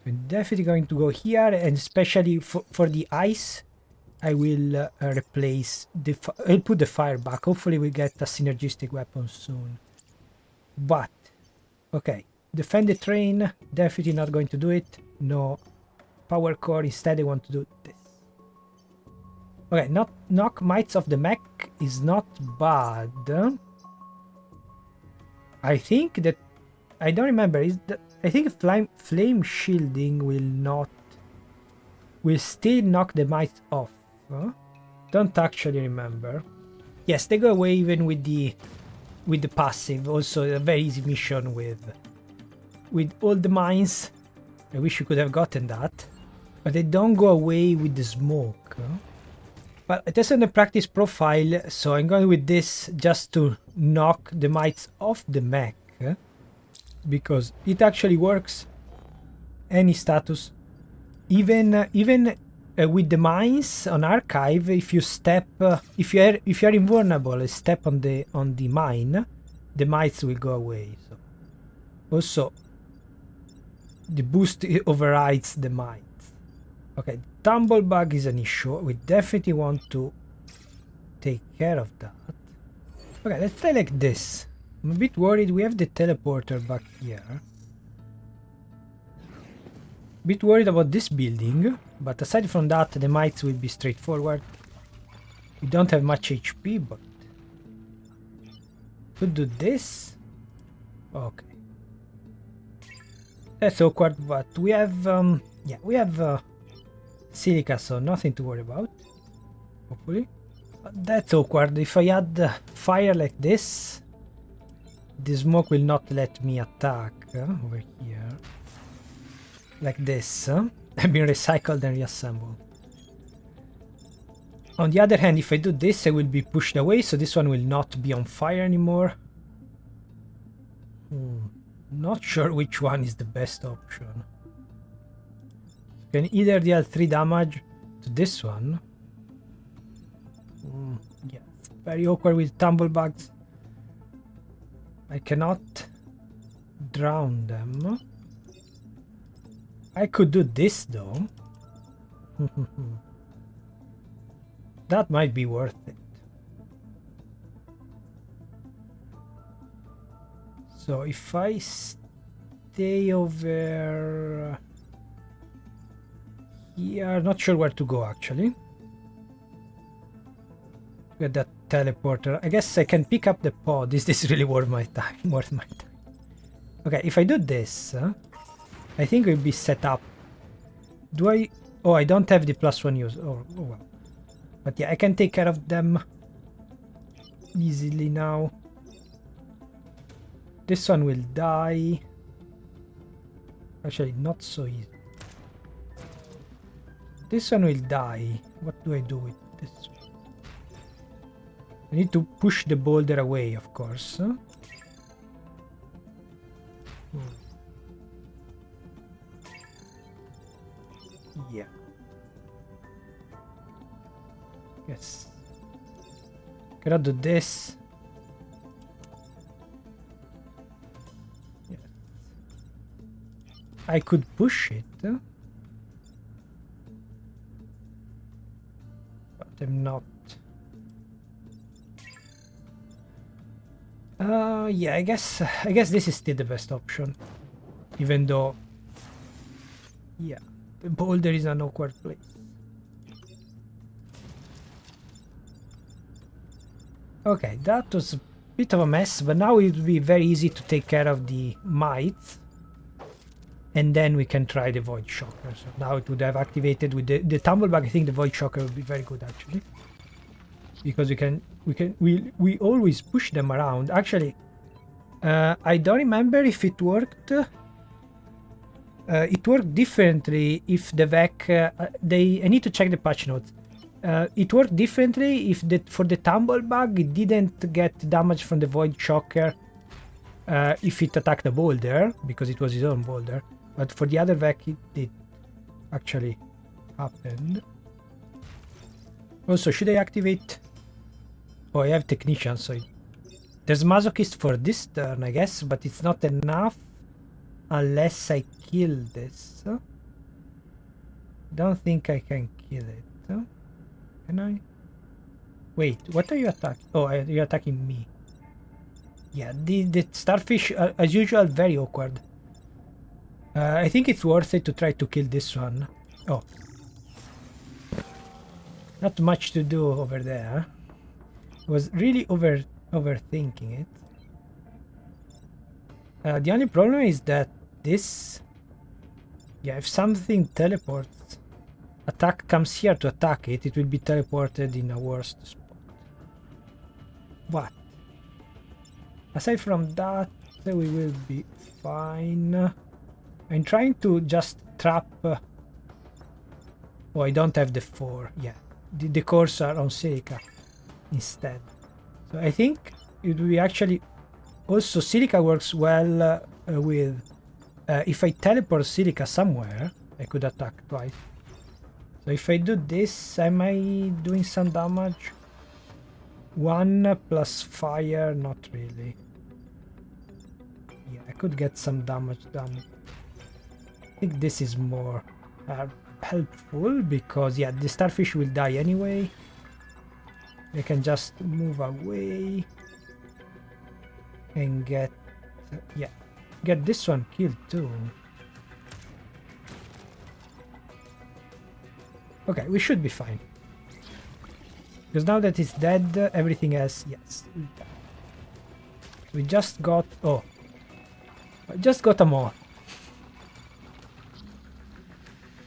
I'm definitely going to go here, and especially for the ice, I will replace the... I'll put the fire back. Hopefully we get a synergistic weapon soon. But, okay. Defend the train, definitely not going to do it. No power core, instead I want to do this. Okay, knock mites of the mech is not bad. I think that... I don't remember, I think flame shielding will still knock the mites off. Huh? Don't actually remember. Yes, they go away even with the passive. Also a very easy mission with all the mines. I wish you could have gotten that. But they don't go away with the smoke. But it is on the practice profile, so I'm going with this just to knock the mites off the mech. Because it actually works. Any status. Even with the mines on archive, if you step, if you are invulnerable, step on the mine, the mites will go away. So also, the boost overrides the mites. Okay, tumblebug is an issue. We definitely want to take care of that. Okay, let's try like this. I'm a bit worried. We have the teleporter back here. Bit worried about this building, but aside from that, the mites will be straightforward. We don't have much HP, but could do this. Okay, that's awkward, but we have yeah, we have silica, so nothing to worry about. Hopefully, but that's awkward. If I add fire like this, the smoke will not let me attack over here. Like this, have been recycled and reassembled. On the other hand, if I do this, I will be pushed away, so this one will not be on fire anymore. Not sure which one is the best option. Can either deal 3 damage to this one. Yeah, it's very awkward with tumblebugs. I cannot drown them. I could do this though. That might be worth it. So if I stay over here, not sure where to go actually. Get that teleporter. I guess I can pick up the pod. Is this really worth my time? Worth my time. Okay, if I do this, I think we'll be set up. Do I? Oh, I don't have the +1 use. Oh well. But yeah, I can take care of them easily now. This one will die. Actually, not so easy. This one will die. What do I do with this one? I need to push the boulder away, of course. Yeah. Yes. Cannot do this. Yes. I could push it. But I'm not. Yeah, I guess this is still the best option. Even though, yeah, the boulder is an awkward place. Okay, that was a bit of a mess, but now it will be very easy to take care of the mites. And then we can try the Void Shocker. So now it would have activated with the Tumblebug. I think the Void Shocker would be very good actually. Because we always push them around. Actually, I don't remember if it worked. It worked differently if the Vek. I need to check the patch notes. It worked differently if for the Tumblebug it didn't get damage from the Void Shocker if it attacked the boulder because it was his own boulder. But for the other Vek it did actually happen. Also, should I activate? Oh, I have Technician, so there's Masochist for this turn, I guess, but it's not enough unless I kill this. Don't think I can kill it. Can I? Wait, what are you attacking? Oh, you're attacking me. Yeah, the starfish, as usual, very awkward. I think it's worth it to try to kill this one. Oh. Not much to do over there. Was really overthinking it. The only problem is that this... Yeah, if something teleports... comes here to attack it, it will be teleported in a worse spot. What? Aside from that, we will be fine. I'm trying to just trap Oh, I don't have the 4. Yeah, the cores are on silica instead. So I think it will be actually... Also, silica works well with... if I teleport silica somewhere, I could attack twice. So if I do this, am I doing some damage? 1 plus fire, not really. Yeah, I could get some damage done. I think this is more helpful because, yeah, the starfish will die anyway. I can just move away and get this one killed too. Okay, we should be fine. Because now that it's dead, everything else, yes. We just got... Oh. I just got a moth.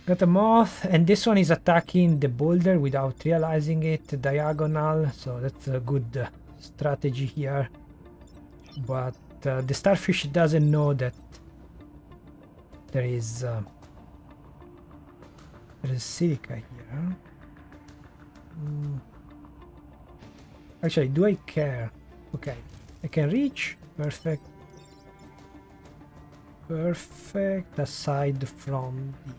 Got a moth, and this one is attacking the boulder without realizing it, diagonal, so that's a good strategy here. But the starfish doesn't know that there is silica here. Actually, do I care? Okay, I can reach. Perfect. Perfect. Aside from the...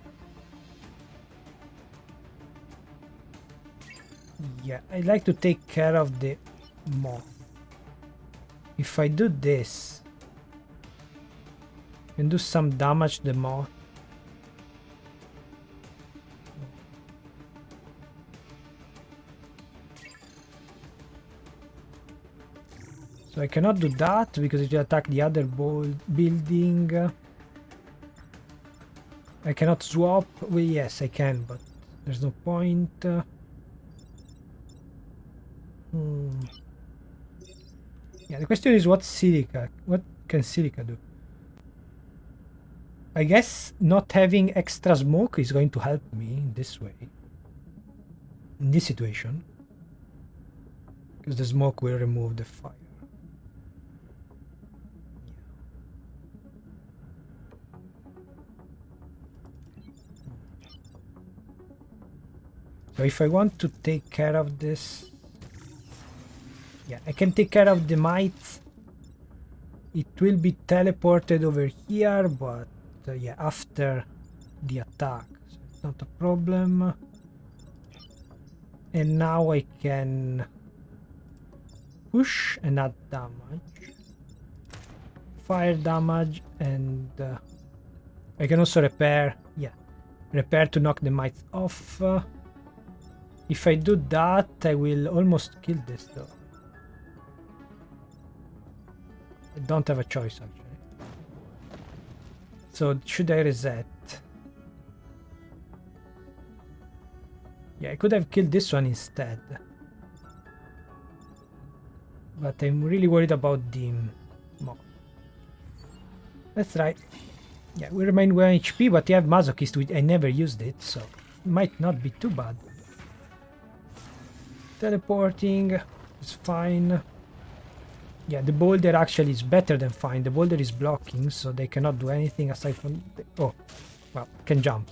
Yeah, I like to take care of the moth. If I do this, I can do some damage to the moth. So I cannot do that because it will attack the other building. I cannot swap. Well, yes, I can, but there's no point. Yeah, the question is what can silica do? I guess not having extra smoke is going to help me in this way. In this situation. Because the smoke will remove the fire. So if I want to take care of this... Yeah, I can take care of the mites. It will be teleported over here, but yeah, after the attack. So it's not a problem. And now I can push and add damage. Fire damage, and I can also repair. Yeah, repair to knock the mites off. If I do that, I will almost kill this though. I don't have a choice actually. So should I reset? Yeah, I could have killed this one instead. But I'm really worried about the mob. That's right. Yeah, we remain 1 HP, but you have Masochist, which I never used it, so it might not be too bad. Teleporting is fine. Yeah, the boulder actually is better than fine. The boulder is blocking, so they cannot do anything aside from... Oh, well, can jump.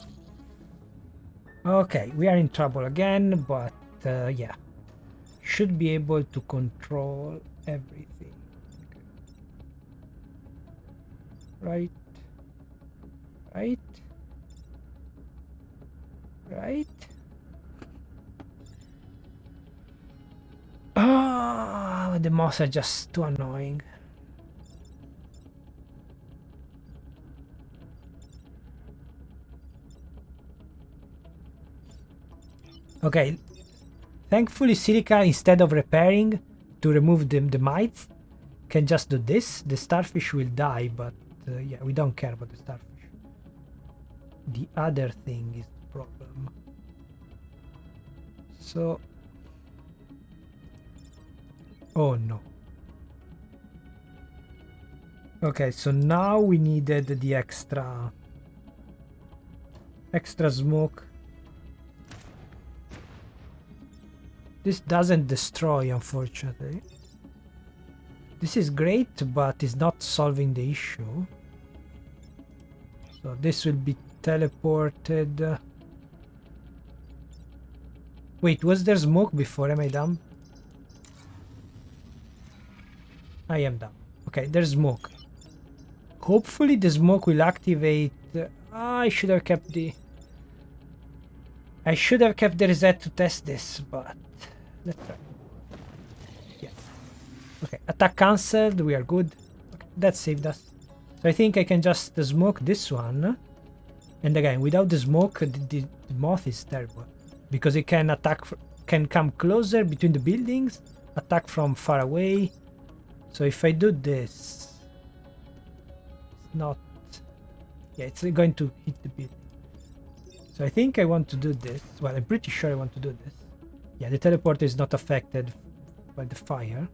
Okay, we are in trouble again, but yeah. Should be able to control everything. Right. Right. Right. Ah, the moths are just too annoying. Okay. Thankfully, Silica, instead of repairing to remove the mites, can just do this. The starfish will die, but yeah, we don't care about the starfish. The other thing is the problem. So... Oh no. Okay, so now we needed the extra smoke. This doesn't destroy, unfortunately. This is great, but it's not solving the issue. So this will be teleported. Wait, was there smoke before? Am I dumb? I am dumb. Okay, there's smoke. Hopefully the smoke will activate... I should have kept the... I should have kept the reset to test this, but... Let's try. Yeah. Okay, attack cancelled. We are good. Okay, that saved us. So I think I can just smoke this one. And again, without the smoke, the moth is terrible. Because it can attack... can come closer between the buildings. Attack from far away. So if I do this... It's not... Yeah, it's going to hit the building. So I think I want to do this. Well, I'm pretty sure I want to do this. Yeah, the teleporter is not affected by the fire.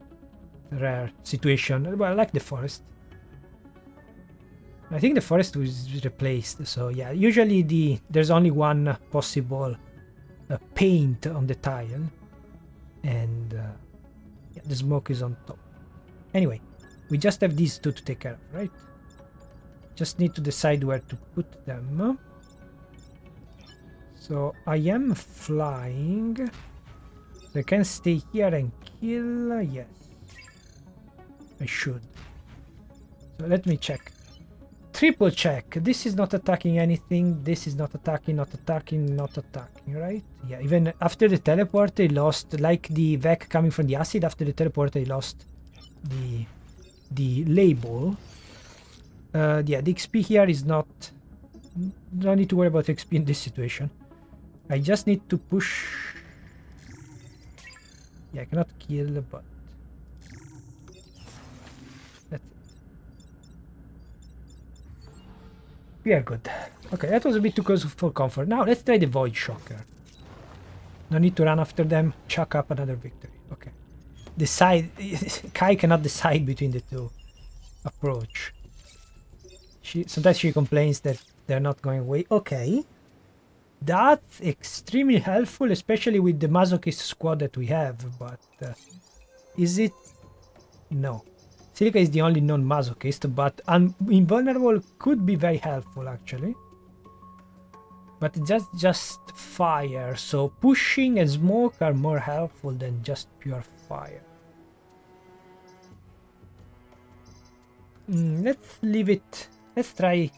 Rare situation. Well, I like the forest. I think the forest was replaced. So yeah, usually there's only one possible paint on the tile. And yeah, the smoke is on top. Anyway, we just have these two to take care of, right? Just need to decide where to put them. So I am flying. So I can stay here and kill. Yes. I should. So let me check. Triple check. This is not attacking anything. This is not attacking, not attacking, not attacking, right? Yeah, even after the teleport, they lost, like the Vek coming from the acid, after the teleport, they lost the label. Yeah, the XP here is not... Don't need to worry about XP in this situation. I just need to push... Yeah, I cannot kill, but... That's it. We are good. Okay, that was a bit too close for comfort. Now, let's try the Void Shocker. No need to run after them. Chuck up another victory. Okay. Decide... Kai cannot decide between the two approach. Sometimes she complains that they're not going away. Okay. That's extremely helpful, especially with the masochist squad that we have, but is it? No. Silica is the only non-masochist, but invulnerable could be very helpful actually. But just fire, so pushing and smoke are more helpful than just pure fire. Let's leave it. Let's try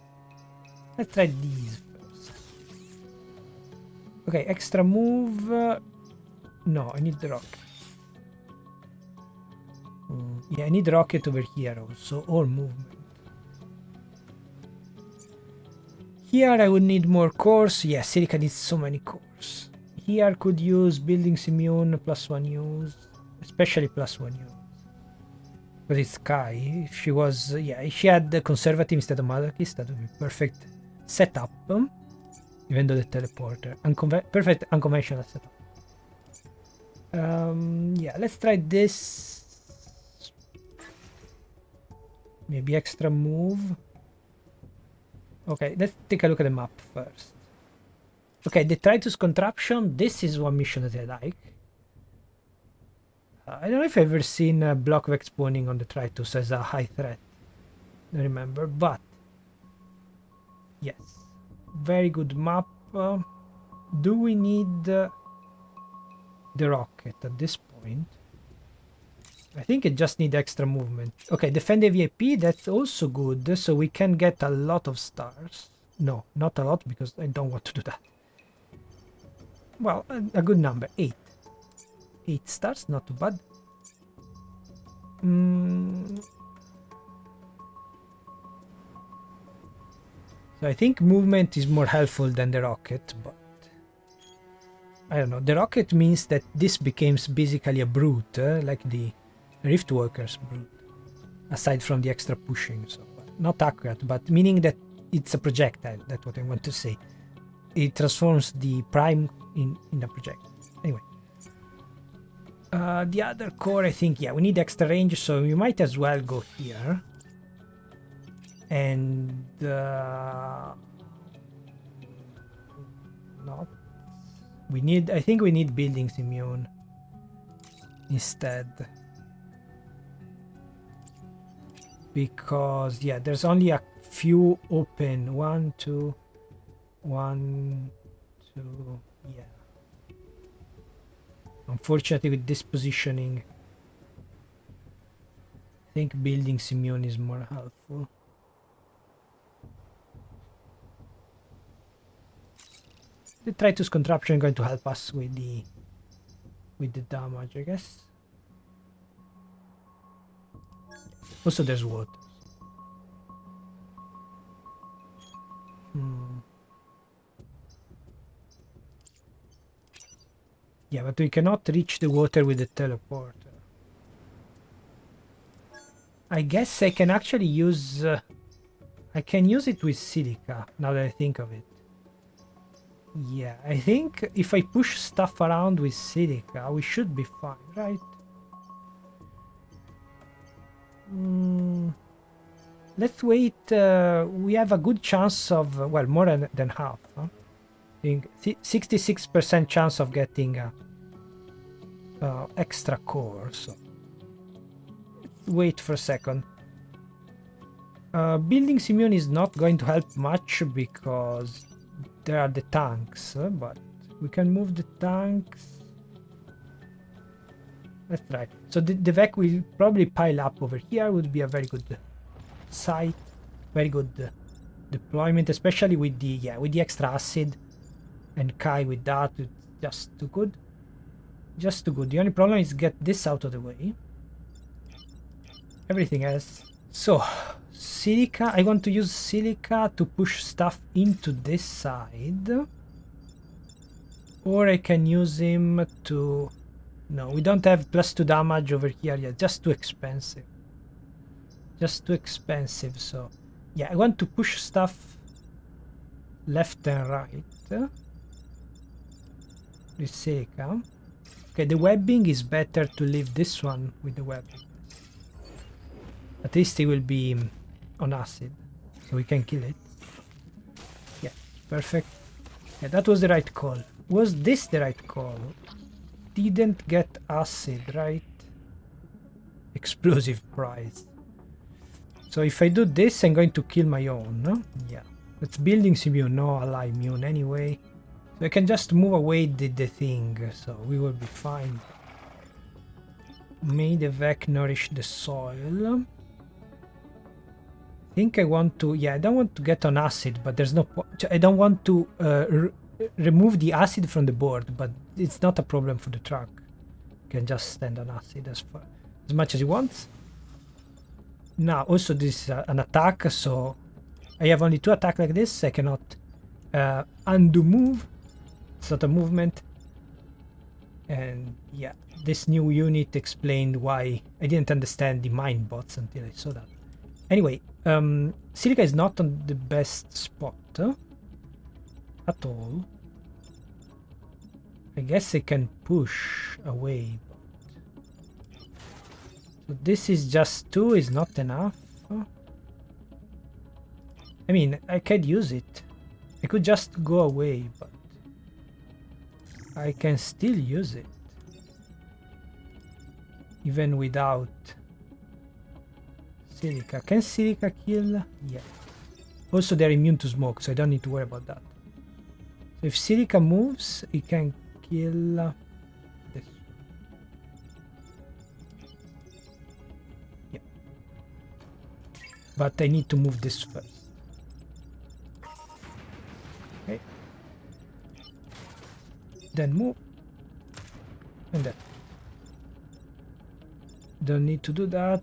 these first. Okay, extra move. No, I need the rocket. Yeah, I need rocket over here also, or movement. Here I would need more cores. Yeah, Silica needs so many cores. Here could use buildings immune, +1 use, especially +1 use. Because it's Kai. If she was, yeah, if she had the conservative instead of masochist, that would be perfect setup. Even though the teleporter, perfect unconventional setup. Yeah, let's try this. Maybe extra move. Okay, let's take a look at the map first. Okay, the Detritus contraption. This is one mission that I like. I don't know if I've ever seen a block Vek spawning on the Detritus as a high threat. I don't remember, but yes, very good map. Do we need the rocket at this point? I think it just needs extra movement. Okay, defend the VIP, that's also good, so we can get a lot of stars. No, not a lot, because I don't want to do that. Well, a good number, 8. 8 stars, not too bad. So I think movement is more helpful than the rocket, but I don't know. The rocket means that this becomes basically a brute, like the Riftwalker's brute, aside from the extra pushing. So not accurate, but meaning that it's a projectile. That's what I want to say. It transforms the prime in a projectile. Anyway. The other core, I think, yeah, we need extra range, so we might as well go here. And not. We need. I think we need buildings immune instead, because yeah, there's only a few open. 1, 2, 1, 2. Yeah. Unfortunately, with this positioning, I think buildings immune is more helpful. The Detritus contraption is going to help us with the damage, I guess. Also, there's water. Yeah, but we cannot reach the water with the teleporter. I guess I can actually use... I can use it with silica, now that I think of it. Yeah, I think if I push stuff around with silica, we should be fine, right? Let's wait. We have a good chance of, well, more than half. Huh? I think 66% chance of getting extra core. So let's wait for a second. Buildings immune is not going to help much because there are the tanks, but we can move the tanks. Let's try. So the Vek will probably pile up over here. Would be a very good site, very good deployment, especially with the extra acid, and Kai with that. It's just too good. Just too good. The only problem is get this out of the way. Everything else. So silica. I want to use silica to push stuff into this side, or I can use him to. No, we don't have +2 damage over here yet. Just too expensive. Just too expensive. So yeah, I want to push stuff left and right with silica. Okay, the webbing is better to leave this one with the webbing. At least it will be on acid, so we can kill it. Yeah, perfect. Yeah, that was the right call. Was this the right call? Didn't get acid, right? Explosive prize. So if I do this, I'm going to kill my own, no? Yeah. It's buildings immune, no ally immune anyway. So I can just move away the thing, so we will be fine. May the Vek nourish the soil. I think I want to, yeah, I don't want to get on acid, but there's no, I don't want to remove the acid from the board, but it's not a problem for the truck. You can just stand on acid as much as you want. Now, also this is an attack, so I have only 2 attacks like this. I cannot undo move. It's not a movement. And yeah, this new unit explained why I didn't understand the mine bots until I saw that. Anyway, silica is not on the best spot at all. I guess I can push away. So this is just 2 is not enough. I mean, I could use it. I could just go away, but I can still use it. Even without silica. Can silica kill? Yeah. Also, they're immune to smoke, so I don't need to worry about that. So if silica moves, it can kill this. Yeah. But I need to move this first. Okay. Then move. And then. Don't need to do that.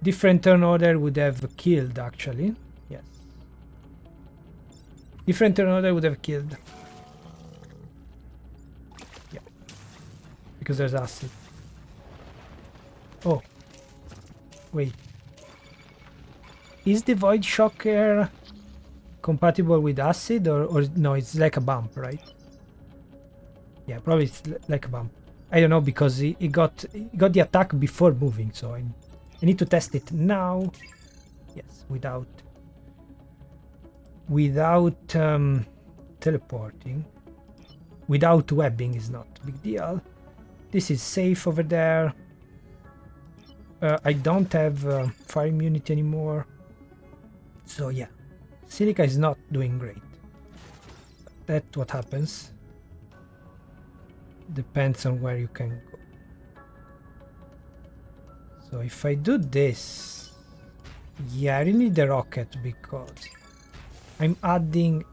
Different turn order would have killed, actually. Yes. Different turn order would have killed. Yeah. Because there's acid. Oh. Wait. Is the Void Shocker compatible with acid, or no, it's like a bump, right? Yeah, probably it's like a bump. I don't know, because he got the attack before moving, so I need to test it now. Yes, without teleporting. Without webbing is not a big deal. This is safe over there. I don't have fire immunity anymore. So yeah, silica is not doing great. That's what happens. Depends on where you can go. So if I do this, yeah, I really need the rocket because I'm adding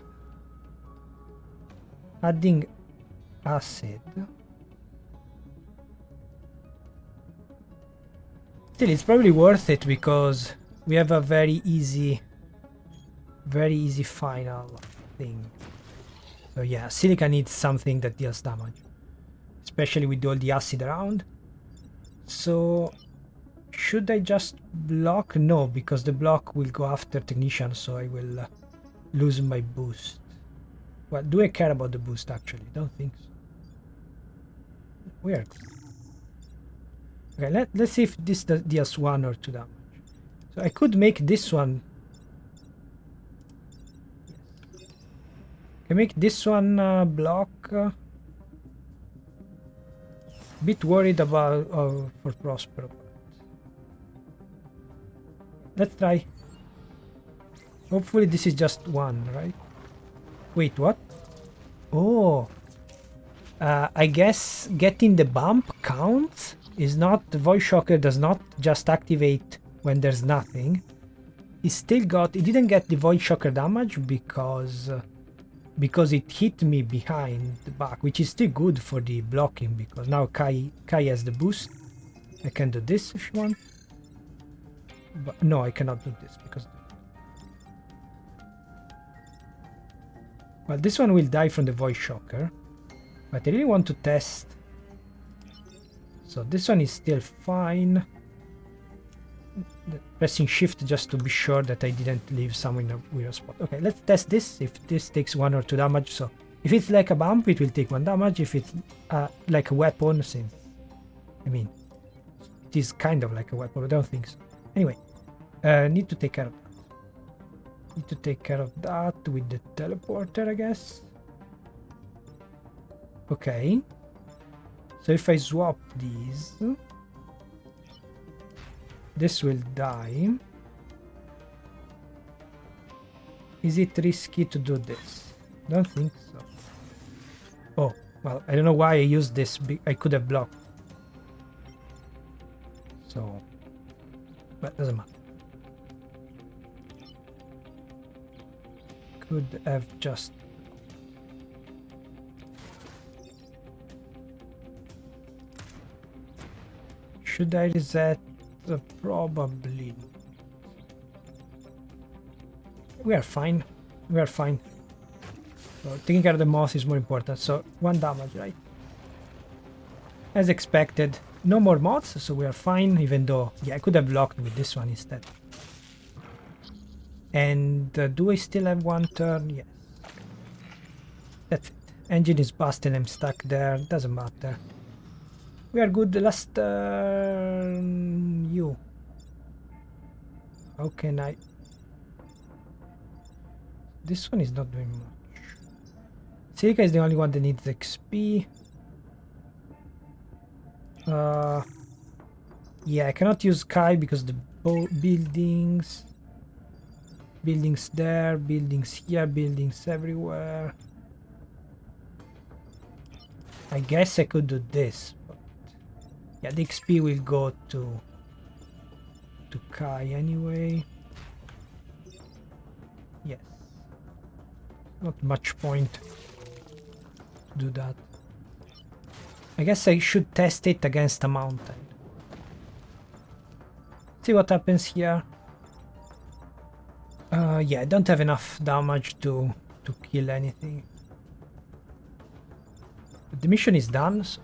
acid. Still, it's probably worth it because we have a very easy final thing. So yeah, silica needs something that deals damage, especially with all the acid around. So should I just block? No, because the block will go after technician, so I will lose my boost. Well, do I care about the boost actually? Don't think so. Weird. Okay, let's see if this deals 1 or 2 damage. So I could make this one. I make this one block. Bit worried about for Prospero. Let's try. Hopefully this is just 1, right? Wait, what? Oh, I guess getting the bump counts. Is not, the voice shocker does not just activate when there's nothing. It didn't get the voice shocker damage because it hit me behind the back, which is still good for the blocking because now Kai has the boost. I can do this if you want. But no, I cannot do this because... Well, this one will die from the voice shocker. But I really want to test. So this one is still fine. Pressing shift just to be sure that I didn't leave someone in a weird spot. Okay, let's test this. If this takes 1 or 2 damage. So if it's like a bump, it will take 1 damage. If it's like a weapon, same. I mean, it is kind of like a weapon, but I don't think so. Anyway, need to take care of that. Need to take care of that with the teleporter, I guess. Okay. So if I swap these, this will die. Is it risky to do this? Don't think so. Oh, well, I don't know why I used this. I could have blocked. So, but doesn't matter. Could have just... Should I reset? Probably. We are fine. We are fine. So taking care of the moth is more important. So 1 damage, right? As expected. No more moths, so we are fine. Even though, yeah, I could have blocked with this one instead. And do I still have 1 turn? Yes. That's it. Engine is busted. I'm stuck there. Doesn't matter. We are good. Last turn, you. How can I? This one is not doing much. Silica is the only one that needs XP. Yeah, I cannot use Kai because the buildings there, buildings here, buildings everywhere. I guess I could do this. Yeah, the XP will go to Kai anyway. Yes. Not much point to do that. I guess I should test it against a mountain. See what happens here. Yeah, I don't have enough damage to kill anything. But the mission is done, so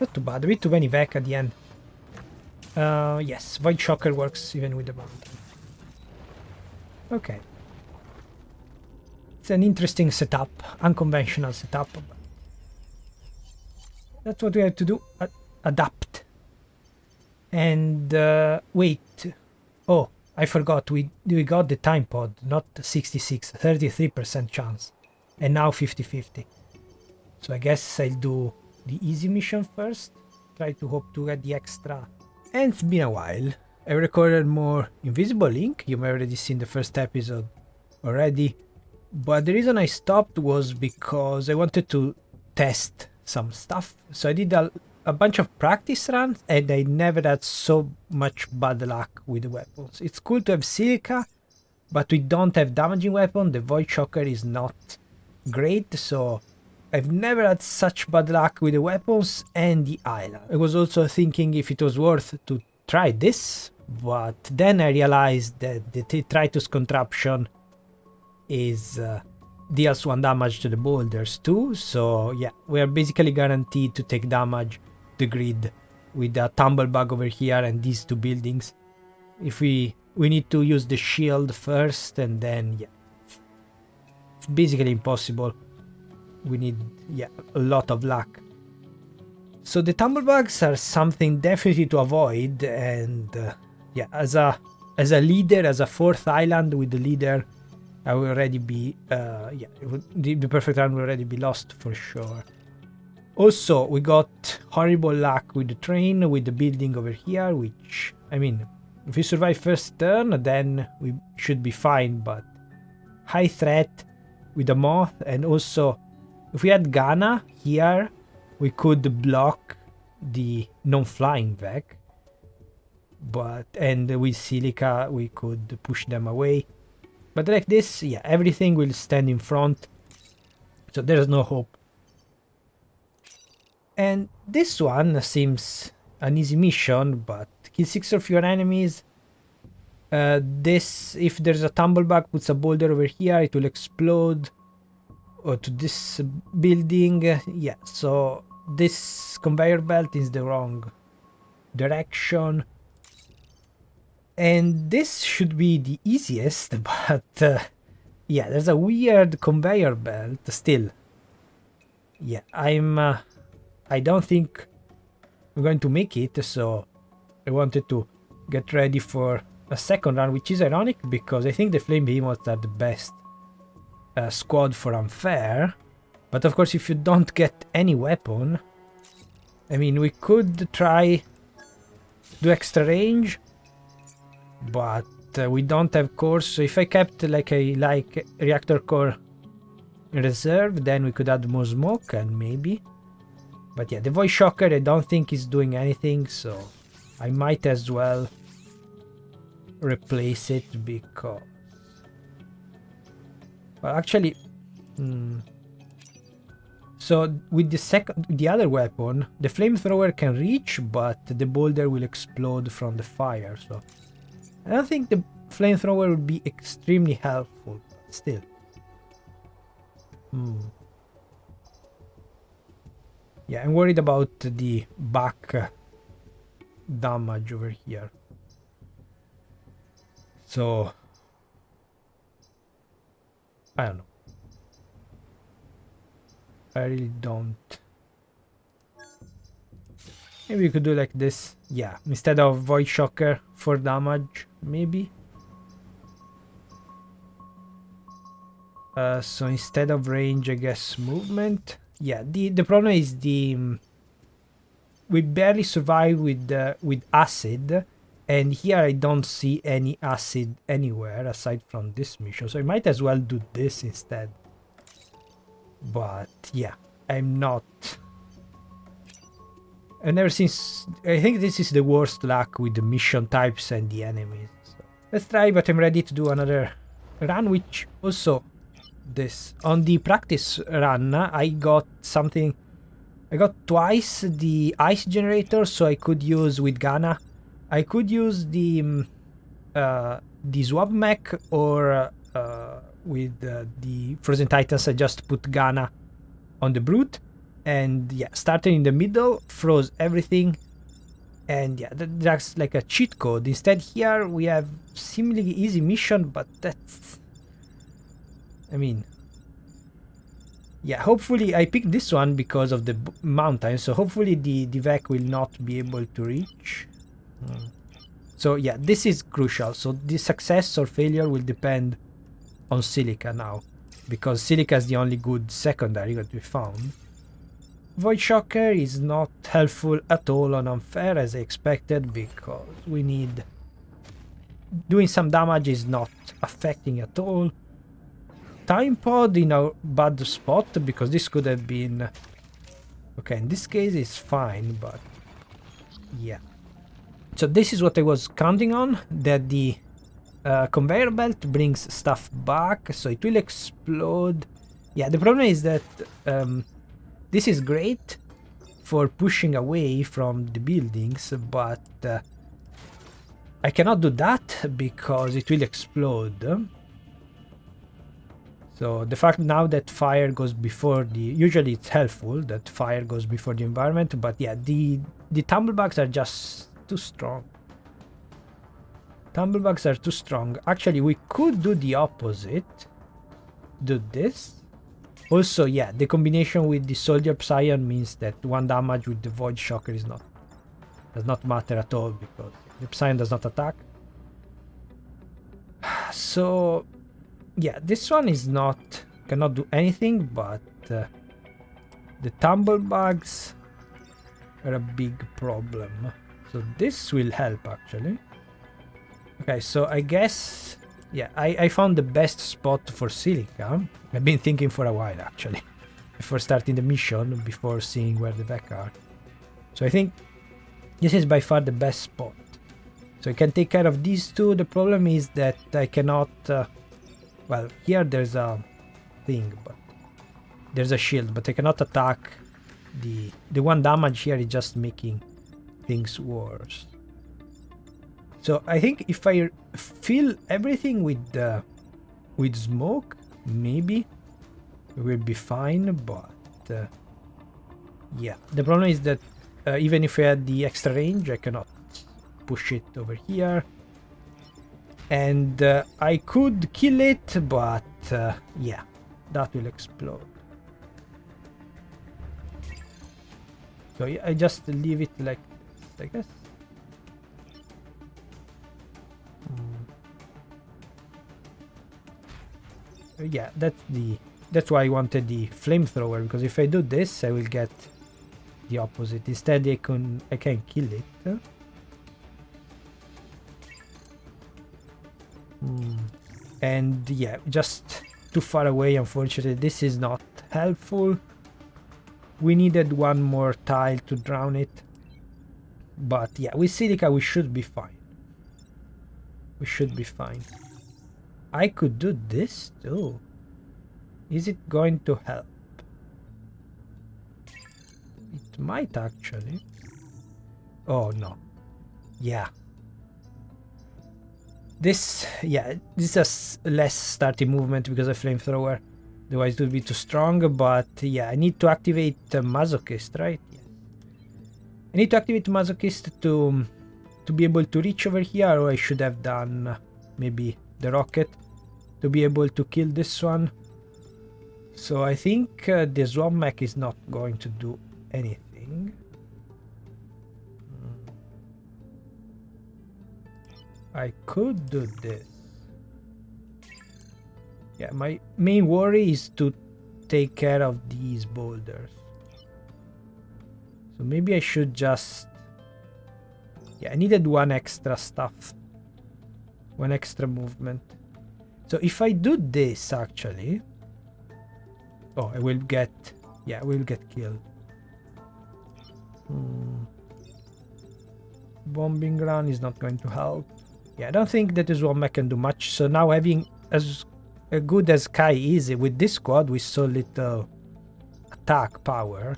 not too bad. A bit too many Vek at the end. Yes, Void Shocker works even with the mountain. Okay. It's an interesting setup, unconventional setup. But that's what we have to do. Adapt. And wait. Oh, I forgot. We got the time pod, not 66, 33% chance. And now 50-50. So I guess I'll do the easy mission first. Try to hope to get the extra. And it's been a while. I recorded more Invisible Link. You may already seen the first episode already. But the reason I stopped was because I wanted to test some stuff. So I did a bunch of practice runs, and I never had so much bad luck with the weapons. It's cool to have silica, but we don't have damaging weapon. The Void Shocker is not great, so I've never had such bad luck with the weapons and the island. I was also thinking if it was worth to try this, but then I realized that the Detritus contraption is deals 1 damage to the boulders too, so yeah, we are basically guaranteed to take damage the grid with a tumble bug over here and these 2 buildings. If we need to use the shield first, and then yeah, it's basically impossible. We need, yeah, a lot of luck. So the tumble bugs are something definitely to avoid, and yeah, as a leader, as a 4th island with the leader, I will already be yeah, the perfect round will already be lost for sure. Also, we got horrible luck with the train, with the building over here, which, I mean, if we survive first turn, then we should be fine, but high threat with the moth, and also if we had Ghana here, we could block the non-flying Vek, and with silica we could push them away. But like this, yeah, everything will stand in front, so there's no hope. And this one seems an easy mission, but kill 6 of your enemies. This, if there's a tumblebug, puts a boulder over here, it will explode or to this building. Yeah, so this conveyor belt is the wrong direction. And this should be the easiest, but yeah, there's a weird conveyor belt still. Yeah, I don't think I'm going to make it, so I wanted to get ready for a second run, which is ironic because I think the Flame Behemoths are the best squad for unfair. But of course, if you don't get any weapon, I mean, we could try do extra range, but we don't have cores. So if I kept like a reactor core in reserve, then we could add more smoke and maybe. But yeah, the Void Shocker I don't think is doing anything, so I might as well replace it because... Well, actually... So with the other weapon, the flamethrower can reach, but the boulder will explode from the fire, so... I don't think the flamethrower would be extremely helpful, but still. Yeah, I'm worried about the back damage over here. So, I don't know. I really don't. Maybe we could do like this. Yeah, instead of Void Shocker for damage, maybe. So instead of range, I guess movement. Yeah, the problem is we barely survive with acid, and here I don't see any acid anywhere aside from this mission, so I might as well do this instead. But yeah, I'm not. And ever since, I think this is the worst luck with the mission types and the enemies. So let's try, but I'm ready to do another run, which also this. On the practice run, I got something. I got twice the ice generator, so I could use with Ghana. I could use the swap mech, or with the Frozen Titans, I just put Ghana on the brute. And yeah, starting in the middle, froze everything. And yeah, that's like a cheat code. Instead here we have seemingly easy mission, but that's... I mean... Yeah, hopefully I picked this one because of the mountain, so hopefully the Vek will not be able to reach. So yeah, this is crucial. So the success or failure will depend on silica now, because silica is the only good secondary that we found. Void Shocker is not helpful at all on unfair as I expected, because we need... Doing some damage is not affecting at all. Time Pod in a bad spot, because this could have been Okay, in this case it's fine, but yeah. So this is what I was counting on, that the conveyor belt brings stuff back, so it will explode. Yeah, the problem is that this is great for pushing away from the buildings, but I cannot do that because it will explode. So the fact now that fire goes before the... Usually it's helpful that fire goes before the environment, but yeah, the tumblebugs are just too strong. Tumblebugs are too strong. Actually, we could do the opposite. Do this. Also, yeah, the combination with the Soldier Psion means that 1 damage with the Void Shocker is not... does not matter at all because the Psion does not attack. So... yeah, this one is not... cannot do anything, but... the tumblebugs are a big problem. So this will help, actually. Okay, so I guess... yeah, I found the best spot for silica. I've been thinking for a while, actually. Before starting the mission, before seeing where the Vek are. So I think this is by far the best spot. So I can take care of these two. The problem is that I cannot... well, here there's a thing, but... there's a shield, but I cannot attack the 1 damage here is just making things worse. So I think if I fill everything with smoke, maybe it will be fine, but yeah. The problem is that even if I had the extra range, I cannot push it over here. And I could kill it, but yeah, that will explode. So yeah, I just leave it like this, I guess. Yeah, that's why I wanted the flamethrower, because if I do this, I will get the opposite. Instead, I can kill it. And yeah, just too far away, unfortunately. This is not helpful. We needed 1 more tile to drown it. But yeah, with silica we should be fine. We should be fine. I could do this too. Is it going to help? It might actually. Oh no. Yeah. This has less starting movement because of flamethrower. Otherwise it would be too strong, but yeah, I need to activate Masochist, right? Yes. I need to activate Masochist to be able to reach over here, or I should have done maybe the rocket to be able to kill this one. So I think the Swamp Mech is not going to do anything. I could do this. Yeah, my main worry is to take care of these boulders. So maybe I should just... yeah, I needed 1 extra stuff. 1 extra movement. So if I do this, actually... oh, I will get... yeah, I will get killed. Bombing run is not going to help. Yeah, I don't think that is what mech can do much. So now having as good as Kai is with this squad with so little attack power,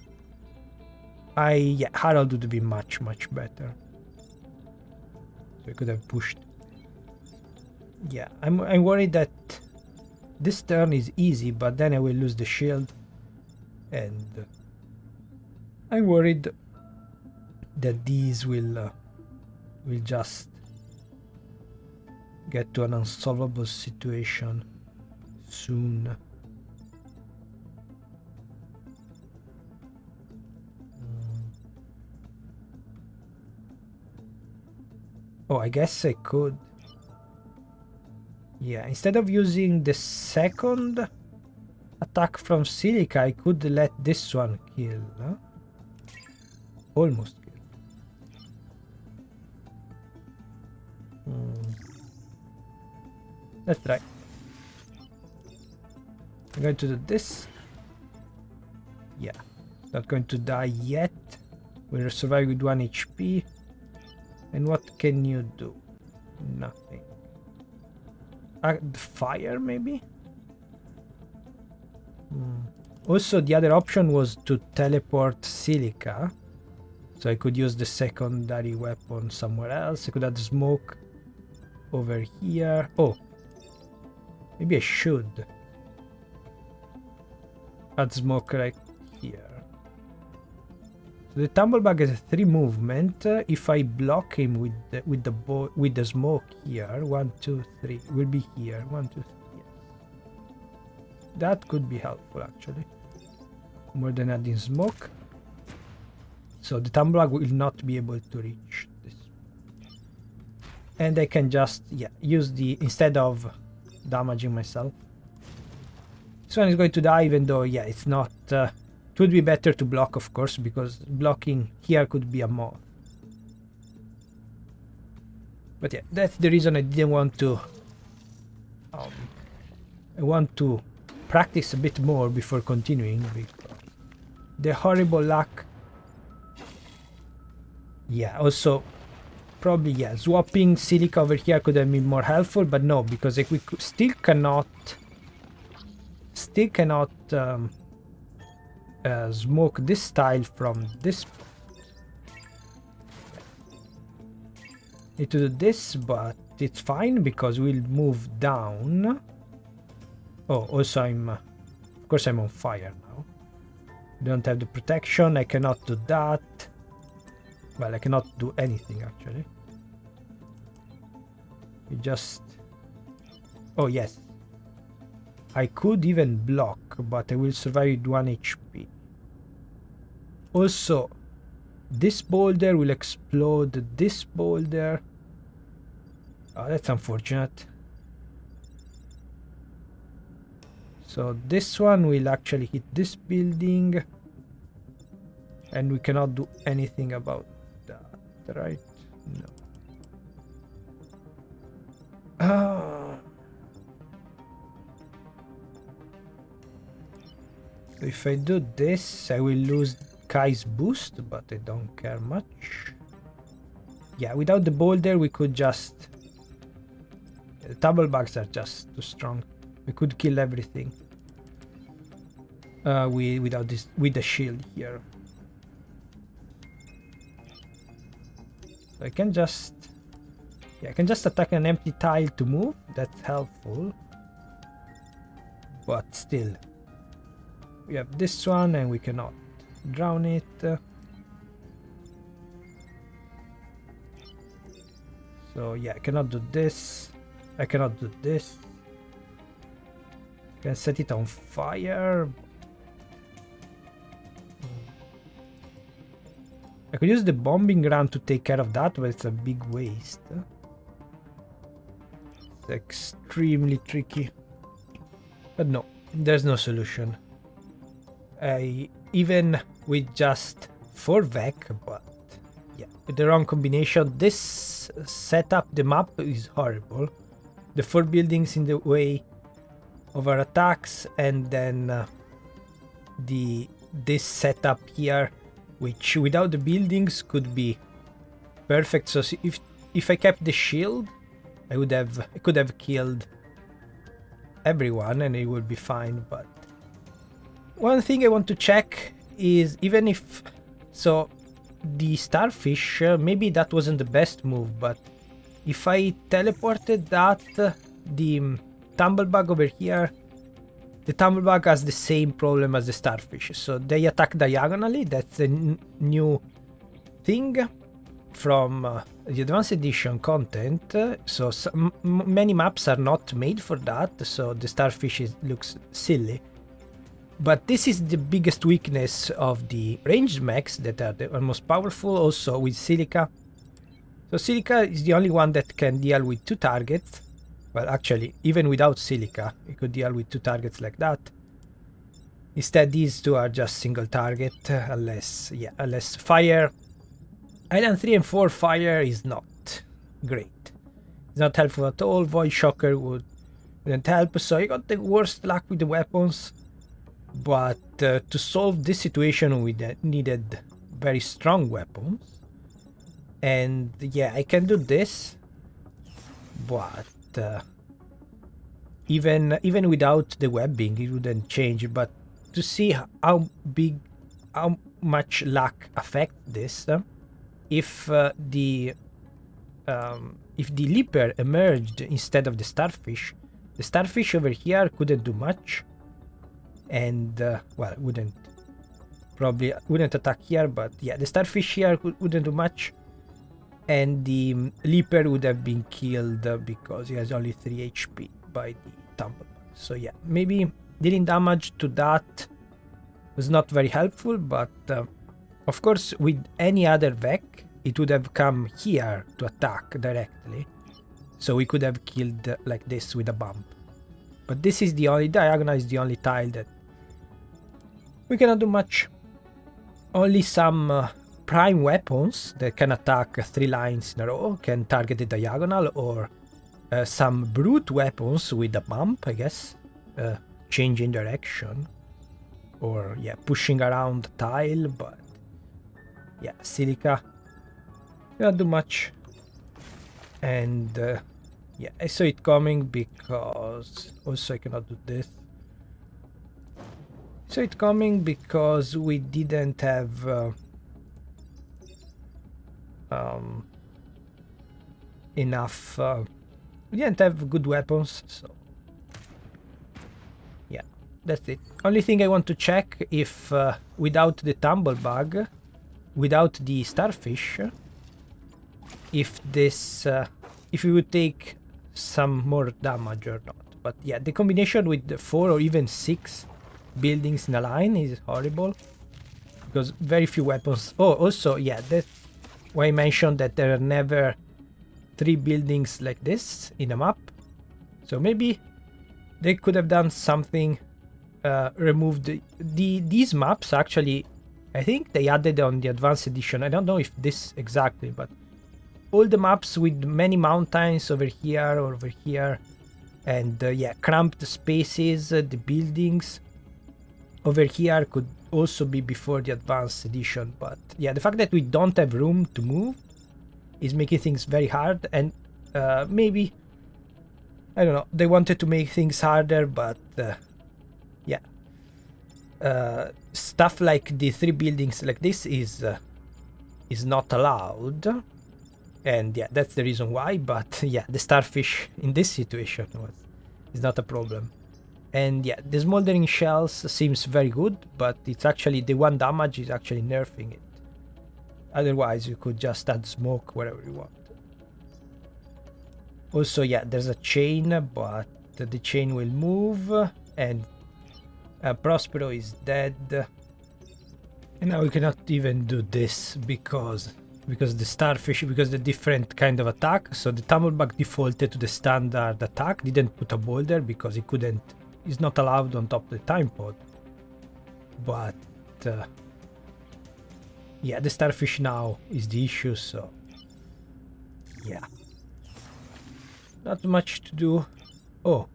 yeah, Harold would be much better. So I could have pushed. Yeah, I'm worried that this turn is easy, but then I will lose the shield, and I'm worried that these will just get to an unsolvable situation soon. Oh, I guess I could. Yeah, instead of using the second attack from Silica, I could let this one kill. Huh? Almost kill. Let's try. I'm going to do this. Yeah. Not going to die yet. We'll survive with 1 HP. And what can you do? Nothing. Fire, maybe? Also, the other option was to teleport silica. So I could use the secondary weapon somewhere else. I could add smoke over here. Oh, maybe I should add smoke right here. So the tumblebug has 3 movement. If I block him with the smoke here, 1, 2, 3, will be here. 1, 2, 3. Yes. That could be helpful actually. More than adding smoke. So the tumblebug will not be able to reach this. And I can just, use the, instead of damaging myself. This one is going to die, even though, it's not, it would be better to block, of course, because blocking here could be a moth. But yeah, that's the reason I didn't want to, I want to practice a bit more before continuing, because the horrible luck. Yeah, also, probably, swapping silica over here could have been more helpful, but no, because we still cannot smoke this tile from this. Need to do this, but it's fine because we'll move down. Oh, also of course I'm on fire now. Don't have the protection, I cannot do that. Well, I cannot do anything actually. You just... Oh yes. I could even block, but I will survive with 1 HP. Also, this boulder will explode this boulder. Oh, that's unfortunate. So this one will actually hit this building. And we cannot do anything about that, right? No. So if I do this, I will lose Kai's boost, but I don't care much. Yeah, without the boulder, we could just... The tumblebugs are just too strong. We could kill everything. Without this, with the shield here. So I can just... Yeah, I can just attack an empty tile to move. That's helpful. But still. We have this one and we cannot drown it. So yeah, I cannot do this. I cannot do this. I can set it on fire. I could use the bombing gun to take care of that, but it's a big waste. It's extremely tricky. But no, there's no solution. Even with just 4 Vek, but yeah, with the wrong combination, this setup, the map is horrible. The 4 buildings in the way of our attacks, and then this setup here, which without the buildings could be perfect. So if I kept the shield, I could have killed everyone and it would be fine. But one thing I want to check is, even if so, the starfish, maybe that wasn't the best move, but if I teleported that, the tumblebug over here, the tumblebug has the same problem as the starfish, so they attack diagonally. That's a new thing from the advanced edition content. So many maps are not made for that, so the starfish looks silly. But this is the biggest weakness of the ranged mechs that are the most powerful, also with silica. So silica is the only one that can deal with 2 targets. Well, actually, even without silica, it could deal with 2 targets like that. Instead, these 2 are just single target, unless fire. Island 3 and 4 fire is not great. It's not helpful at all. Void Shocker wouldn't help, so I got the worst luck with the weapons. But to solve this situation, we needed very strong weapons. And yeah, I can do this, but even without the webbing, it wouldn't change. But to see how much luck affect this, if the leaper emerged instead of the starfish over here couldn't do much, and well, probably wouldn't attack here, but yeah, the starfish here wouldn't do much, and the leaper would have been killed because he has only 3 HP by the tumble. So yeah, maybe dealing damage to that was not very helpful, but of course with any other Vek it would have come here to attack directly, so we could have killed like this with a bump. But this is the only diagonal, is the only tile that we cannot do much. Only some prime weapons that can attack 3 lines in a row can target the diagonal, or some brute weapons with a bump, I guess, changing direction, or yeah, pushing around the tile. But yeah, silica cannot do much. And yeah, I saw it coming because also I cannot do this. So it's coming because we didn't have enough. We didn't have good weapons, so yeah, that's it. Only thing I want to check if without the tumblebug, without the starfish, if this if we would take some more damage or not. But yeah, the combination with the 4 or even 6 buildings in a line is horrible, because very few weapons. Oh, also, yeah, that's why I mentioned that there are never 3 buildings like this in a map. So maybe they could have done something, removed these maps. Actually, I think they added on the advanced edition, I don't know if this exactly, but all the maps with many mountains over here or over here, and yeah, cramped spaces, the buildings over here could also be before the advanced edition. But yeah, the fact that we don't have room to move is making things very hard, and maybe, I don't know, they wanted to make things harder, but yeah, stuff like the 3 buildings like this is not allowed, and yeah, that's the reason why. But yeah, the starfish in this situation is not a problem. And yeah, the smoldering shells seems very good, but it's actually the 1 damage is actually nerfing it. Otherwise, you could just add smoke wherever you want. Also, yeah, there's a chain, but the chain will move, and Prospero is dead. And now we cannot even do this because the starfish, because the different kind of attack. So the tumblebug defaulted to the standard attack, didn't put a boulder because he couldn't. Is not allowed on top of the time pod. But yeah, the starfish now is the issue, so yeah, not much to do. Oh,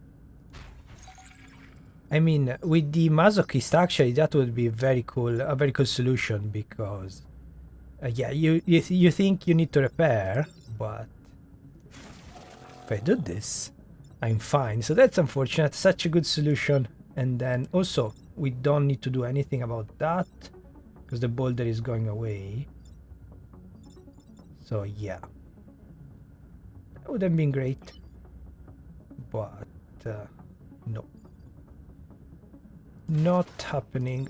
I mean, with the masochist, actually that would be very cool, a very cool solution, because yeah, you think you need to repair, but if I do this, I'm fine. So that's unfortunate. Such a good solution. And then also we don't need to do anything about that because the boulder is going away. So yeah, that would have been great, but no, not happening.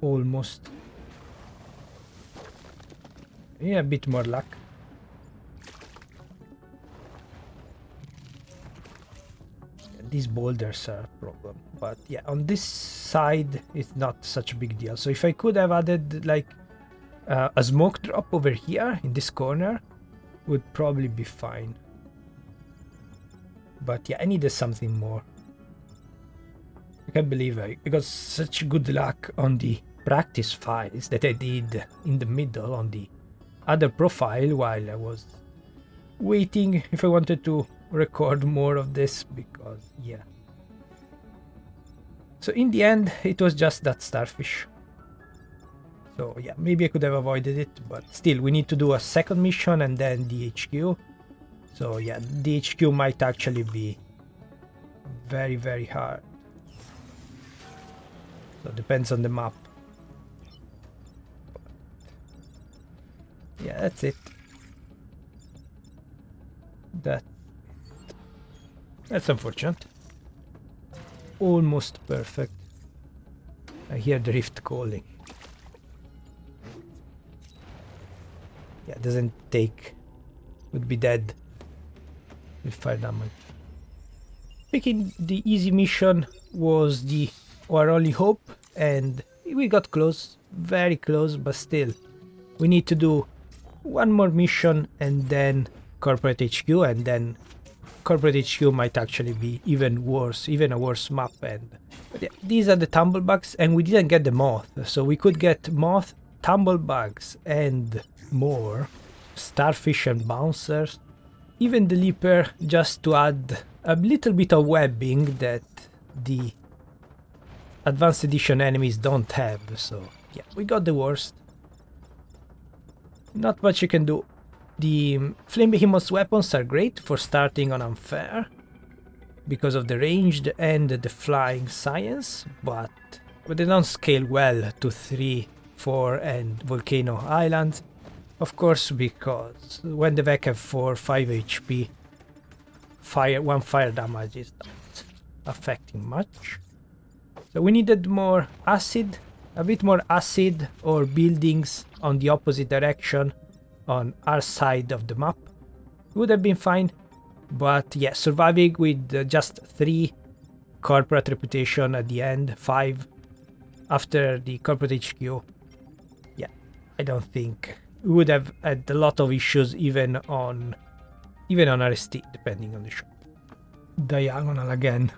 Almost. Yeah, a bit more luck. These boulders are a problem, but yeah, on this side it's not such a big deal. So if I could have added like a smoke drop over here in this corner, would probably be fine. But yeah, I needed something more. I can't believe I got such good luck on the practice files that I did in the middle on the other profile while I was waiting if I wanted to record more of this because, yeah. So in the end, it was just that starfish. So yeah, maybe I could have avoided it, but still, we need to do a second mission and then the HQ. So yeah, the HQ might actually be very, very hard. So it depends on the map. Yeah, that's it. That's unfortunate. Almost perfect. I hear the rift calling. Yeah, it doesn't take. Would be dead with fire damage. Picking the easy mission was our only hope, and we got close, very close, but still. We need to do one more mission and then Corporate HQ, and then Corporate HQ might actually be even worse, even a worse map. And but yeah, these are the tumblebugs, and we didn't get the moth, so we could get moth, tumblebugs, and more starfish and bouncers, even the leaper, just to add a little bit of webbing that the advanced edition enemies don't have. So yeah, we got the worst. Not much you can do. The Flame Behemoths weapons are great for starting on unfair because of the ranged and the flying science, but they don't scale well to 3, 4 and Volcano Islands. Of course, because when the Vek have 4, 5 HP, one fire damage is not affecting much. So we needed more acid, a bit more acid or buildings on the opposite direction on our side of the map. Would have been fine, but yeah, surviving with just 3 corporate reputation at the end, 5 after the corporate HQ. Yeah, I don't think we would have had a lot of issues even on R.S.T, depending on the shot. Diagonal again.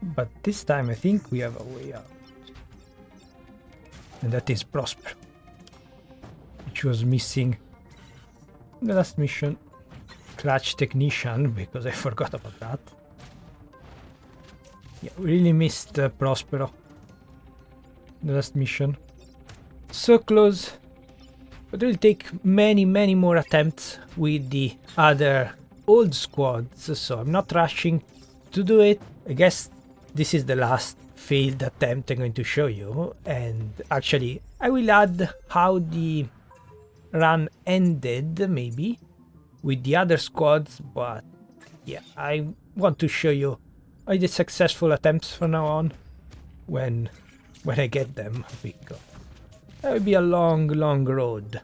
But this time I think we have a way out. And that is Prosper, which was missing in the last mission. Clutch Technician, because I forgot about that. Yeah, we really missed Prospero. The last mission. So close. But it will take many more attempts with the other old squads, so I'm not rushing to do it. I guess this is the last failed attempt I'm going to show you, and actually I will add how the run ended maybe with the other squads, but yeah, I want to show you all the successful attempts from now on when I get them, because that will be a long road.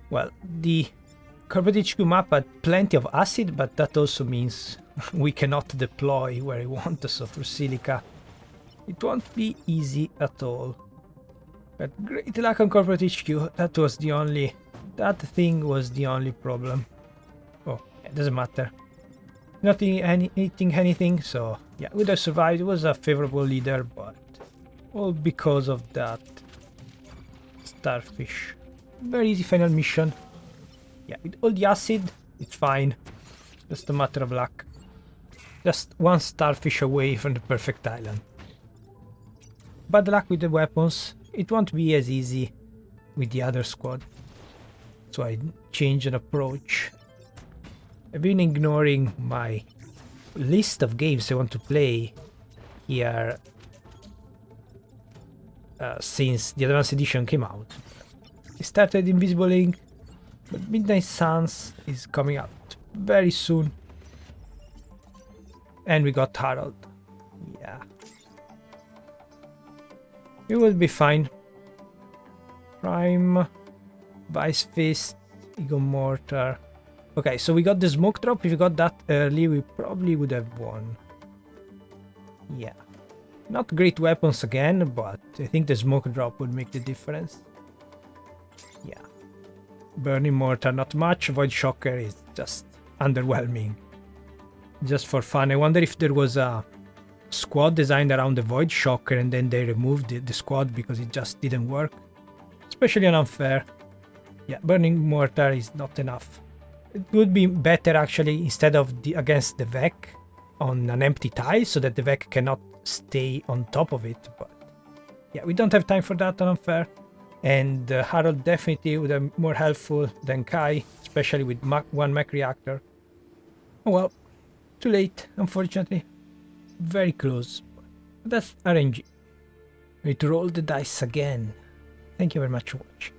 Well, the Corporate HQ map had plenty of acid, but that also means we cannot deploy where I want, so for Silica it won't be easy at all. But great luck on Corporate HQ, that thing was the only problem. Oh, it doesn't matter. Not eating anything, so yeah, would have survived. It was a favorable leader, but all because of that starfish. Very easy final mission. Yeah, with all the acid, it's fine. Just a matter of luck. Just one starfish away from the perfect island. Bad luck with the weapons. It won't be as easy with the other squad. So I changed an approach. I've been ignoring my list of games I want to play here since the Advanced Edition came out. I started Invisible Ink, but Midnight Suns is coming out very soon. And we got Harold. Yeah. It will be fine. Prime, Vice Fist, Ego Mortar. Okay, so we got the smoke drop. If we got that early, we probably would have won. Yeah. Not great weapons again, but I think the smoke drop would make the difference. Yeah. Burning Mortar, not much. Void Shocker is just underwhelming. Just for fun. I wonder if there was a squad designed around the Void Shocker and then they removed the squad because it just didn't work. Especially on unfair. Yeah, Burning Mortar is not enough. It would be better actually instead of against the Vek on an empty tile so that the Vek cannot stay on top of it. But yeah, we don't have time for that on Unfair. And Harold definitely would have more helpful than Kai, especially with one mech reactor. Oh well, too late, unfortunately. Very close. But that's RNG. We need to roll the dice again. Thank you very much for watching.